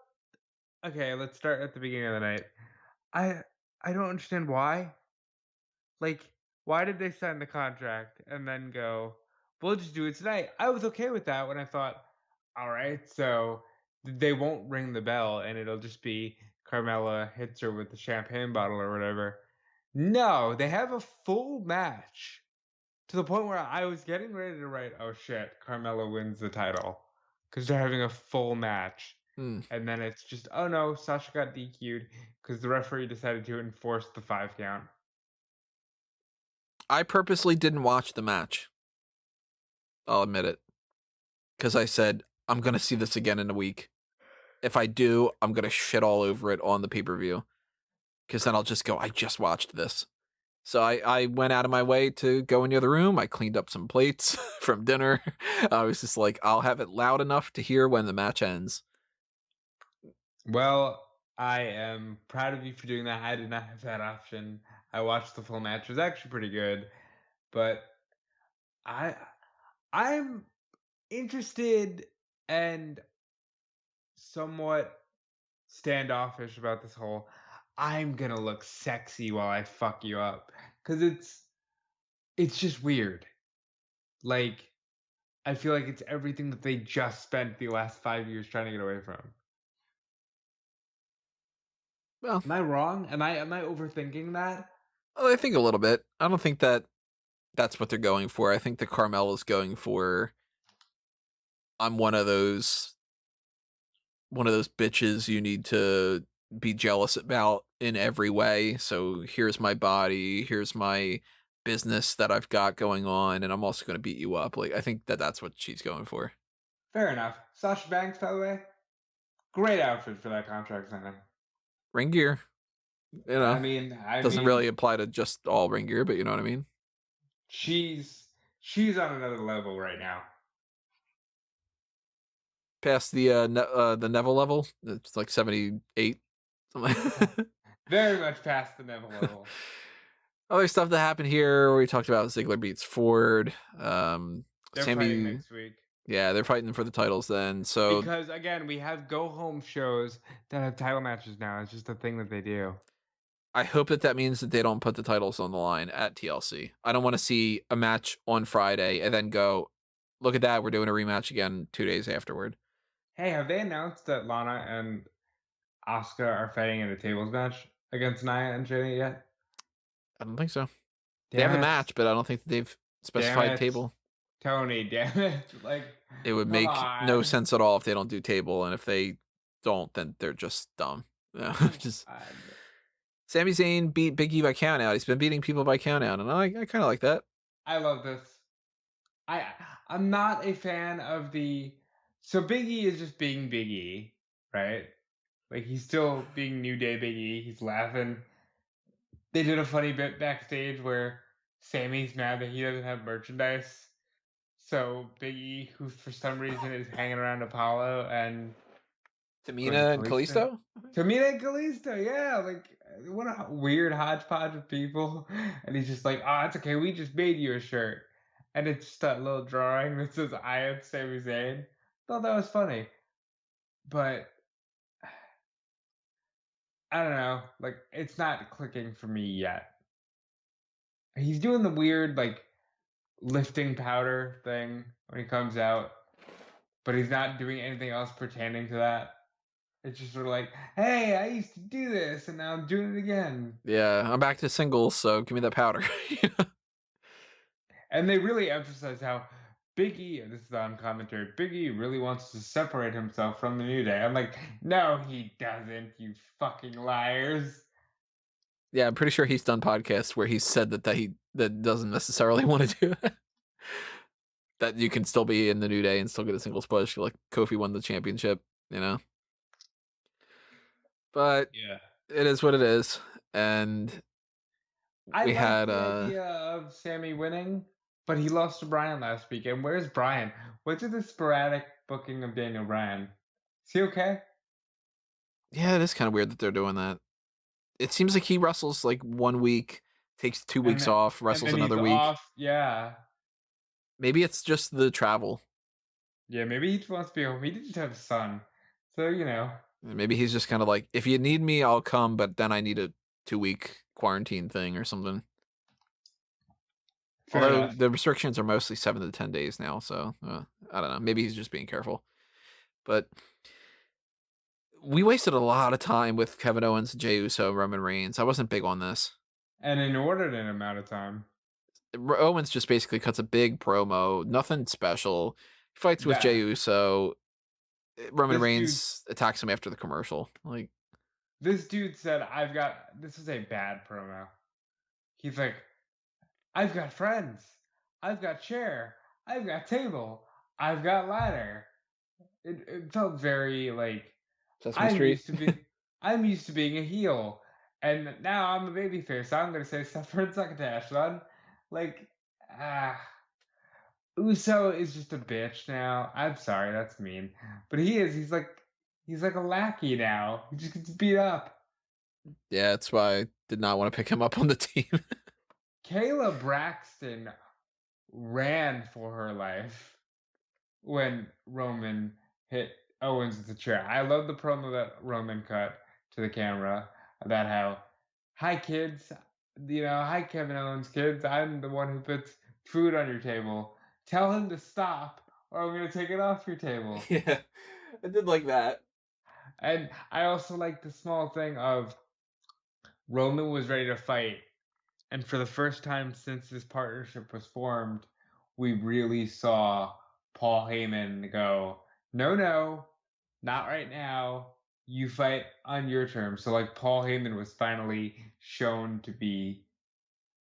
okay, let's start at the beginning of the night. I don't understand why. Like, why did they sign the contract and then go, we'll just do it tonight? I was okay with that when I thought, all right, so they won't ring the bell and it'll just be Carmella hits her with the champagne bottle or whatever. No, they have a full match to the point where I was getting ready to write, oh shit, Carmella wins the title because they're having a full match. And then it's just, oh no, Sasha got DQ'd because the referee decided to enforce the 5 count. I purposely didn't watch the match. I'll admit it. Because I said, I'm going to see this again in a week. If I do, I'm going to shit all over it on the pay-per-view. Because then I'll just go, I just watched this. So I went out of my way to go in the other room. I cleaned up some plates from dinner. I was just like, I'll have it loud enough to hear when the match ends. Well, I am proud of you for doing that. I did not have that option. I watched the full match. It was actually pretty good. But I'm interested and somewhat standoffish about this whole I'm gonna look sexy while I fuck you up. Cause it's just weird. Like, I feel like it's everything that they just spent the last 5 years trying to get away from. Well, am I wrong? Am I overthinking that? Oh, I think a little bit. I don't think that's what they're going for. I think that Carmella's going for I'm one of those bitches you need to be jealous about in every way. So here's my body, here's my business that I've got going on, and I'm also going to beat you up. Like, I think that's what she's going for. Fair enough. Sasha Banks, by the way, great outfit for that contract signing. Ring gear. You know, I mean, doesn't really apply to just all ring gear, but you know what I mean? She's on another level right now. Past the Neville level, it's like 78. Very much past the Neville level. Other stuff that happened here, we talked about Ziggler beats Ford. They're fighting next week. Yeah, they're fighting for the titles then. So because again, we have go home shows that have title matches now. It's just a thing that they do. I hope that means that they don't put the titles on the line at TLC. I don't want to see a match on Friday and then go, look at that, we're doing a rematch again 2 days afterward. Hey, have they announced that Lana and Asuka are fighting in a tables match against Nia and Shayna yet? I don't think so. They have Damn the it. match, but I don't think that they've Damn specified it. table. Tony, damn it. Like, It would come make no on. sense at all if they don't do table, and if they don't, then they're just dumb. Just God. Sami Zayn beat Big E by countout. He's been beating people by countout, and I kind of like that. I love this. I'm not a fan of so Big E is just being Big E, right? Like he's still being New Day Big E. He's laughing. They did a funny bit backstage where Sammy's mad that he doesn't have merchandise. So Big E, who for some reason is hanging around Apollo and Tamina and Kalisto? Tamina and Kalisto, yeah. Like what a weird hodgepodge of people. And he's just like, oh, it's okay, we just made you a shirt. And it's just that little drawing that says I am Sami Zayn. Thought that was funny. But I don't know, like it's not clicking for me yet. He's doing the weird like lifting powder thing when he comes out, but he's not doing anything else pertaining to that. It's just sort of like, hey, I used to do this and now I'm doing it again. Yeah, I'm back to singles, so give me that powder. And they really emphasize how Big E, and this is on commentary, Big E really wants to separate himself from the New Day. I'm like, no, he doesn't, you fucking liars. Yeah, I'm pretty sure he's done podcasts where he said that he doesn't necessarily want to do it. That you can still be in the New Day and still get a singles push, like Kofi won the championship, you know. But yeah, it is what it is, and I we like had the idea of Sammy winning, but he lost to Bryan last week. And where's Bryan? What's with the sporadic booking of Daniel Bryan? Is he okay? Yeah, it is kind of weird that they're doing that. It seems like he wrestles like 1 week, takes 2 weeks off, wrestles another week. Off. Yeah. Maybe it's just the travel. Yeah, maybe he just wants to be home. He did just have a son. So, you know. Maybe he's just kind of like, if you need me, I'll come, but then I need a 2-week quarantine thing or something. Although the restrictions are mostly 7 to 10 days now, so I don't know. Maybe he's just being careful. But we wasted a lot of time with Kevin Owens, Jey Uso, Roman Reigns. I wasn't big on this. An inordinate amount of time. Owens just basically cuts a big promo, nothing special. He fights with Jey Uso. Roman Reigns attacks him after the commercial. Like, this dude said, this is a bad promo. He's like, I've got friends. I've got chair. I've got table. I've got ladder. It felt very like I'm used to being a heel, and now I'm a babyface. So I'm gonna say suffer and succotash, son. Like, Uso is just a bitch now. I'm sorry, that's mean, but he is. He's like a lackey now. He just gets beat up. Yeah, that's why I did not want to pick him up on the team. Kayla Braxton ran for her life when Roman hit Owens with the chair. I love the promo that Roman cut to the camera about how, hi kids, hi Kevin Owens kids, I'm the one who puts food on your table. Tell him to stop or I'm going to take it off your table. Yeah, I did like that. And I also like the small thing of Roman was ready to fight. And for the first time since this partnership was formed, we really saw Paul Heyman go, no, not right now. You fight on your terms. So like Paul Heyman was finally shown to be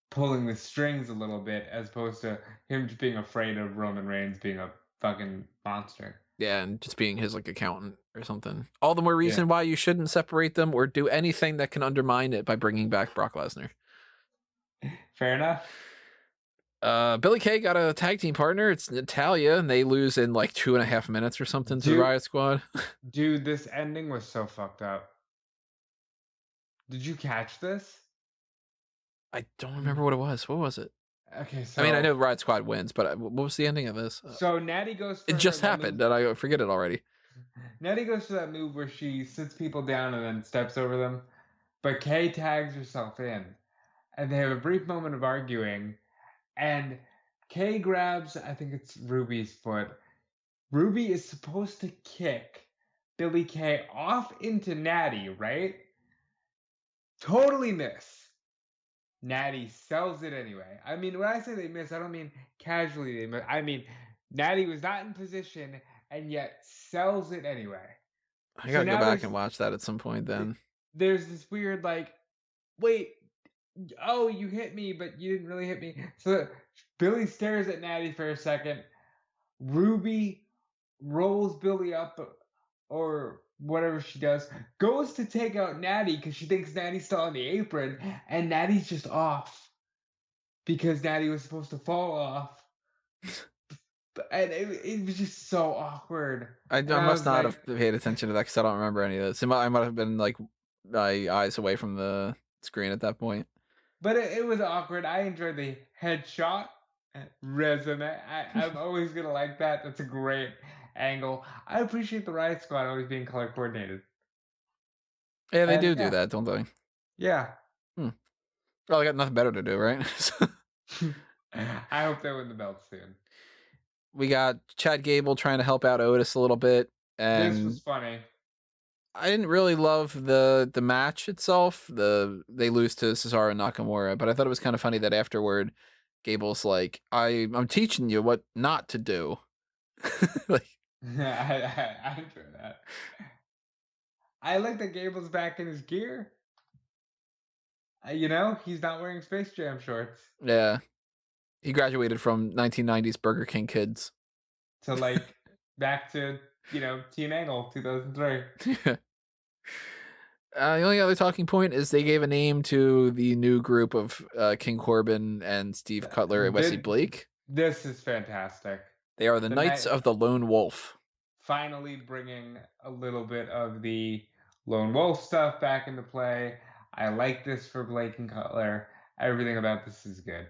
pulling the strings a little bit as opposed to him just being afraid of Roman Reigns being a fucking monster. Yeah, and just being his like accountant or something. All the more reason why you shouldn't separate them or do anything that can undermine it by bringing back Brock Lesnar. Fair enough. Billy Kay got a tag team partner. It's Natalya, and they lose in like 2.5 minutes or something to the Riot Squad. Dude, this ending was so fucked up. Did you catch this? I don't remember what it was. What was it? Okay, so I mean, I know Riot Squad wins, but what was the ending of this? So Natty goes. It just happened, and I forget it already. Natty goes for that move where she sits people down and then steps over them. but Kay tags herself in, and they have a brief moment of arguing, and Kay grabs, I think it's Ruby's foot. Ruby is supposed to kick Billie Kay off into Natty, right? Totally miss. Natty sells it anyway. I mean, when I say they miss, I don't mean casually they miss. I mean, Natty was not in position and yet sells it anyway. I So gotta go now back and watch that at some point then. there's this weird, like, wait, oh, you hit me, but you didn't really hit me. So Billie stares at Natty for a second. Ruby rolls Billie up or whatever she does, goes to take out Natty because she thinks Natty's still on the apron, and Natty's just off because Natty was supposed to fall off. And it was just so awkward. I And must was not like, have paid attention to that because I don't remember any of this. I might have been like my eyes away from the screen at that point. but it was awkward. I enjoyed the headshot resume. I'm always going to like that. That's a great angle. I appreciate the Riot Squad always being color coordinated. Yeah, they And do that, don't they? Yeah. Well, they got nothing better to do, right? I hope they win the belt soon. We got Chad Gable trying to help out Otis a little bit, and This was funny. I didn't really love the match itself. They lose to Cesaro and Nakamura, but I thought it was kind of funny that afterward, Gable's like, "I'm teaching you what not to do." Like, I enjoy that. I like that Gable's back in his gear. He's not wearing Space Jam shorts. yeah, he graduated from 1990s Burger King kids. So back to Team Angle 2003. The only other talking point is they gave a name to the new group of King Corbin and Steve Cutler and Wesley Blake. This is fantastic. They are the Knights of the Lone Wolf. Finally bringing a little bit of the Lone Wolf stuff back into play. I like this for Blake and Cutler. Everything about this is good.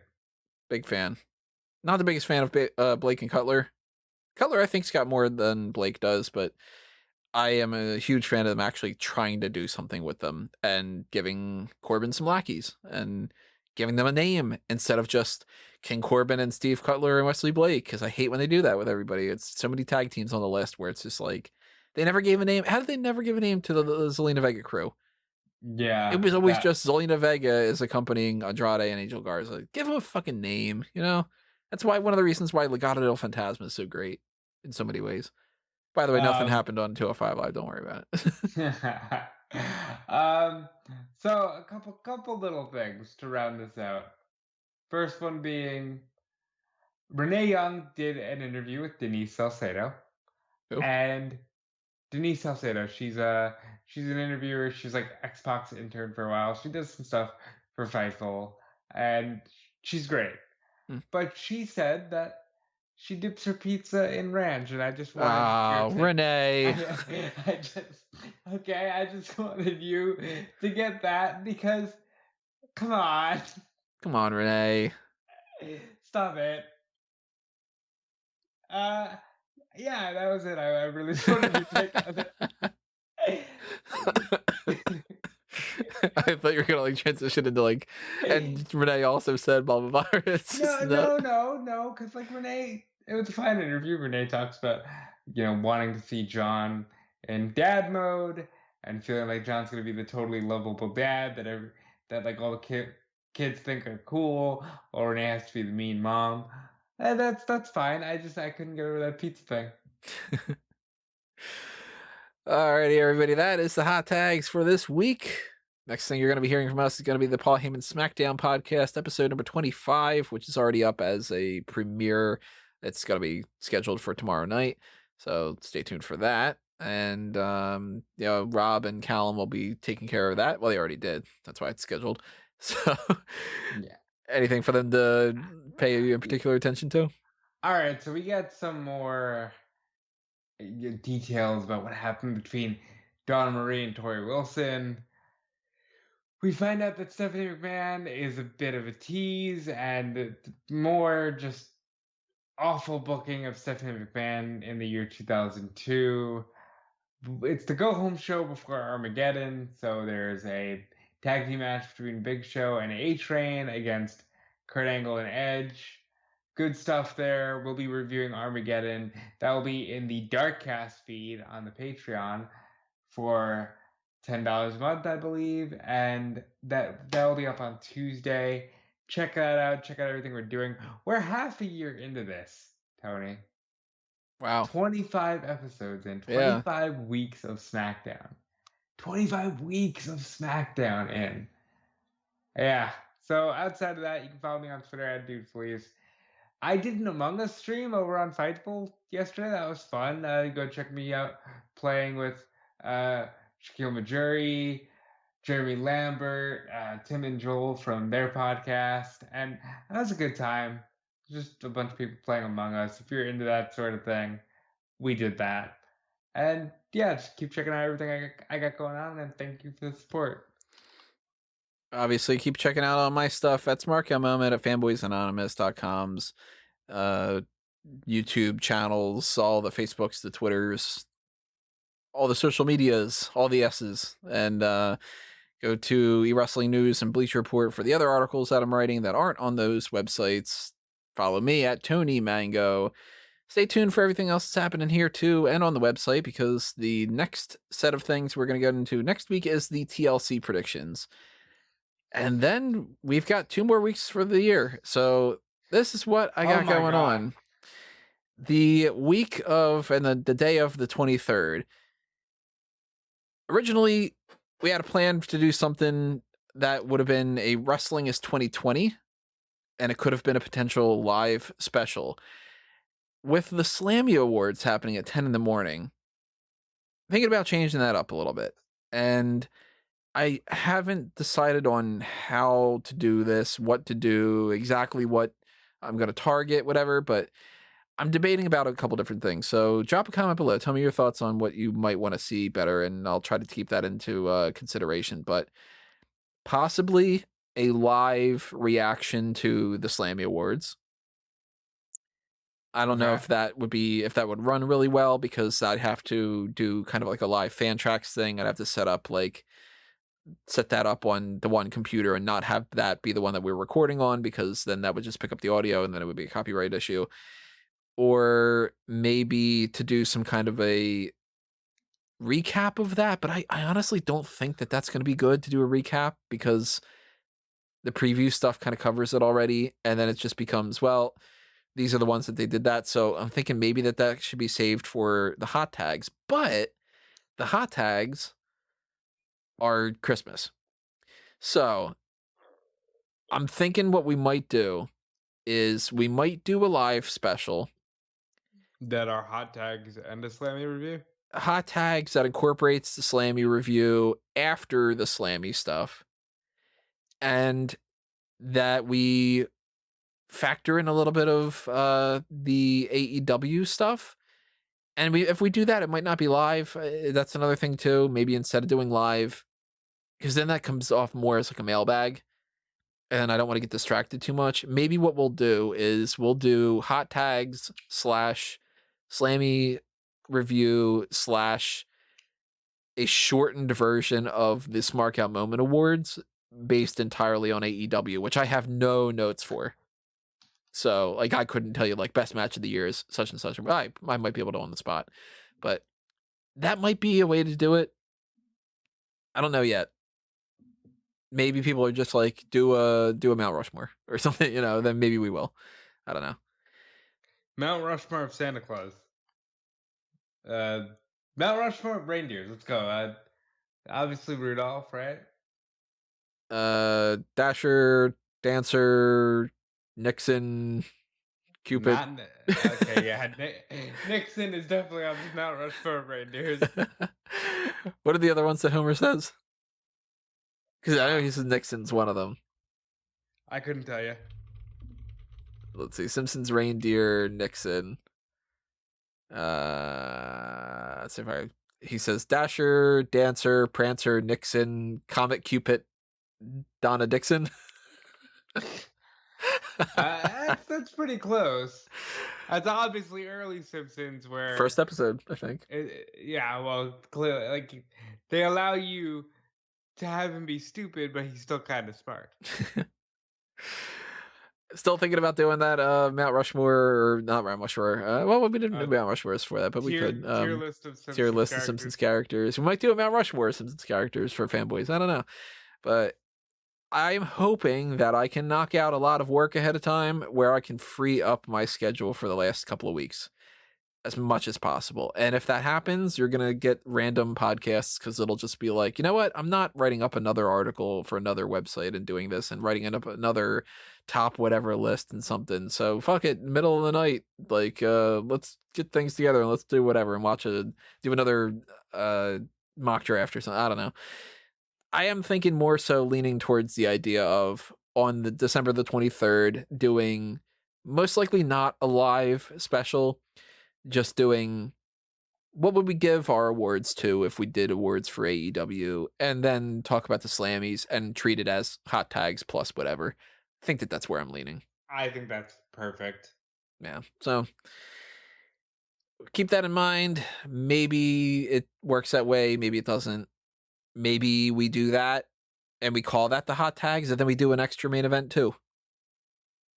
Big fan. Not the biggest fan of Blake and Cutler. Cutler, I think, has got more than Blake does, but I am a huge fan of them actually trying to do something with them and giving Corbin some lackeys and giving them a name instead of just King Corbin and Steve Cutler and Wesley Blake, because I hate when they do that with everybody. It's so many tag teams on the list where it's just like they never gave a name. How did they never give a name to the Zelina Vega crew? Yeah. It was always just Zelina Vega is accompanying Andrade and Angel Garza. Give them a fucking name, That's why one of the reasons why Legado del Fantasma is so great in so many ways. By the way, nothing happened on 205 Live. Don't worry about it. So a couple little things to round this out. First one being Renee Young did an interview with Denise Salcedo. Who? And Denise Salcedo, she's an interviewer. She's like Xbox intern for a while. She does some stuff for Fightful, and she's great. But she said that she dips her pizza in ranch, and I just wanted Renee. I just wanted you to get that because, come on, Renee, stop it. Yeah, that was it. I really just wanted you to take it. I thought you were gonna transition into and Renee also said blah blah blah. No, because Renee, it was a fine interview. Renee talks about wanting to see John in dad mode and feeling like John's gonna be the totally lovable dad that all the kids think are cool, or Renee has to be the mean mom. And that's fine. I couldn't get over that pizza thing. Alrighty, everybody, that is the hot tags for this week. Next thing you're going to be hearing from us is going to be the Paul Heyman SmackDown podcast, episode number 25, which is already up as a premiere. It's going to be scheduled for tomorrow night, so stay tuned for that. And Rob and Callum will be taking care of that. Well, they already did. That's why it's scheduled. So, yeah. Anything for them to pay in particular attention to? All right, so we got some more details about what happened between Donna Marie and Tori Wilson. We find out that Stephanie McMahon is a bit of a tease and more just awful booking of Stephanie McMahon in the year 2002. It's the go-home show before Armageddon, so there's a tag team match between Big Show and A-Train against Kurt Angle and Edge. Good stuff there. We'll be reviewing Armageddon. That will be in the Darkcast feed on the Patreon for $10 a month, I believe, and that will be up on Tuesday. Check that out. Check out everything we're doing. We're half a year into this, Tony. Wow. 25 episodes in, Yeah. 25 weeks of SmackDown. 25 weeks of SmackDown in. Yeah. So outside of that, you can follow me on Twitter at DudeFleece. I did an Among Us stream over on Fightful yesterday. That was fun. Go check me out playing with Shaquille Majuri, Jeremy Lambert, Tim and Joel from their podcast. And that was a good time. Just a bunch of people playing Among Us. If you're into that sort of thing, we did that. And yeah, just keep checking out everything I got going on. And thank you for the support. Obviously, keep checking out all my stuff at Smark Moment at fanboysanonymous.com's YouTube channels, all the Facebooks, the Twitters, all the social medias, all the S's, and go to eWrestling News and Bleacher Report for the other articles that I'm writing that aren't on those websites. Follow me at Tony Mango. Stay tuned for everything else that's happening here too and on the website, because the next set of things we're going to get into next week is the TLC predictions. And then we've got 2 more weeks for the year. So this is what I got going on. The week of, and the day of the 23rd. Originally, we had a plan to do something that would have been a Wrestling is 2020, and it could have been a potential live special. With the Slammy Awards happening at 10 in the morning, thinking about changing that up a little bit. And I haven't decided on how to do this, what to do, exactly what I'm going to target, whatever, but I'm debating about a couple different things. So drop a comment below. Tell me your thoughts on what you might want to see better, and I'll try to keep that into consideration. But possibly a live reaction to the Slammy Awards. I don't know if that would run really well, because I'd have to do kind of like a live fan tracks thing. I'd have to set that up on the one computer and not have that be the one that we're recording on, because then that would just pick up the audio and then it would be a copyright issue. Or maybe to do some kind of a recap of that, but I honestly don't think that that's going to be good to do a recap, because the preview stuff kind of covers it already, and then it just becomes, well, these are the ones that they did that. So I'm thinking maybe that should be saved for the hot tags, but the hot tags are Christmas. So I'm thinking what we might do is we might do a live special that are hot tags and a Slammy review. Hot tags that incorporates the Slammy review after the Slammy stuff, and that we factor in a little bit of the AEW stuff. And if we do that, it might not be live. That's another thing too. Maybe instead of doing live, because then that comes off more as like a mailbag, and I don't want to get distracted too much. Maybe what we'll do is we'll do hot tags / Slammy review / a shortened version of the Smark Out Moment Awards based entirely on AEW, which I have no notes for. So like I couldn't tell you like best match of the year is such and such. I might be able to on the spot, but that might be a way to do it. I don't know yet. Maybe people are just like do a Mount Rushmore or something, then maybe we will. I don't know. Mount Rushmore of Santa Claus. Mount Rushmore of reindeers. Let's go. Obviously Rudolph, right? Dasher, Dancer, Nixon, Cupid. Okay, yeah. Nixon is definitely on Mount Rushmore of reindeers. What are the other ones that Homer says? Because I know he says Nixon's one of them. I couldn't tell you. Let's see. Simpsons, reindeer, Nixon. Let's see if he says Dasher, Dancer, Prancer, Nixon, Comet, Cupid, Donna Dixon. That's pretty close. That's obviously early Simpsons, where first episode, I think. Yeah, well, clearly, like they allow you to have him be stupid, but he's still kind of smart. Still thinking about doing that Mount Rushmore, or not Mount Rushmore. Well, we didn't do Mount Rushmores for that, but we could. Tier list of tier list of Simpsons characters. We might do a Mount Rushmore of Simpsons characters for fanboys. I don't know. But I'm hoping that I can knock out a lot of work ahead of time where I can free up my schedule for the last couple of weeks as much as possible. And if that happens, you're going to get random podcasts because it'll just be like, you know what? I'm not writing up another article for another website and doing this and writing up another top whatever list and something. So fuck it, middle of the night, like let's get things together and let's do whatever and do another mock draft or something. I don't know. I am thinking more so leaning towards the idea of on the December the 23rd doing most likely not a live special, just doing what would we give our awards to if we did awards for AEW, and then talk about the Slammies and treat it as hot tags plus whatever. I think that's where I'm leaning. I think that's perfect. Yeah. So keep that in mind. Maybe it works that way. Maybe it doesn't. Maybe we do that and we call that the hot tags, and then we do an extra main event too.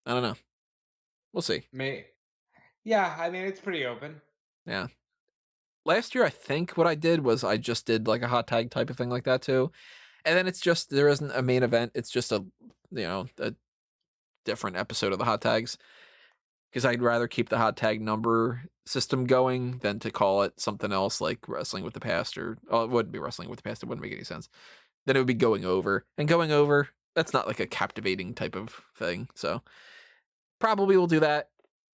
I don't know. We'll see. Yeah, I mean, it's pretty open. Yeah. Last year, I think what I did was I just did like a hot tag type of thing like that too. And then it's just, there isn't a main event. It's just a different episode of the hot tags. Because I'd rather keep the hot tag number system going than to call it something else like Wrestling with the Past, or it wouldn't be Wrestling with the Past. It wouldn't make any sense. Then it would be Going Over. And Going Over, that's not like a captivating type of thing. So probably we'll do that.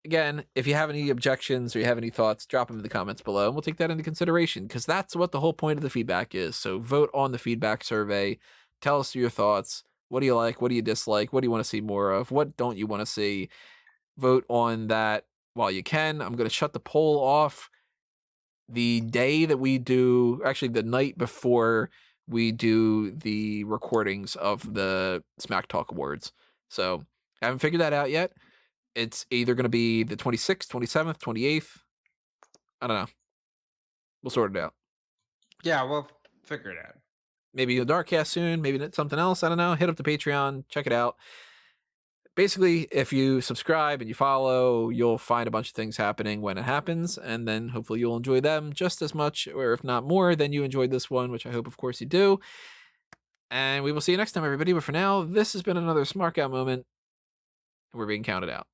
Again, if you have any objections or you have any thoughts, drop them in the comments below and we'll take that into consideration because that's what the whole point of the feedback is. So vote on the feedback survey. Tell us your thoughts. What do you like? What do you dislike? What do you want to see more of? What don't you want to see? Vote on that while you can. I'm going to shut the poll off the day that we do, actually the night before we do the recordings of the Smack Talk Awards. So I haven't figured that out yet. It's either going to be the 26th, 27th, 28th. I don't know. We'll sort it out. Yeah, we'll figure it out. Maybe a Darkcast soon. Maybe something else. I don't know. Hit up the Patreon. Check it out. Basically, if you subscribe and you follow, you'll find a bunch of things happening when it happens. And then hopefully you'll enjoy them just as much, or if not more, than you enjoyed this one, which I hope, of course, you do. And we will see you next time, everybody. But for now, this has been another Smark Out moment. We're being counted out.